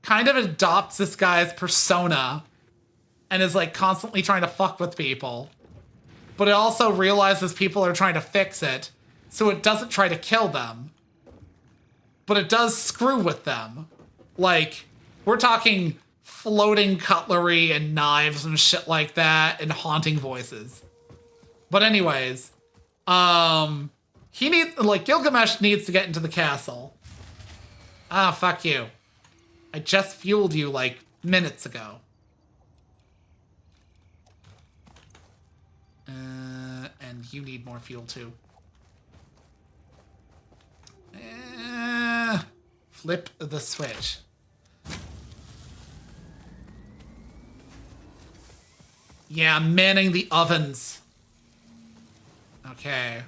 kind of adopts this guy's persona and is like constantly trying to fuck with people. But it also realizes people are trying to fix it, so it doesn't try to kill them. But it does screw with them. Like, we're talking floating cutlery and knives and shit like that and haunting voices. But anyways, Gilgamesh needs to get into the castle. Ah, fuck you. I just fueled you like minutes ago. And you need more fuel too. Flip the switch. Yeah, manning the ovens. Okay.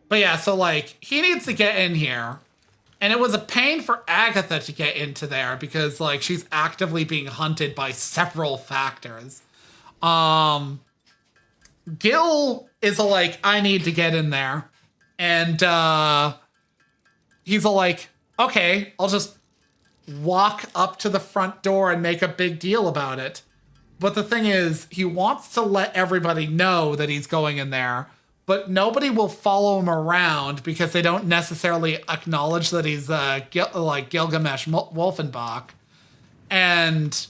But yeah, so like, he needs to get in here. And it was a pain for Agatha to get into there because like she's actively being hunted by several factors. Gil is like, I need to get in there. And he's like, okay, I'll just walk up to the front door and make a big deal about it. But the thing is, he wants to let everybody know that he's going in there, but nobody will follow him around because they don't necessarily acknowledge that he's Gilgamesh Wolfenbach. And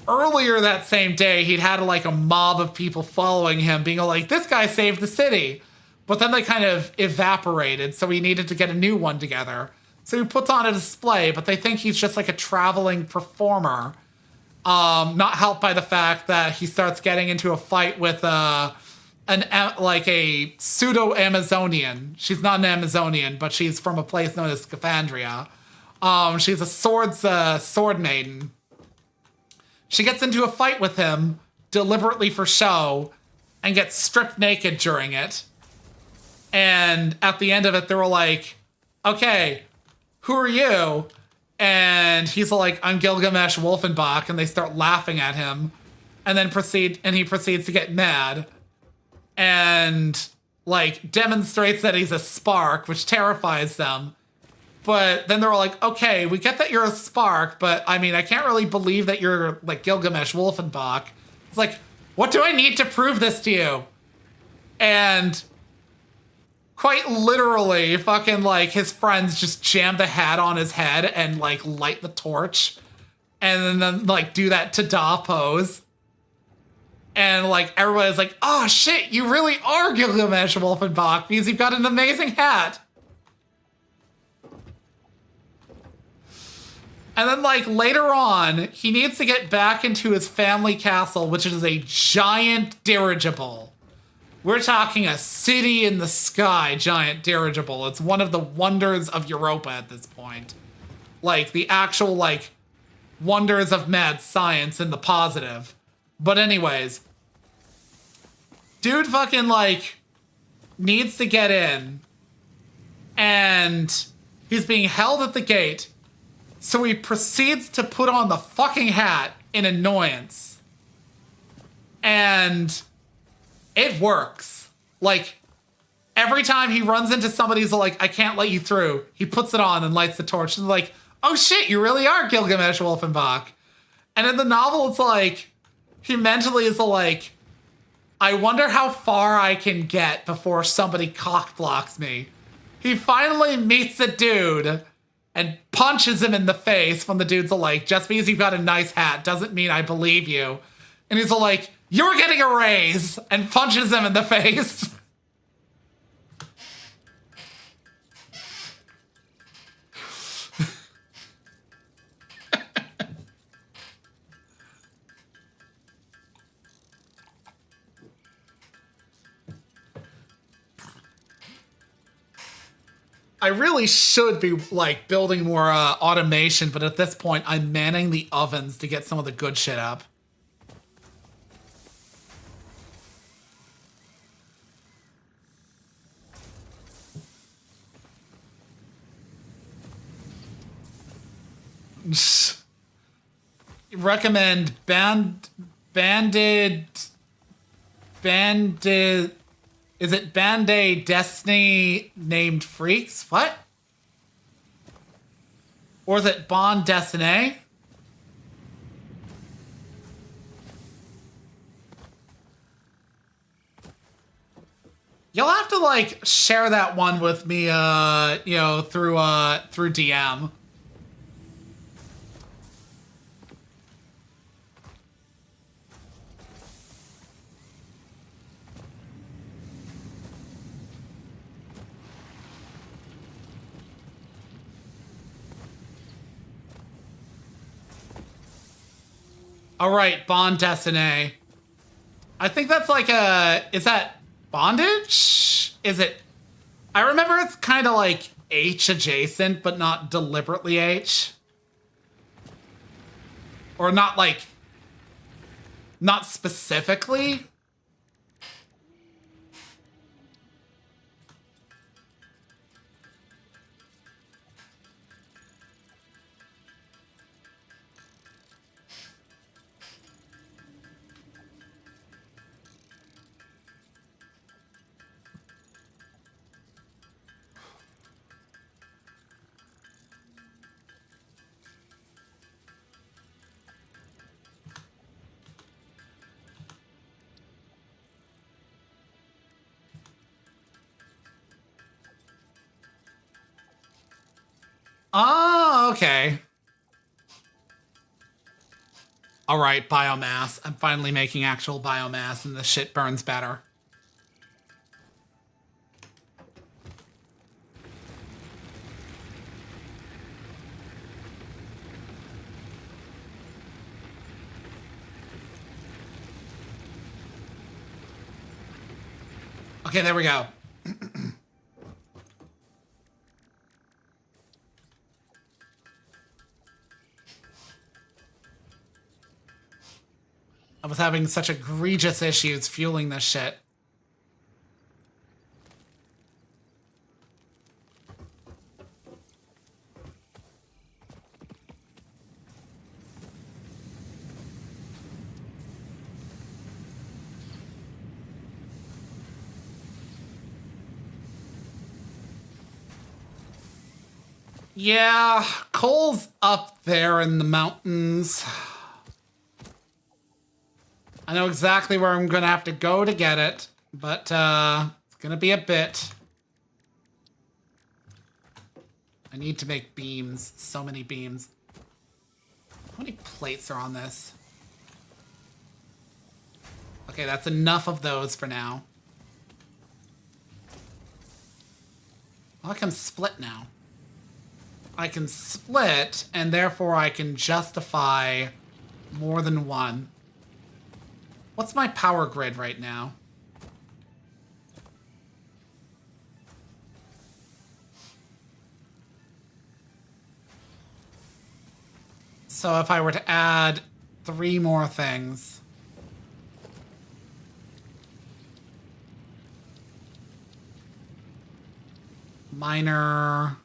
earlier that same day, he'd had like a mob of people following him, being like, this guy saved the city. But then they kind of evaporated, so he needed to get a new one together. So he puts on a display, but they think he's just like a traveling performer. Not helped by the fact that he starts getting into a fight with a pseudo Amazonian. She's not an Amazonian, but she's from a place known as Scaphandria. She's a sword maiden. She gets into a fight with him deliberately for show and gets stripped naked during it. And at the end of it, they were like, okay, who are you? And he's like, I'm Gilgamesh Wolfenbach, and they start laughing at him, and then he proceeds to get mad, and like demonstrates that he's a spark, which terrifies them. But then they're like, okay, we get that you're a spark, but I mean, I can't really believe that you're like Gilgamesh Wolfenbach. It's like, what do I need to prove this to you? And quite literally, fucking, like, his friends just jam the hat on his head and, like, light the torch. And then, like, do that ta-da pose. And, like, everybody's like, oh, shit, you really are Gilgamesh Wolfenbach because you've got an amazing hat. And then, like, later on, he needs to get back into his family castle, which is a giant dirigible. We're talking a city in the sky giant dirigible. It's one of the wonders of Europa at this point. Like, the actual, like, wonders of mad science in the positive. But anyways, dude fucking, like, needs to get in. And he's being held at the gate. So he proceeds to put on the fucking hat in annoyance. And it works. Like, every time he runs into somebody who's like, I can't let you through, he puts it on and lights the torch. And like, oh shit, you really are Gilgamesh Wolfenbach. And in the novel, it's like, he mentally is like, I wonder how far I can get before somebody cock blocks me. He finally meets a dude and punches him in the face when the dude's like, just because you've got a nice hat doesn't mean I believe you. And he's like, you're getting a raise, and punches him in the face. I really should be, like, building more automation, but at this point, I'm manning the ovens to get some of the good shit up. Recommend banded is it Band-Aid Destiny named Freaks? What? Or is it Bond Destiny? You'll have to like share that one with me you know, through DM. All right, Bond Destiny. I think that's like is that bondage? Is it? I remember it's kind of like H adjacent, but not deliberately H. Or not like, not specifically. Oh, okay. All right, biomass. I'm finally making actual biomass and the shit burns better. Okay, there we go. I was having such egregious issues fueling this shit. Yeah, coal's up there in the mountains. I know exactly where I'm gonna have to go to get it, but it's gonna be a bit. I need to make beams. So many beams. How many plates are on this? Okay, that's enough of those for now. Well, I can split now. I can split, and therefore I can justify more than one. What's my power grid right now? So if I were to add 3 more things. Miner.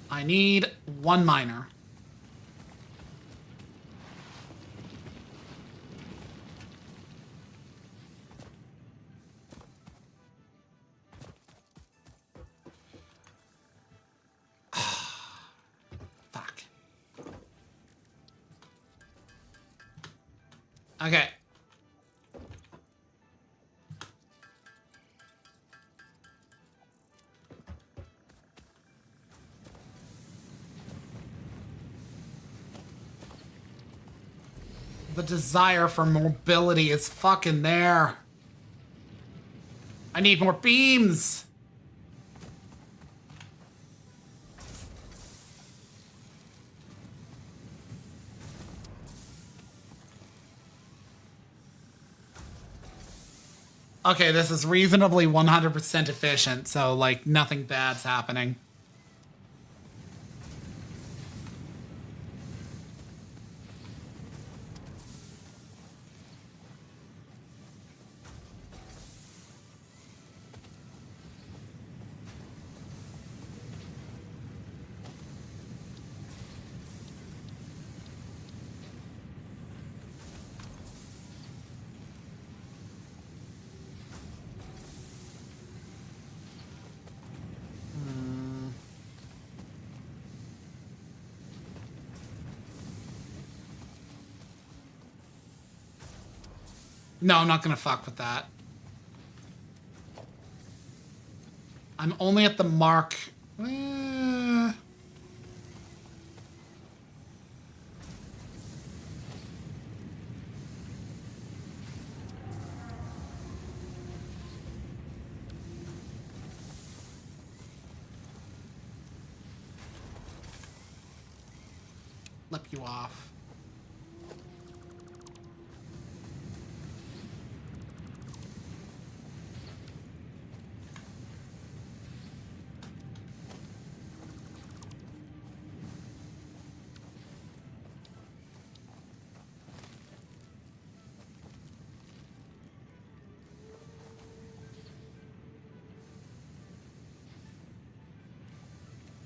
I need 1 miner. Fuck. Okay. The desire for mobility is fucking there. I need more beams. Okay, this is reasonably 100% efficient, so like nothing bad's happening. No, I'm not gonna fuck with that. I'm only at the mark. Flip you off.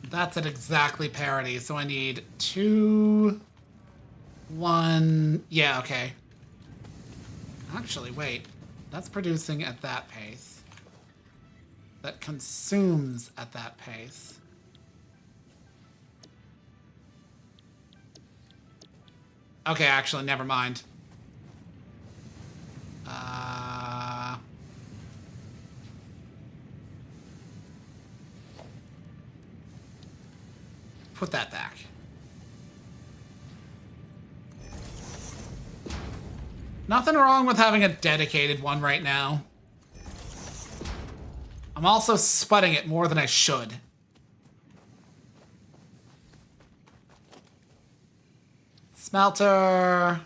That's at exactly parity, so I need 2, 1... Yeah, okay. Actually, wait. That's producing at that pace. That consumes at that pace. Okay, actually, never mind. Put that back. Nothing wrong with having a dedicated one right now. I'm also sputting it more than I should. Smelter.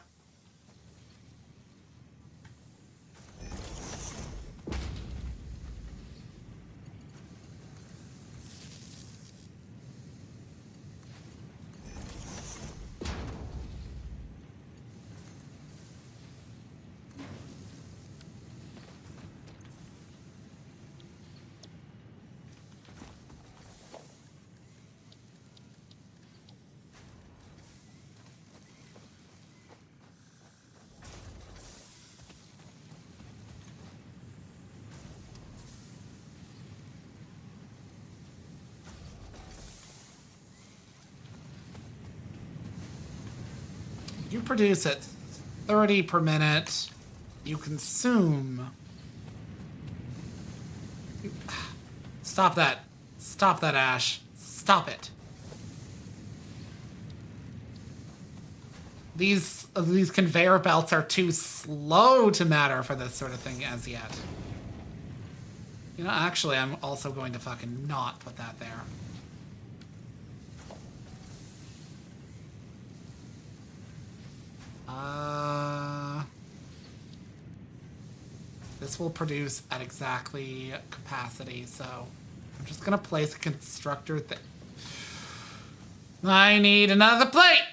You produce at 30 per minute. You consume. Stop that. Stop that, Ashe. Stop it. These conveyor belts are too slow to matter for this sort of thing as yet. You know, actually, I'm also going to fucking not put that there. This will produce at exactly capacity, so I'm just gonna place a constructor thing. I need another plate!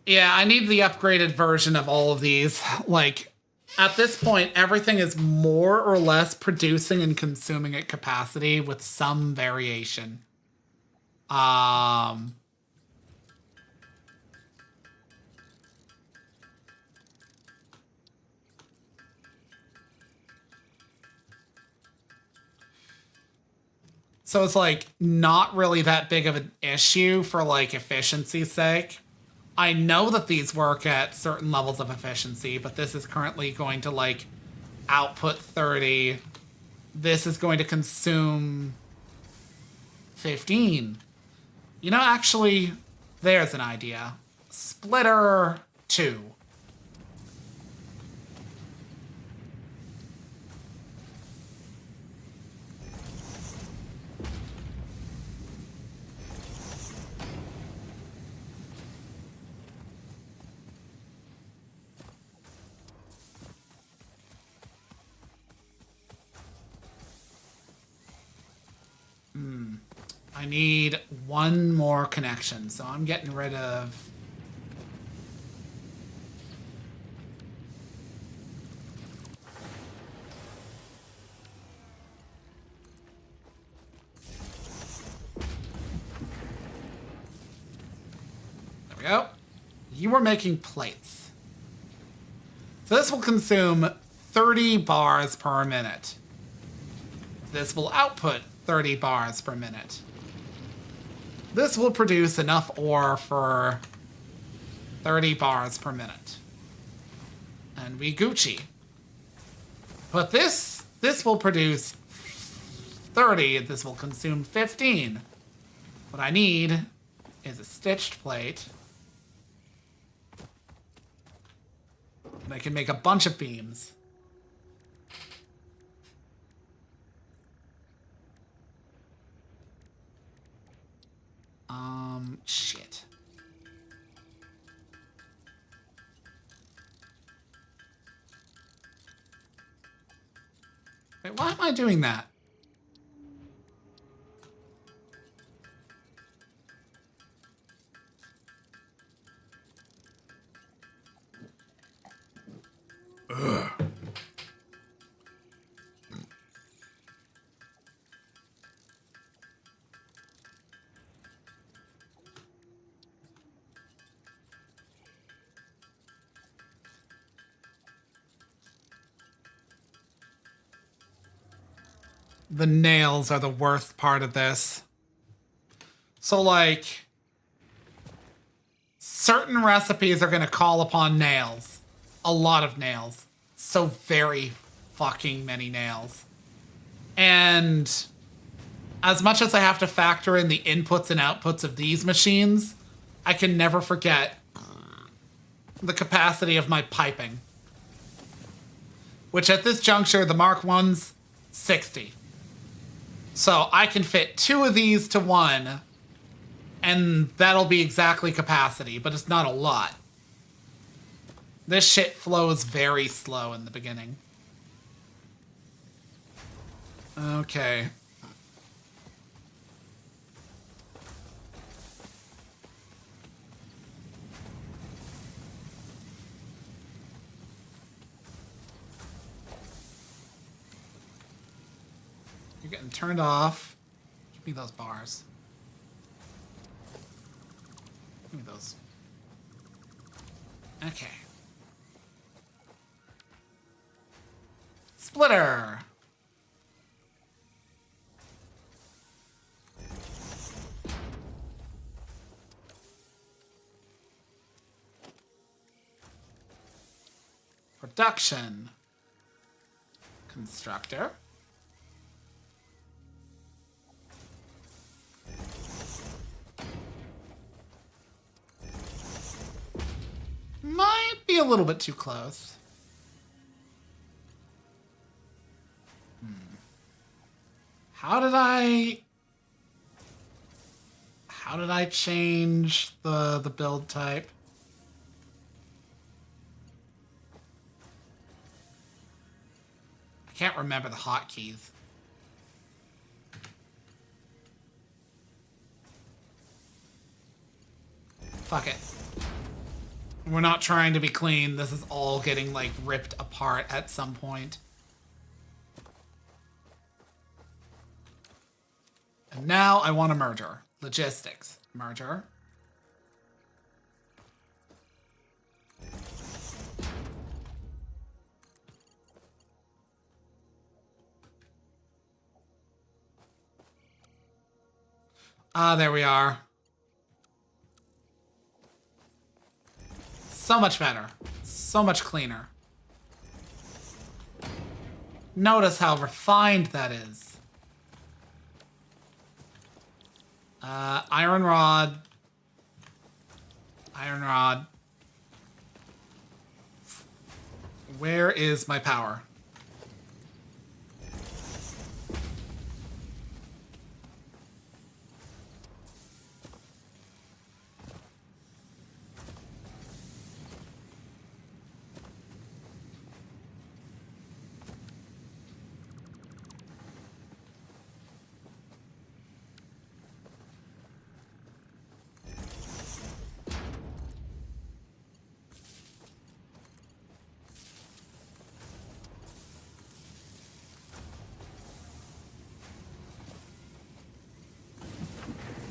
Yeah, I need the upgraded version of all of these. Like, at this point, everything is more or less producing and consuming at capacity with some variation. So it's like not really that big of an issue for like efficiency's sake. I know that these work at certain levels of efficiency, but this is currently going to like output 30. This is going to consume 15. You know, actually, there's an idea. Splitter 2. I need one more connection, so I'm getting rid of... There we go. You were making plates. So this will consume 30 bars per minute. This will output 30 bars per minute. This will produce enough ore for 30 bars per minute. And we Gucci. But this will produce 30, this will consume 15. What I need is a stitched plate. And I can make a bunch of beams. Shit. Wait, why am I doing that? Ugh. The nails are the worst part of this. So, like, certain recipes are going to call upon nails. A lot of nails. So very fucking many nails. And as much as I have to factor in the inputs and outputs of these machines, I can never forget the capacity of my piping. Which at this juncture, the Mark 1's 60. So I can fit 2 of these to 1, and that'll be exactly capacity, but it's not a lot. This shit flows very slow in the beginning. Okay. You're getting turned off. Give me those bars. Give me those. Okay. Splitter. production. Constructor. Might be a little bit too close. How did I change the build type? I can't remember the hotkeys. Fuck it. We're not trying to be clean. This is all getting, like, ripped apart at some point. And now I want a merger. Logistics. Merger. Ah, there we are. So much better. So much cleaner. Notice how refined that is. Iron rod. Iron rod. Where is my power?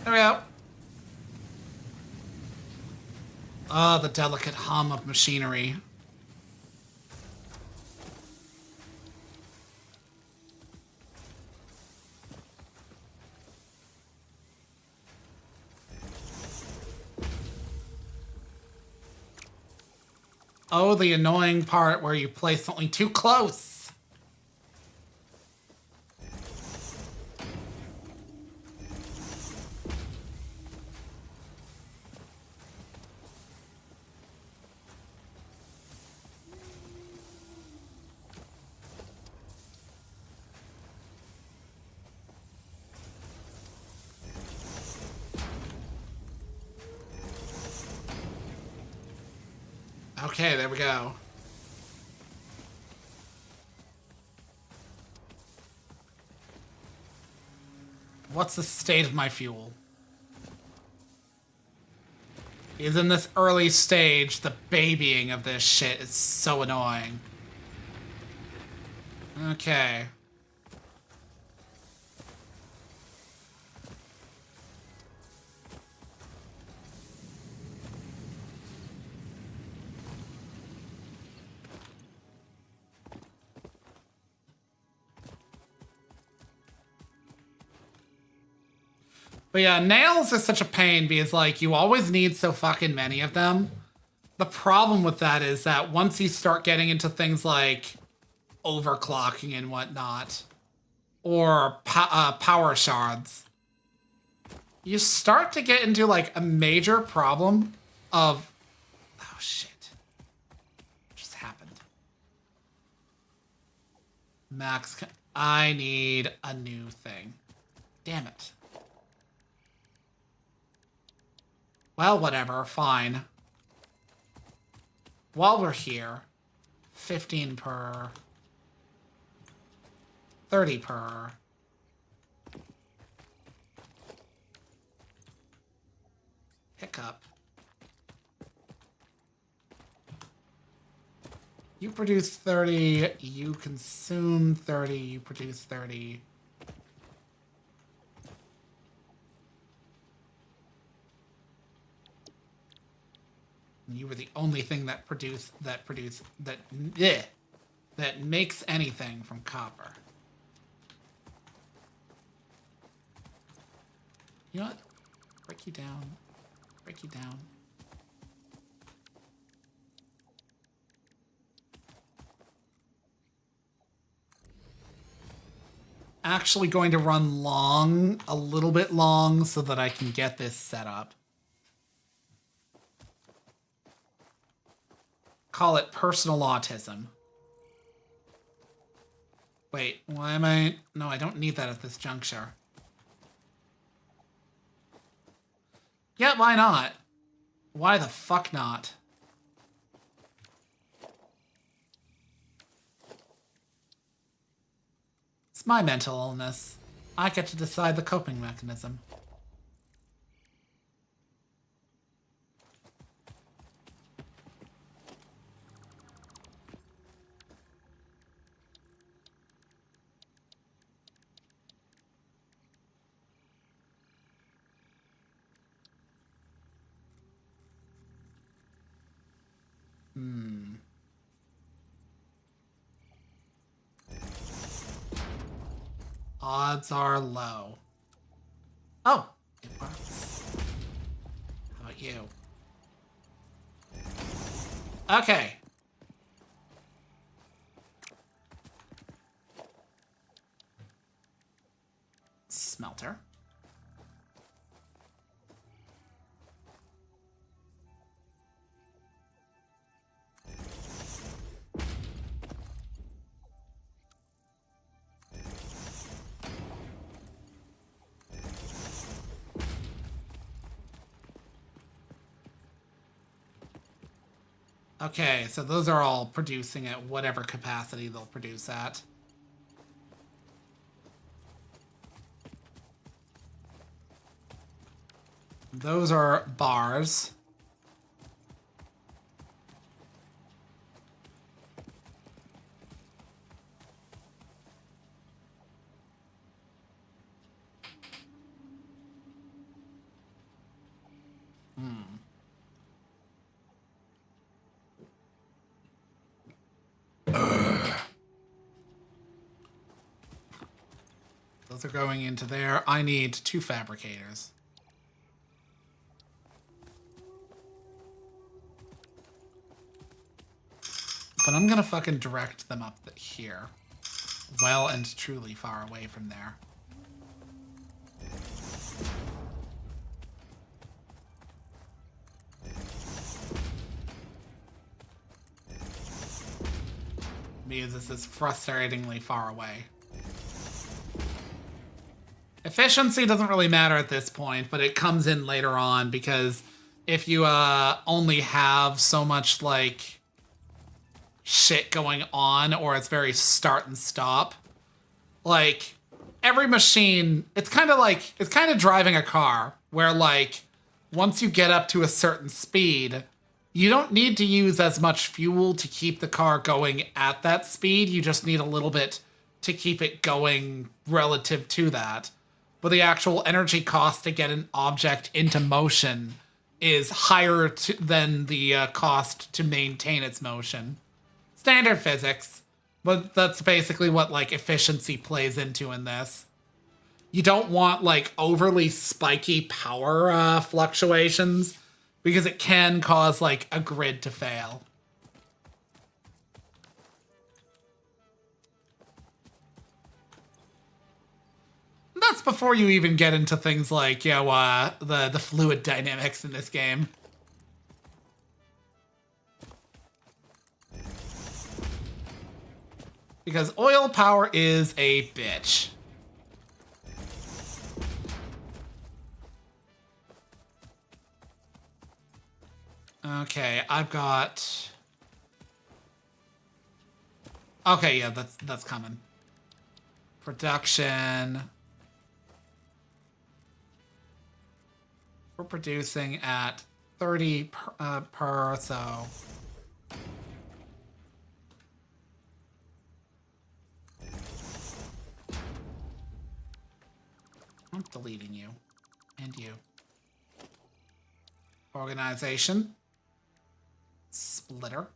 There we go. Ah, the delicate hum of machinery. Oh, the annoying part where you place something too close. Okay, there we go. What's the state of my fuel? Because in this early stage, the babying of this shit is so annoying. Okay. But yeah, nails are such a pain because, like, you always need so fucking many of them. The problem with that is that once you start getting into things like overclocking and whatnot, or power shards, you start to get into, like, a major problem of... Oh, shit. What just happened? Max... I need a new thing. Damn it. Well, whatever, fine. While we're here, 15 per, 30 per. Hiccup. You produce 30, you consume 30, you produce 30. You were the only thing that makes anything from copper. You know what? Break you down. Break you down. actually going to run long, a little bit long, so that I can get this set up. Call it personal autism. Wait, why am I... No, I don't need that at this juncture. Yeah, why not? Why the fuck not? It's my mental illness. I get to decide the coping mechanism. Odds are low. Oh, it works. How about you? Okay. Smelter. Okay, so those are all producing at whatever capacity they'll produce at. Those are bars. Those are going into there. I need 2 fabricators. But I'm gonna fucking direct them up here. Well and truly far away from there. Because this is frustratingly far away. Efficiency doesn't really matter at this point, but it comes in later on because if you only have so much like shit going on, or it's very start and stop, like every machine, it's kind of driving a car where like once you get up to a certain speed, you don't need to use as much fuel to keep the car going at that speed. You just need a little bit to keep it going relative to that. But the actual energy cost to get an object into motion is higher than the cost to maintain its motion. Standard physics, but that's basically what like efficiency plays into in this. You don't want like overly spiky power fluctuations because it can cause like a grid to fail. That's before you even get into things like, the fluid dynamics in this game. Because oil power is a bitch. Okay, I've got... Okay, yeah, that's coming. Production... We're producing at 30 per so. I'm deleting you. And you. Organization. Splitter.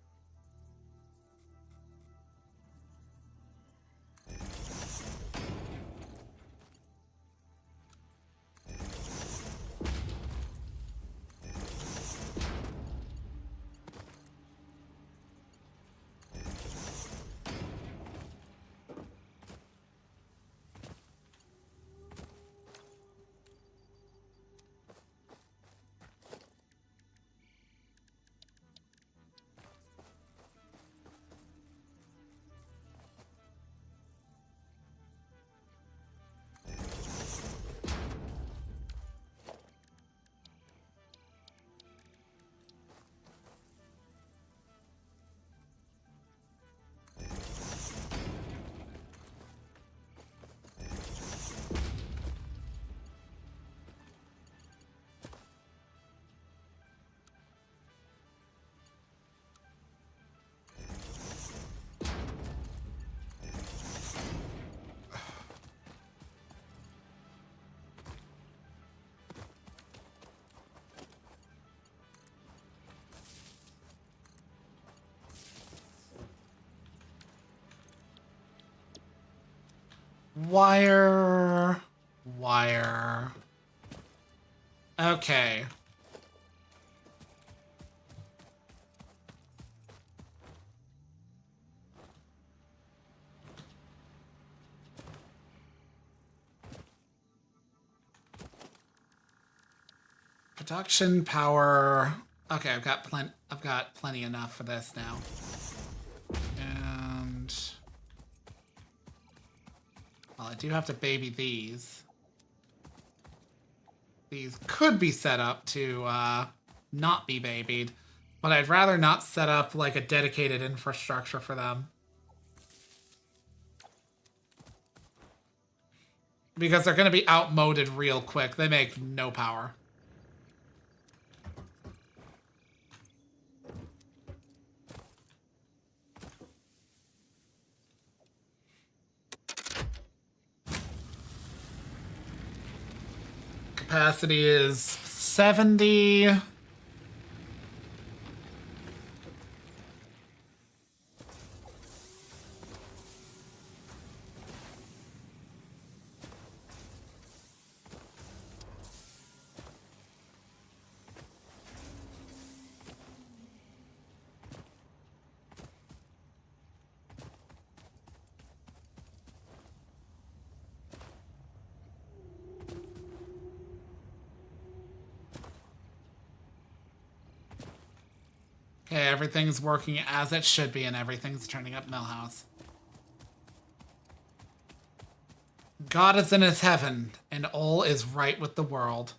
Wire. Wire. Okay. Production power. Okay, I've got plenty enough for this now. And well, I do have to baby these. These could be set up to not be babied, but I'd rather not set up like a dedicated infrastructure for them. Because they're going to be outmoded real quick. They make no power. Capacity is 70. Okay, everything's working as it should be, and everything's turning up Millhouse. God is in his heaven, and all is right with the world.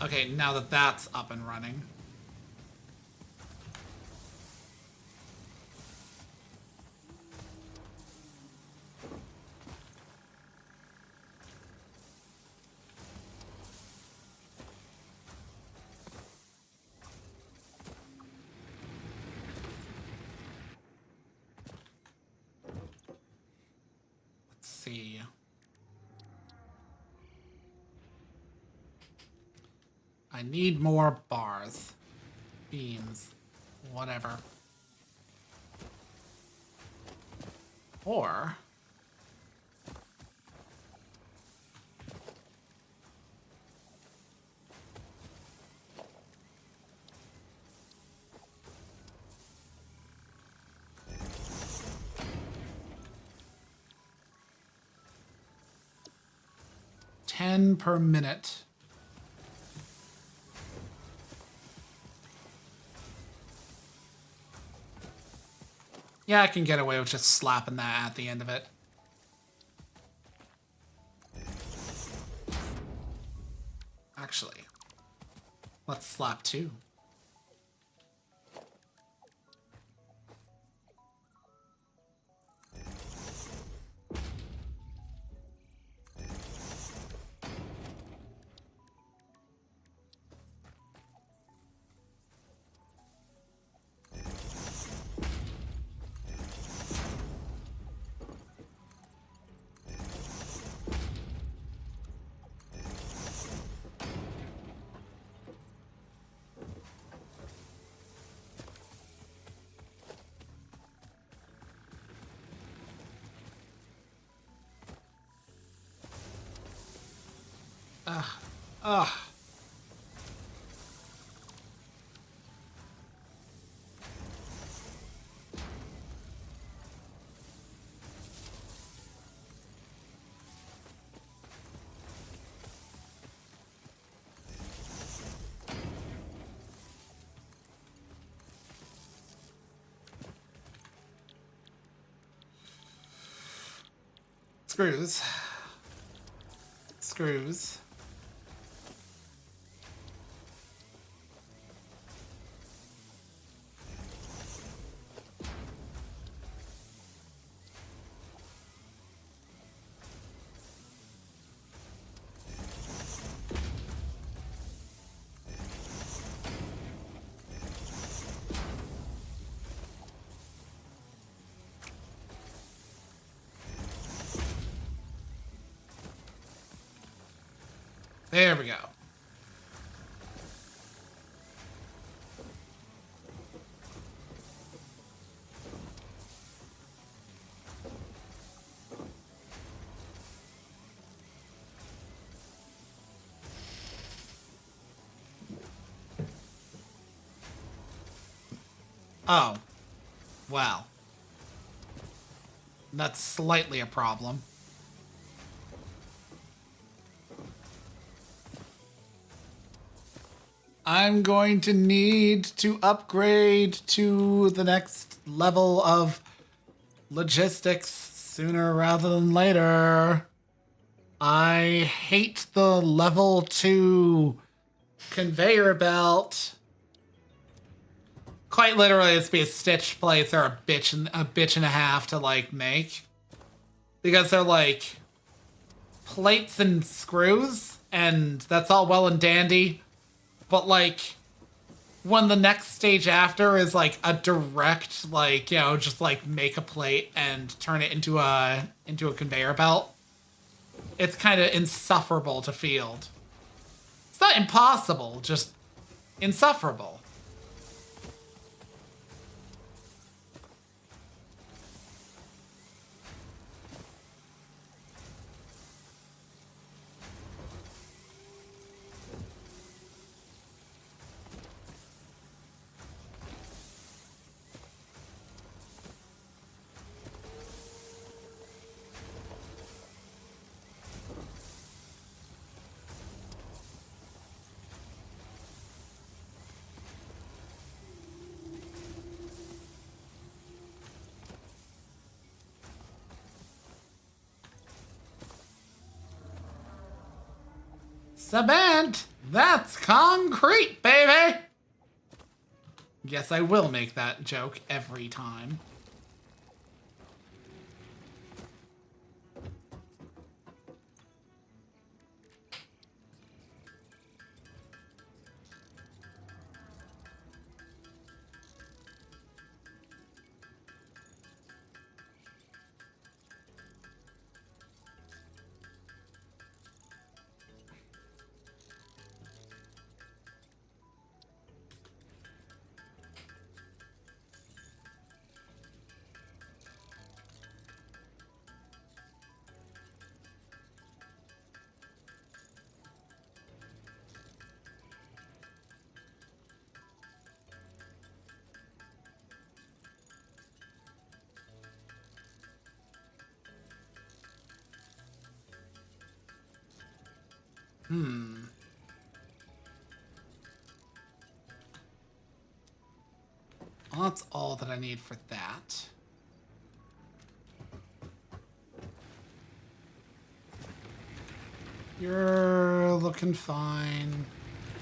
Okay, now that that's up and running. See. I need more bars. Beams. Whatever. Or... $10 per minute. Yeah, I can get away with just slapping that at the end of it. Actually, let's slap 2. Ugh. Screws. Screws. There we go. Oh. Well. That's slightly a problem. I'm going to need to upgrade to the next level of logistics sooner rather than later. I hate the level 2 conveyor belt. Quite literally, it's because stitch plates are a bitch and a half to like make, because they're like plates and screws, and that's all well and dandy. But like, when the next stage after is like a direct, like, you know, just like make a plate and turn it into a conveyor belt, it's kind of insufferable to field. It's not impossible, just insufferable. Cement! That's concrete, baby! Yes, I will make that joke every time. Well, that's all that I need for that. You're looking fine.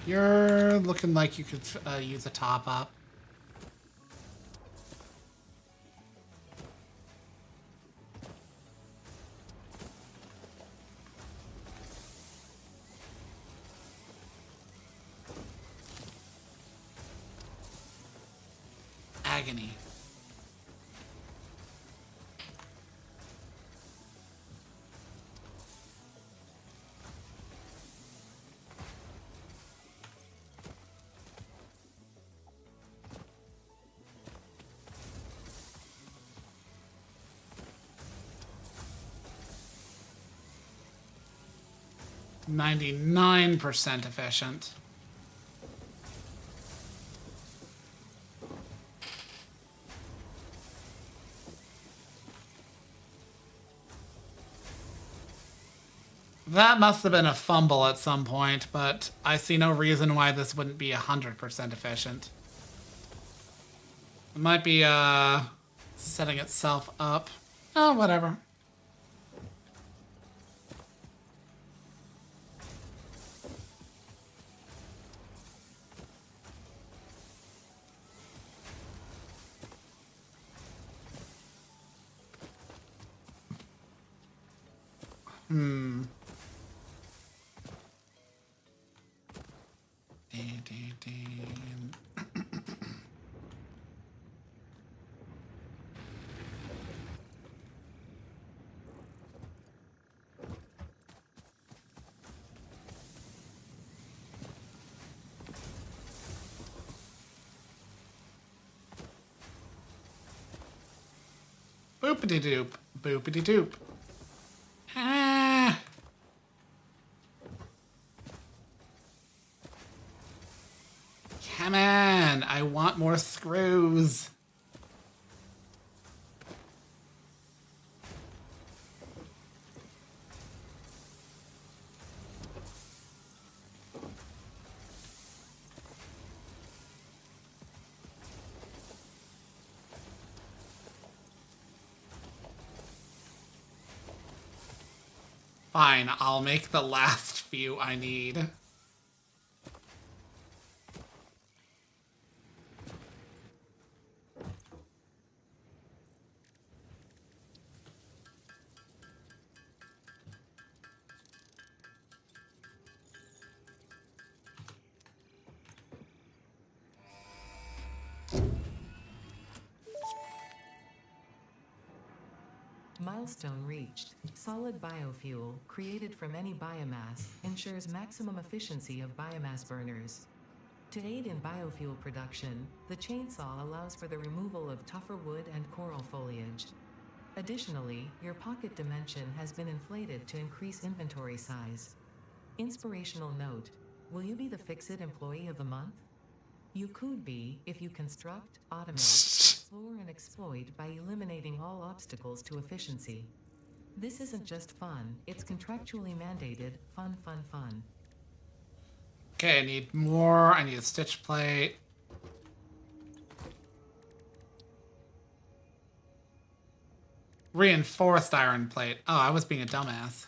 You're looking like you could use a top up. Agony. %99 efficient. That must have been a fumble at some point, but I see no reason why this wouldn't be 100% efficient. It might be setting itself up. Oh, whatever. Boopity doop. Boopity doop. Ah. Come on. I want more screws. Fine, I'll make the last few I need. Milestone reached. Solid biofuel, created from any biomass, ensures maximum efficiency of biomass burners. To aid in biofuel production, the chainsaw allows for the removal of tougher wood and coral foliage. Additionally, your pocket dimension has been inflated to increase inventory size. Inspirational note: will you be the Fix-It Employee of the Month? You could be if you construct, automate, explore, and exploit by eliminating all obstacles to efficiency. This isn't just fun, it's contractually mandated fun, fun, fun. Okay, I need more. I need a stitch plate. Reinforced iron plate. Oh, I was being a dumbass.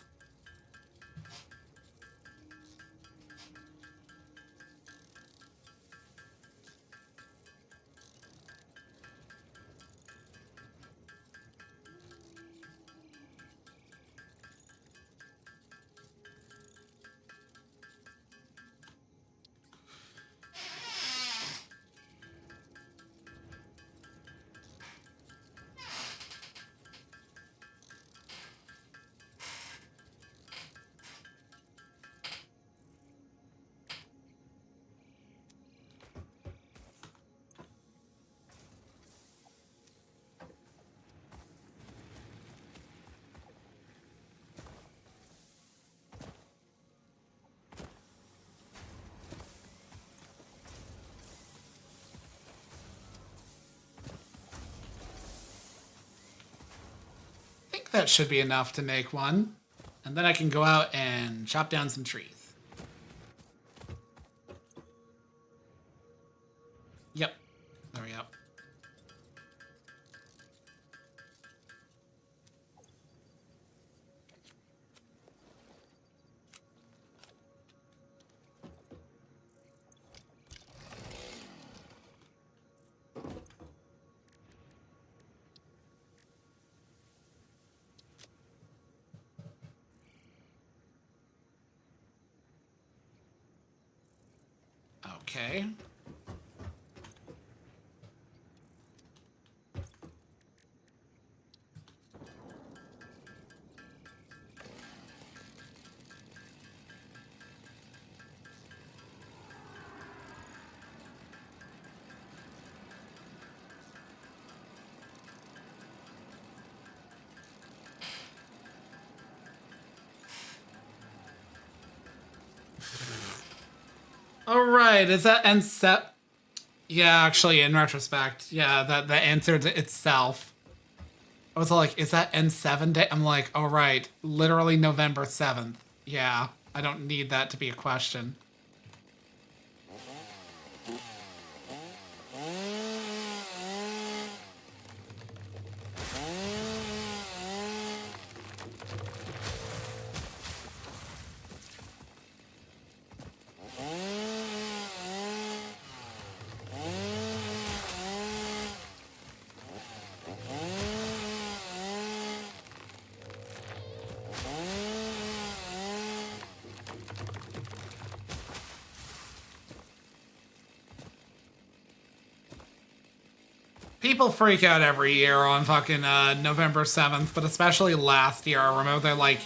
That should be enough to make one. And then I can go out and chop down some trees. Yep. There we go. Okay. All right, is that N7? Yeah, actually, in retrospect, yeah, that answered itself. I was like, is that N7 day? I'm like, all right, literally November 7th. Yeah, I don't need that to be a question. People freak out every year on fucking November 7th, but especially last year, I remember they like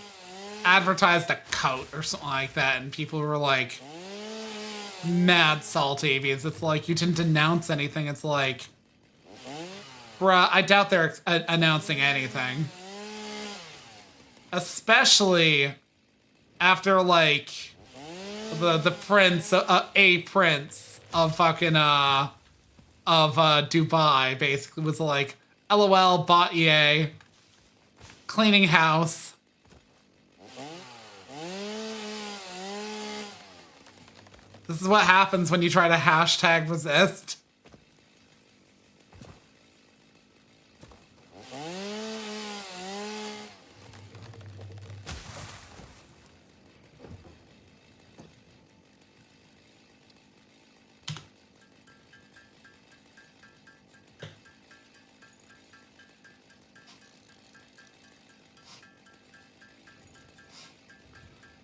advertised a coat or something like that, and people were like mad salty because it's like you didn't denounce anything. It's like, Bruh, I doubt they're announcing anything. Especially after, like, the prince, a prince of fucking, Dubai, basically, was like, LOL, bought EA, cleaning house. This is what happens when you try to hashtag resist.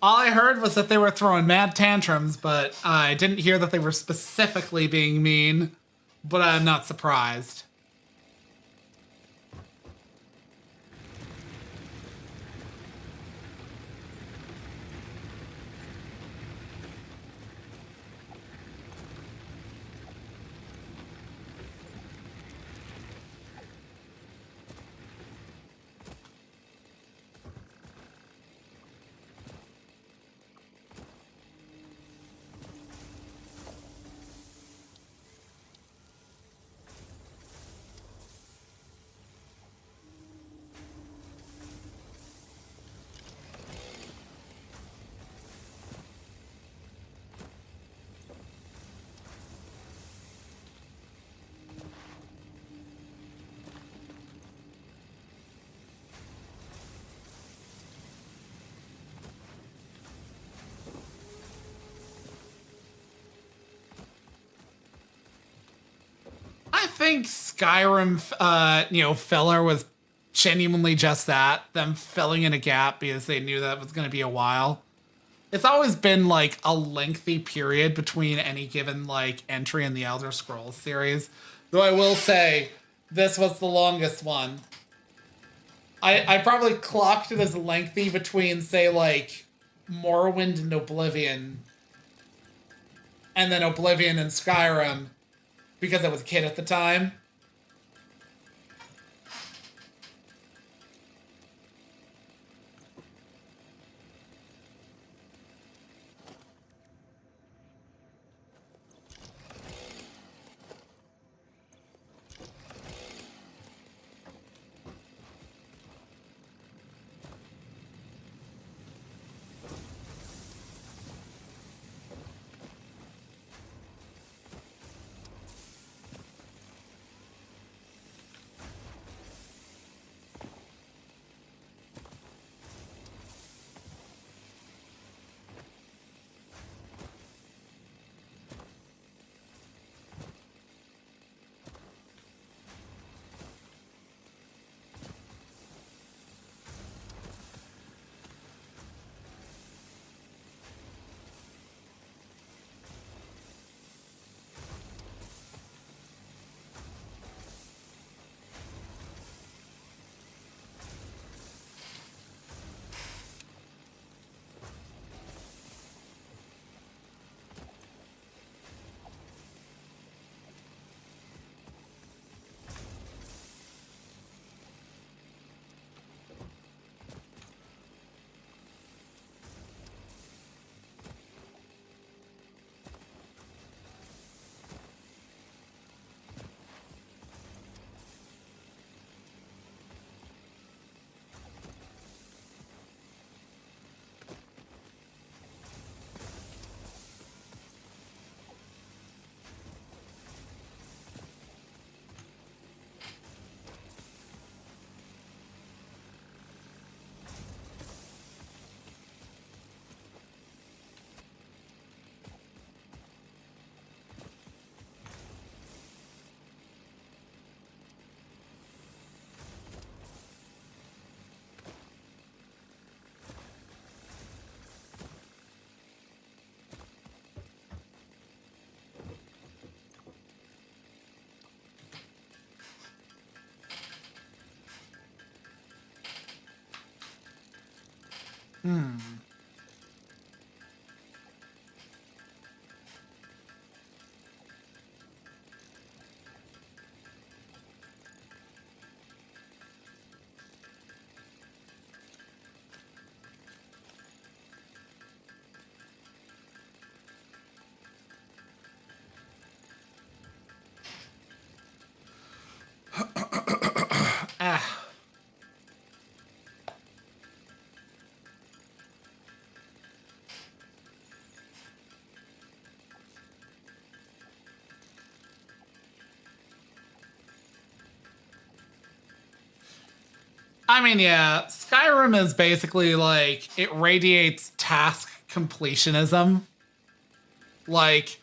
All I heard was that they were throwing mad tantrums, but I didn't hear that they were specifically being mean, but I'm not surprised. I think Skyrim, filler was genuinely just that, them filling in a gap because they knew that it was going to be a while. It's always been, like, a lengthy period between any given, like, entry in the Elder Scrolls series. Though I will say, this was the longest one. I probably clocked it as lengthy between, say, like, Morrowind and Oblivion, and then Oblivion and Skyrim, because I was a kid at the time. I mean, yeah, Skyrim is basically like it radiates task completionism. Like,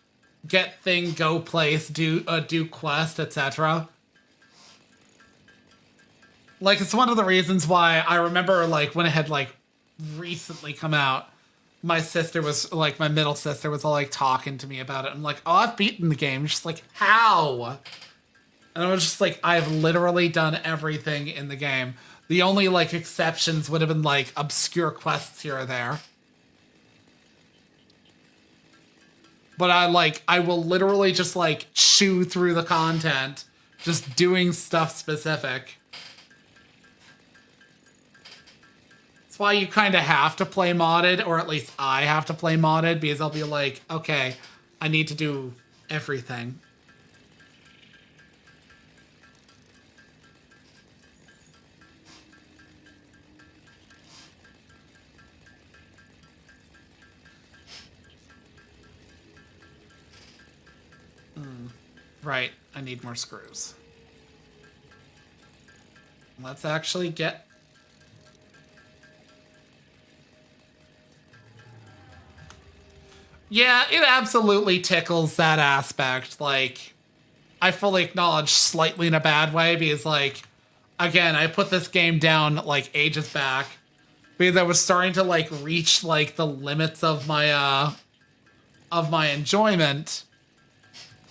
get thing, go place, do quest, etc. Like, it's one of the reasons why I remember, like, when it had, like, recently come out, my sister was, like, my middle sister was all, like, talking to me about it. I'm like, oh, I've beaten the game. She's like, how? And I was just like, I've literally done everything in the game. The only, like, exceptions would have been, like, obscure quests here or there. But I will literally just, like, chew through the content, just doing stuff specific. That's why you kind of have to play modded, or at least I have to play modded, because I'll be like, okay, I need to do everything. Right, I need more screws. Let's actually get... Yeah, it absolutely tickles that aspect. Like, I fully acknowledge slightly in a bad way because, like, again, I put this game down, like, ages back because I was starting to, like, reach, like, the limits of my enjoyment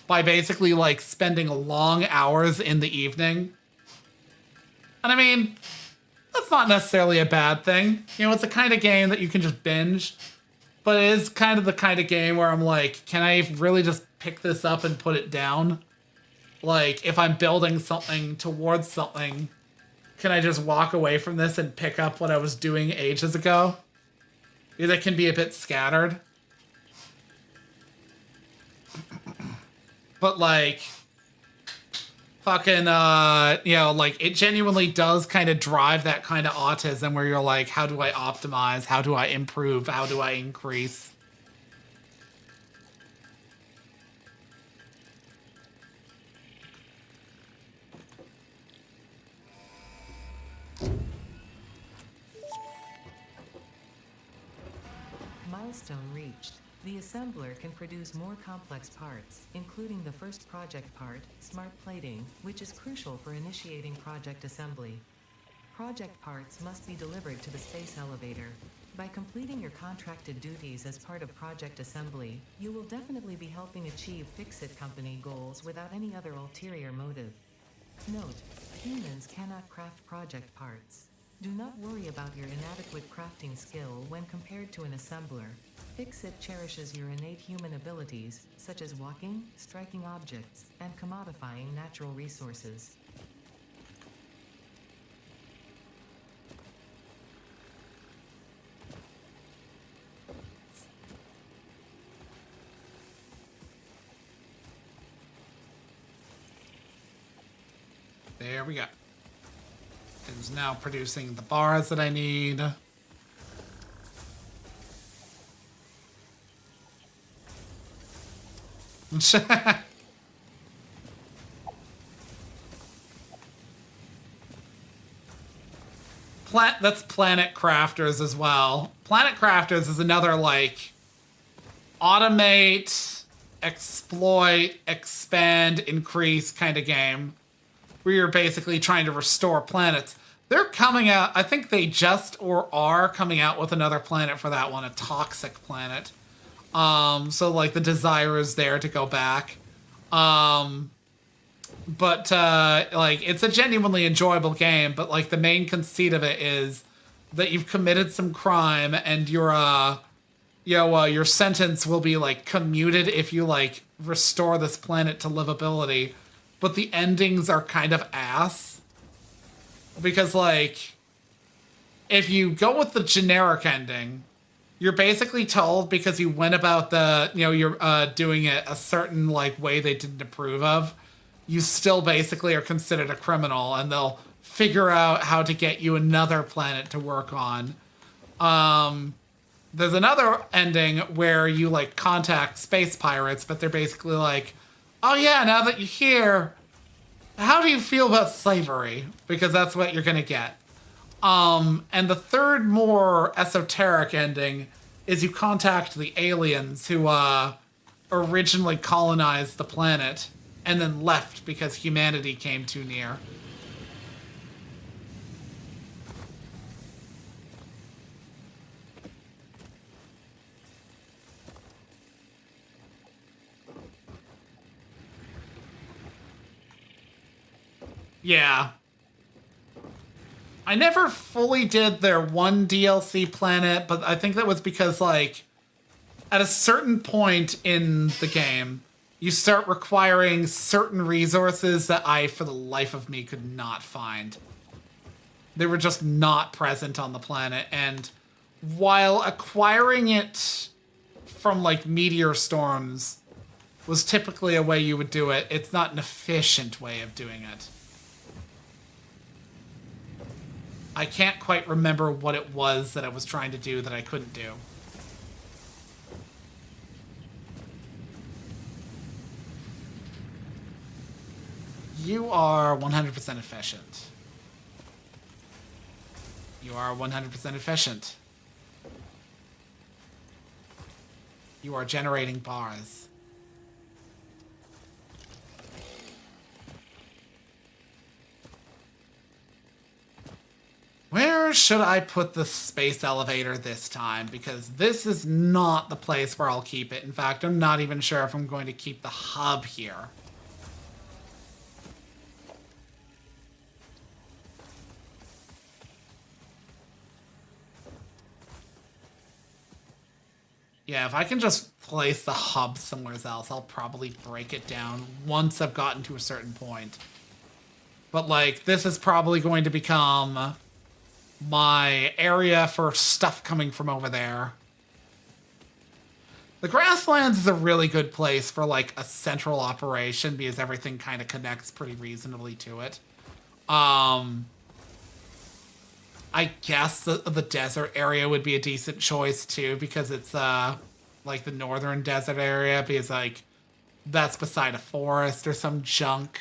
by basically, like, spending long hours in the evening. And I mean, that's not necessarily a bad thing. You know, it's a kind of game that you can just binge. But it is kind of the kind of game where I'm like, can I really just pick this up and put it down? Like, if I'm building something towards something, can I just walk away from this and pick up what I was doing ages ago? Because it can be a bit scattered. But, like, fucking, you know, like, it genuinely does kind of drive that kind of autism where you're like, how do I optimize? How do I improve? How do I increase? Milestone reached. The assembler can produce more complex parts, including the first project part, smart plating, which is crucial for initiating project assembly. Project parts must be delivered to the space elevator. By completing your contracted duties as part of project assembly, you will definitely be helping achieve Fix-It Company goals without any other ulterior motive. Note, humans cannot craft project parts. Do not worry about your inadequate crafting skill when compared to an assembler. Fix-It cherishes your innate human abilities, such as walking, striking objects, and commodifying natural resources. There we go. It is now producing the bars that I need. That's Planet Crafters as well. Planet Crafters is another, like, automate, exploit, expand, increase kind of game where you're basically trying to restore planets. They're coming out, I think they just or are coming out with another planet for that one, a toxic planet. So, like, the desire is there to go back. Like, it's a genuinely enjoyable game, but, like, the main conceit of it is that you've committed some crime and your sentence will be, like, commuted if you, like, restore this planet to livability. But the endings are kind of ass. Because, like, if you go with the generic ending, you're basically told because you went about you're doing it a certain, like, way they didn't approve of, you still basically are considered a criminal, and they'll figure out how to get you another planet to work on. There's another ending where you, like, contact space pirates, but they're basically like, oh yeah, now that you're here, how do you feel about slavery? Because that's what you're gonna get. And the third, more esoteric ending is you contact the aliens who originally colonized the planet and then left because humanity came too near. Yeah. I never fully did their one DLC planet, but I think that was because, like, at a certain point in the game, you start requiring certain resources that I, for the life of me, could not find. They were just not present on the planet, and while acquiring it from, like, meteor storms was typically a way you would do it, it's not an efficient way of doing it. I can't quite remember what it was that I was trying to do that I couldn't do. You are 100% efficient. You are 100% efficient. You are generating bars. Where should I put the space elevator this time? Because this is not the place where I'll keep it. In fact, I'm not even sure if I'm going to keep the hub here. Yeah, if I can just place the hub somewhere else, I'll probably break it down once I've gotten to a certain point. But, like, this is probably going to become my area for stuff coming from over there. The grasslands is a really good place for, like, a central operation because everything kind of connects pretty reasonably to it. I guess the desert area would be a decent choice too because it's like the northern desert area because, like, that's beside a forest or some junk.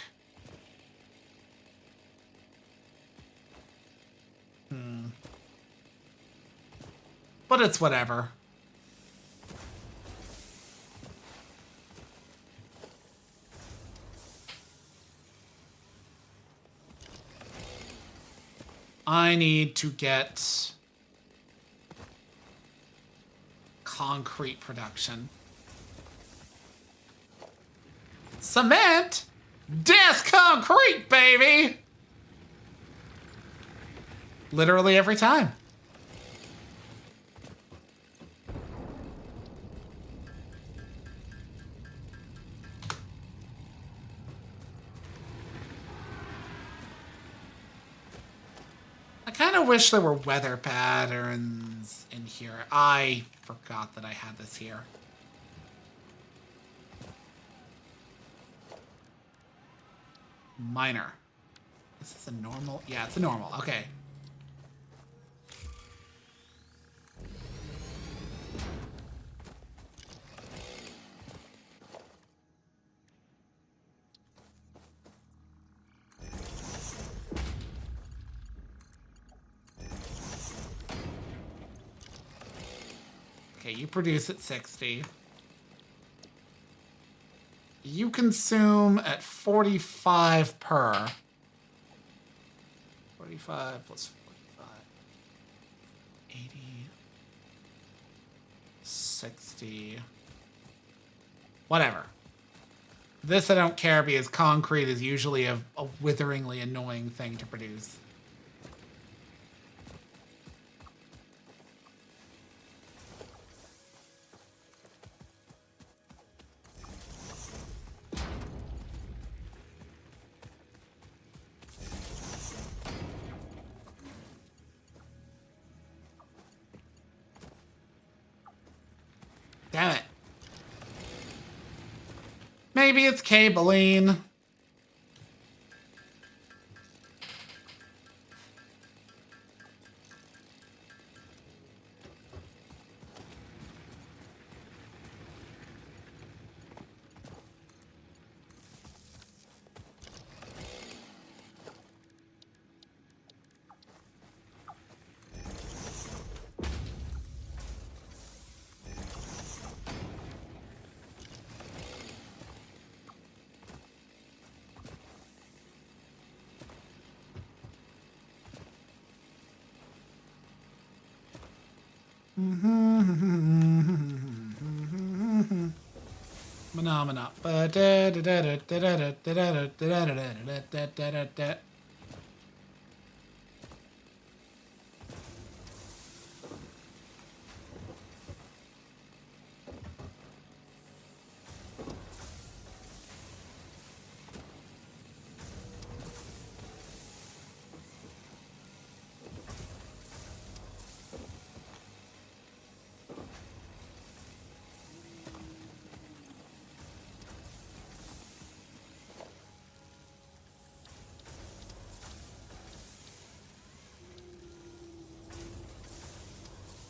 But it's whatever. I need to get concrete production. Cement? Death concrete, baby! Literally every time. I kind of wish there were weather patterns in here. I forgot that I had this here. Minor. Is this a normal? Yeah, it's a normal. Okay. Okay, you produce at 60. You consume at 45 per. 45 plus 45. 80. 60. Whatever. This I don't care because concrete is usually a witheringly annoying thing to produce. Damn it. Maybe it's cabling. Phenomena.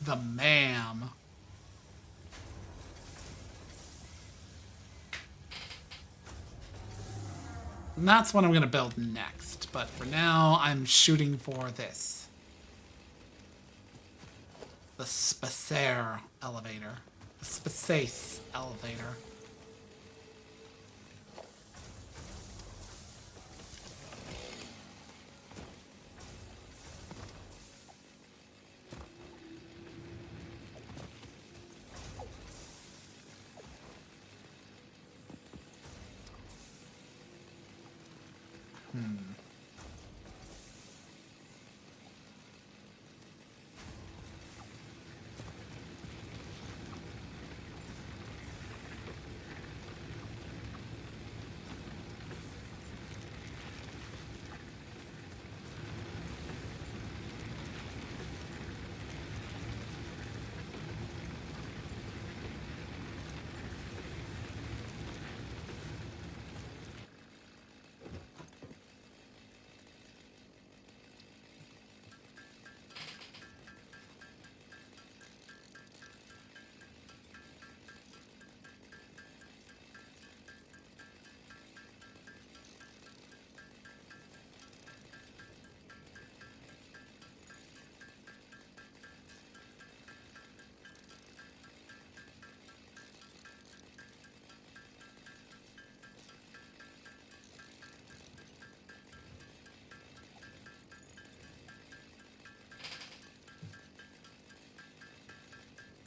The ma'am. And that's what I'm going to build next. But for now, I'm shooting for this. The Spacer elevator. The Space elevator.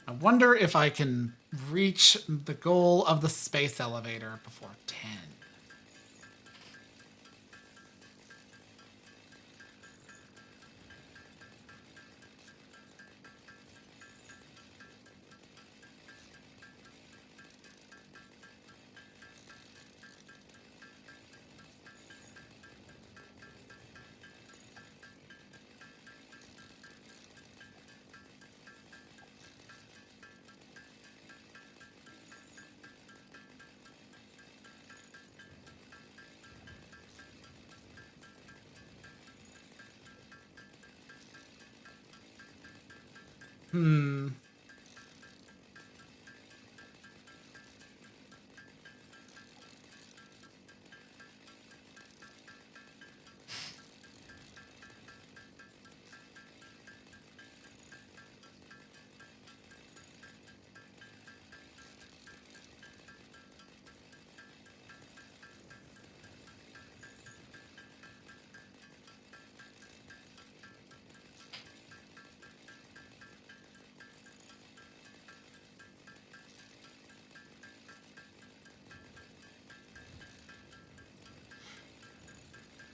I wonder if I can reach the goal of the space elevator before 10.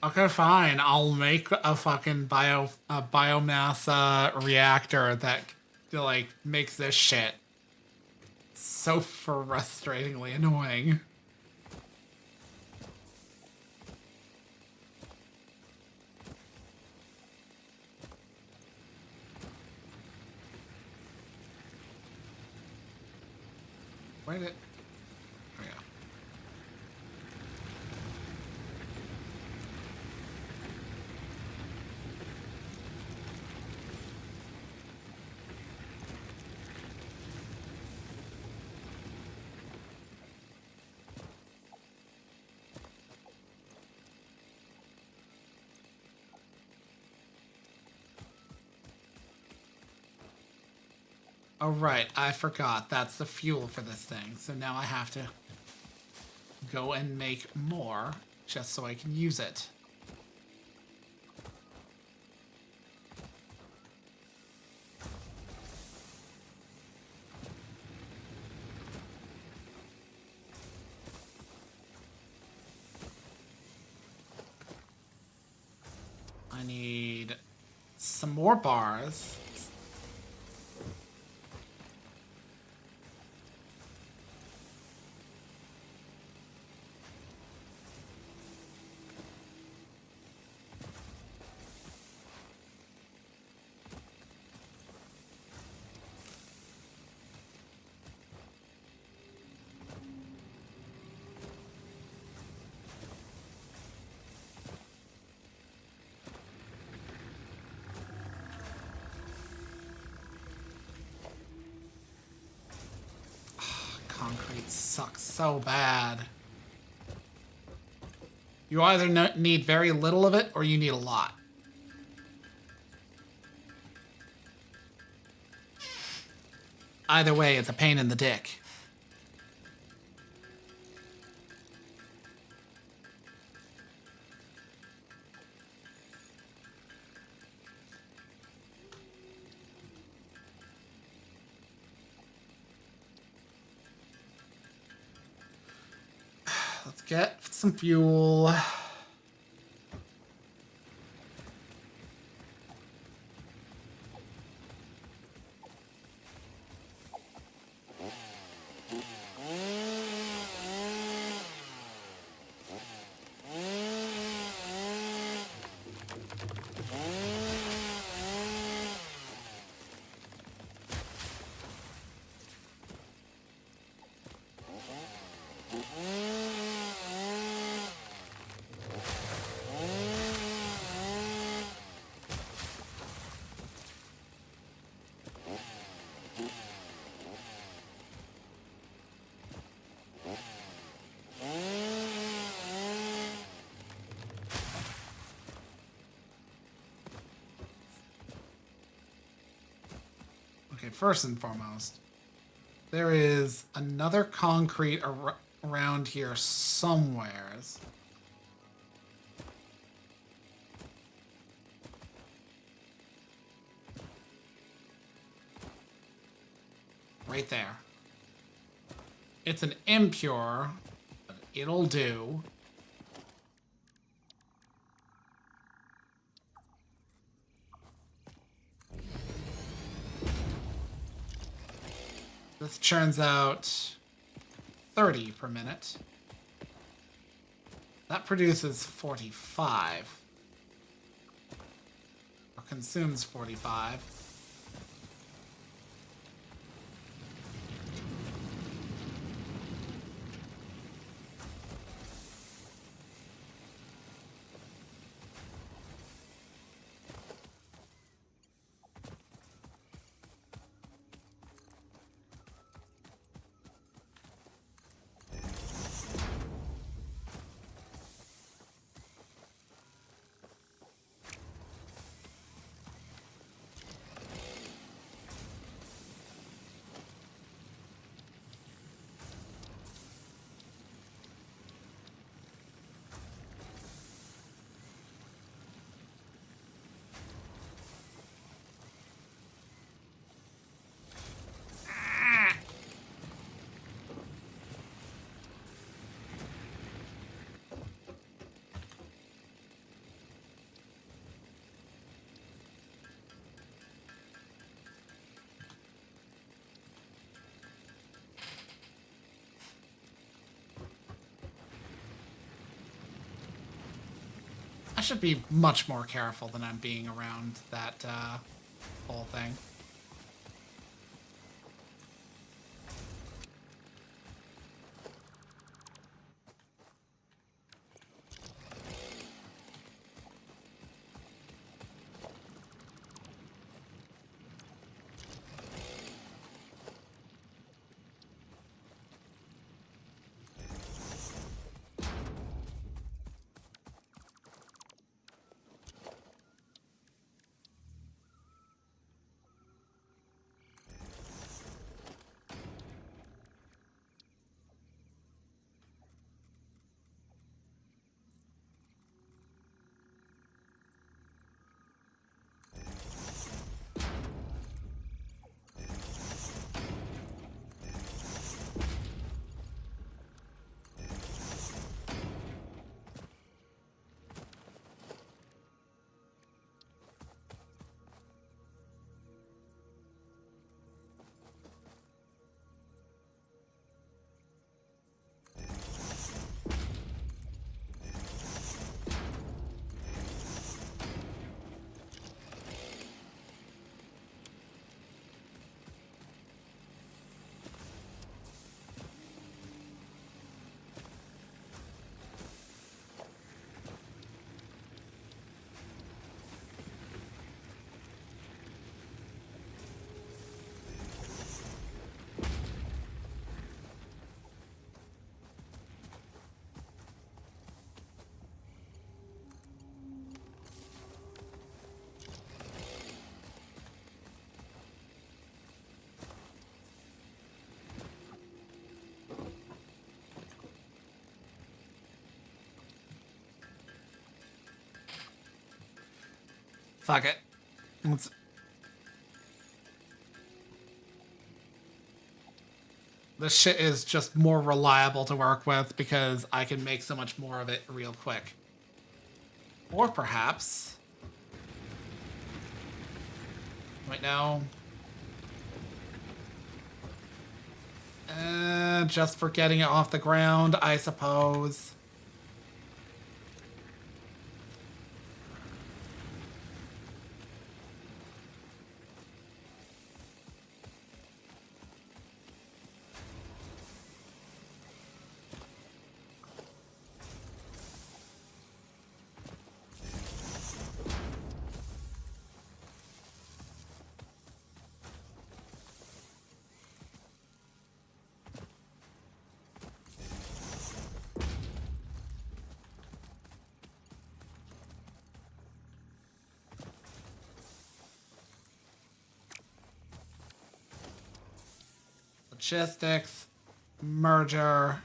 Okay, fine. I'll make a fucking biomass reactor that like makes this shit so frustratingly annoying. Where did? Oh, yeah. Oh, right. I forgot. That's the fuel for this thing. So now I have to go and make more just so I can use it. I need some more bars. Concrete sucks so bad. You either need very little of it or you need a lot. Either way, it's a pain in the dick. Let's get some fuel. Okay, first and foremost, there is another concrete around here somewheres. Right there. It's an impure, but it'll do. This churns out 30 per minute. That produces 45. Or consumes 45. I should be much more careful than I'm being around that whole thing. Fuck it. Let's... This shit is just more reliable to work with because I can make so much more of it real quick. Or perhaps... Wait, no. Just for getting it off the ground, I suppose. Logistics, merger.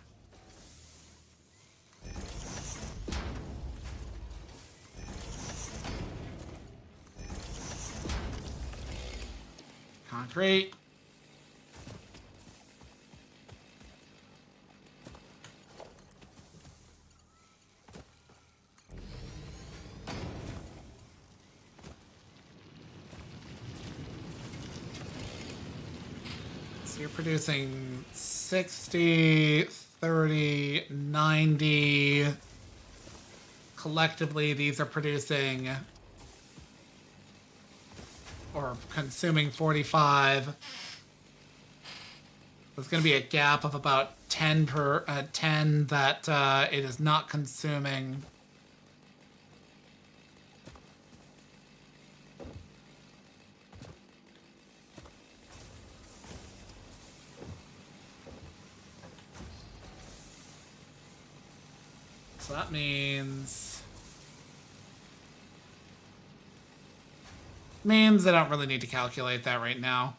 Concrete. So you're producing 60, 30, 90. Collectively, these are producing or consuming 45. There's going to be a gap of about 10 per 10 that it is not consuming. So that means I don't really need to calculate that right now.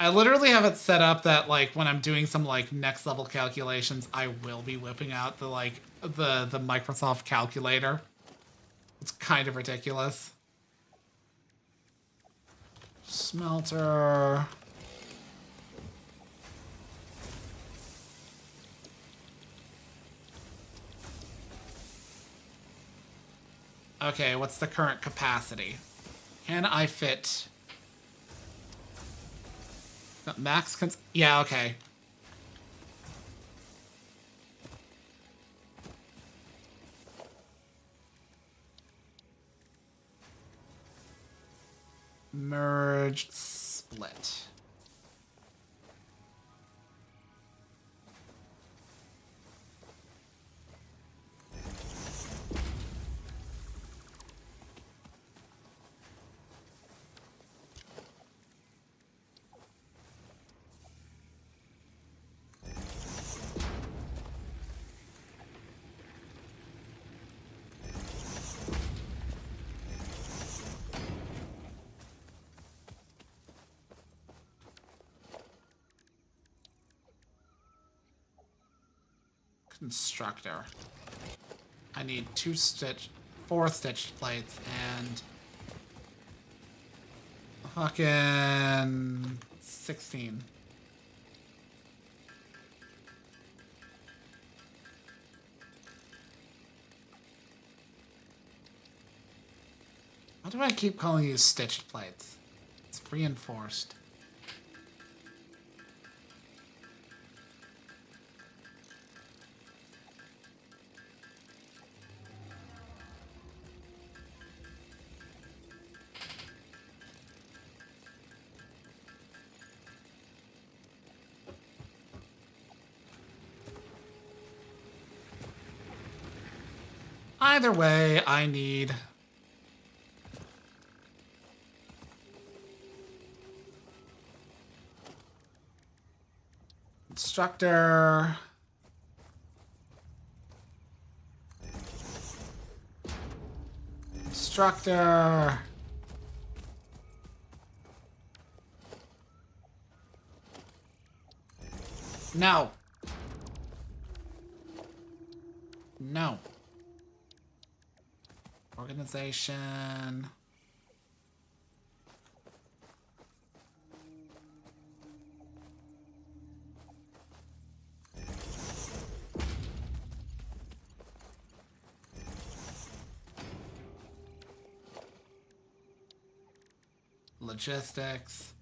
I literally have it set up that like when I'm doing some like next level calculations, I will be whipping out the like the Microsoft calculator. It's kind of ridiculous. Smelter. Okay, what's the current capacity? Can I fit... Max yeah, okay. Merge, split. Constructor. I need 4 stitched plates and fucking 16. Why do I keep calling you stitched plates? It's reinforced. Either way, I need... Instructor... Instructor... No. No. Organization. logistics.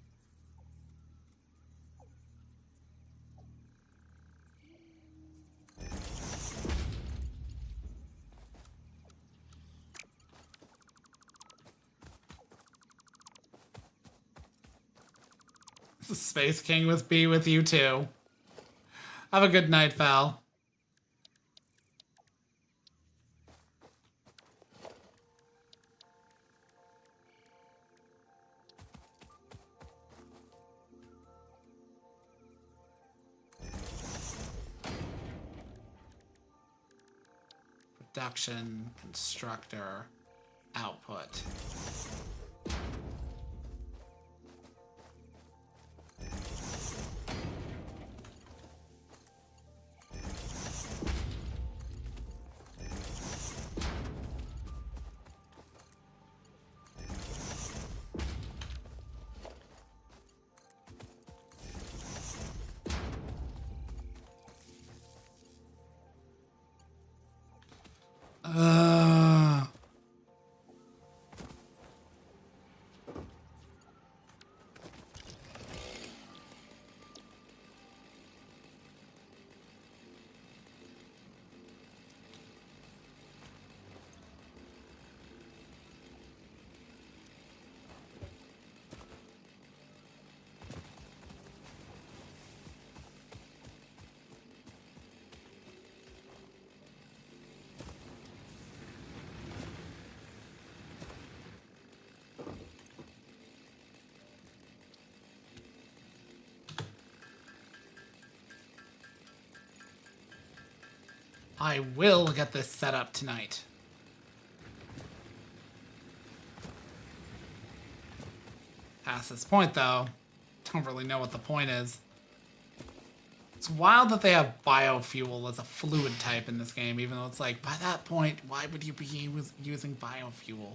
Space King with B with you too. Have a good night, Val. Production, constructor, output. I will get this set up tonight. Past this point, though, don't really know what the point is. It's wild that they have biofuel as a fluid type in this game, even though it's like, by that point, why would you be using biofuel?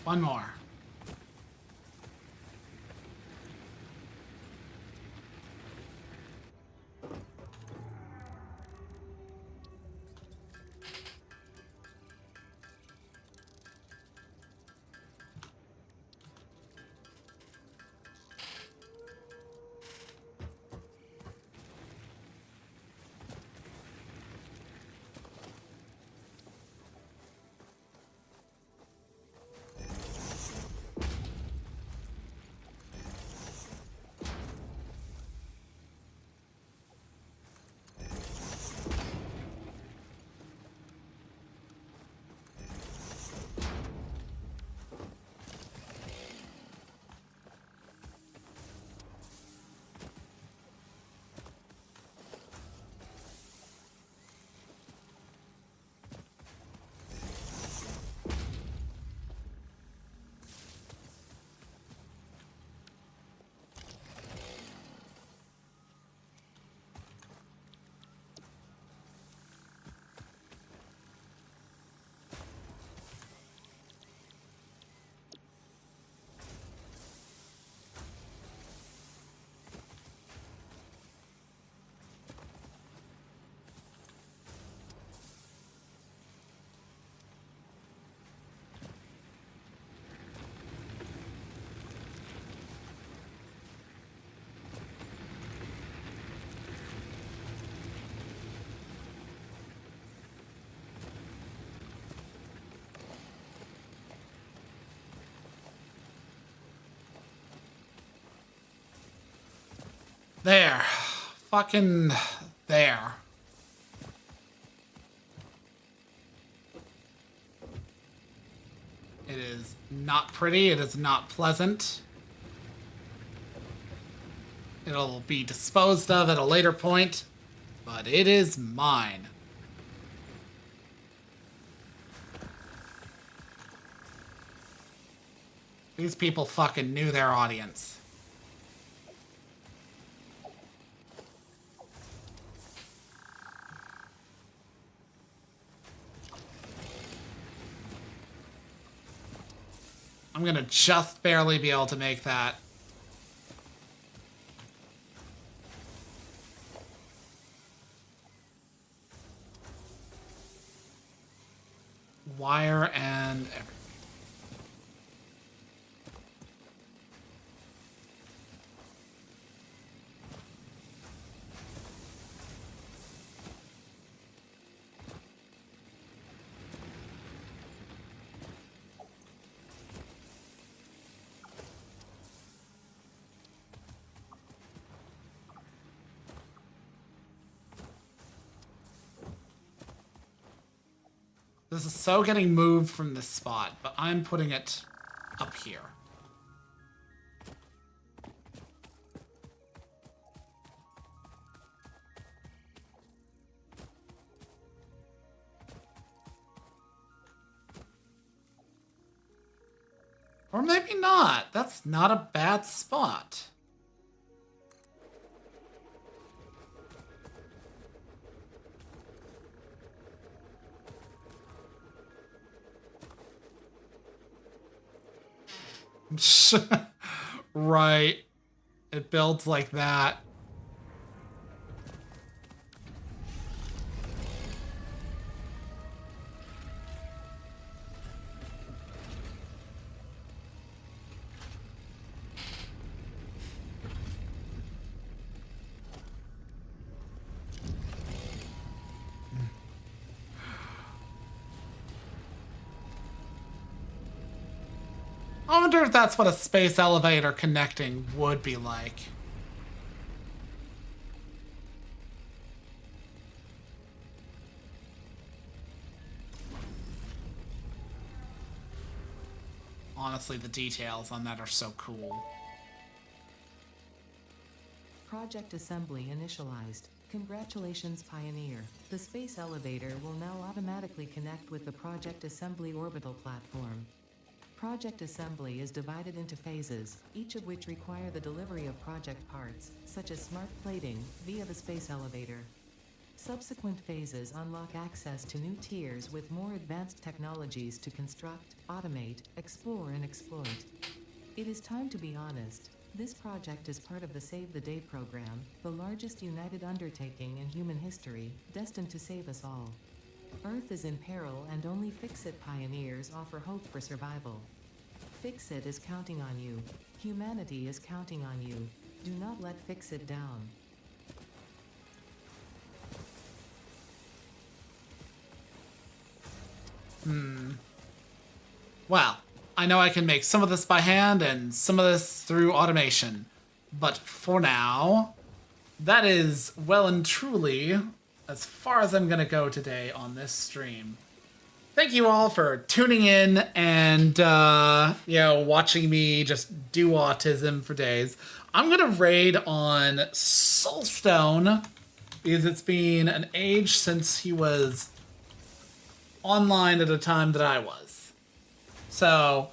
One more. There. Fucking there. It is not pretty. It is not pleasant. It'll be disposed of at a later point, but it is mine. These people fucking knew their audience. I'm gonna just barely be able to make that. Wire and everything. This is so getting moved from this spot, but I'm putting it up here. Or maybe not. That's not a bad spot. Right. It builds like that. I wonder if that's what a space elevator connecting would be like. Honestly, the details on that are so cool. Project assembly initialized. Congratulations, Pioneer. The space elevator will now automatically connect with the Project Assembly orbital platform. Project assembly is divided into phases, each of which require the delivery of project parts, such as smart plating, via the space elevator. Subsequent phases unlock access to new tiers with more advanced technologies to construct, automate, explore, and exploit. It is time to be honest. This project is part of the Save the Day program, the largest united undertaking in human history, destined to save us all. Earth is in peril and only Fix-It pioneers offer hope for survival. Fix-It is counting on you. Humanity is counting on you. Do not let Fix-It down. Well, I know I can make some of this by hand and some of this through automation. But for now, that is well and truly as far as I'm going to go today on this stream. Thank you all for tuning in and, watching me just do autism for days. I'm going to raid on Soulstone because it's been an age since he was online at a time that I was. So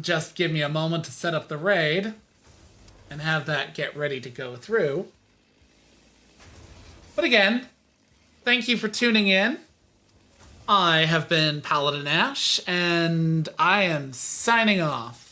just give me a moment to set up the raid and have that get ready to go through. But again, thank you for tuning in. I have been PaladinAshe, and I am signing off.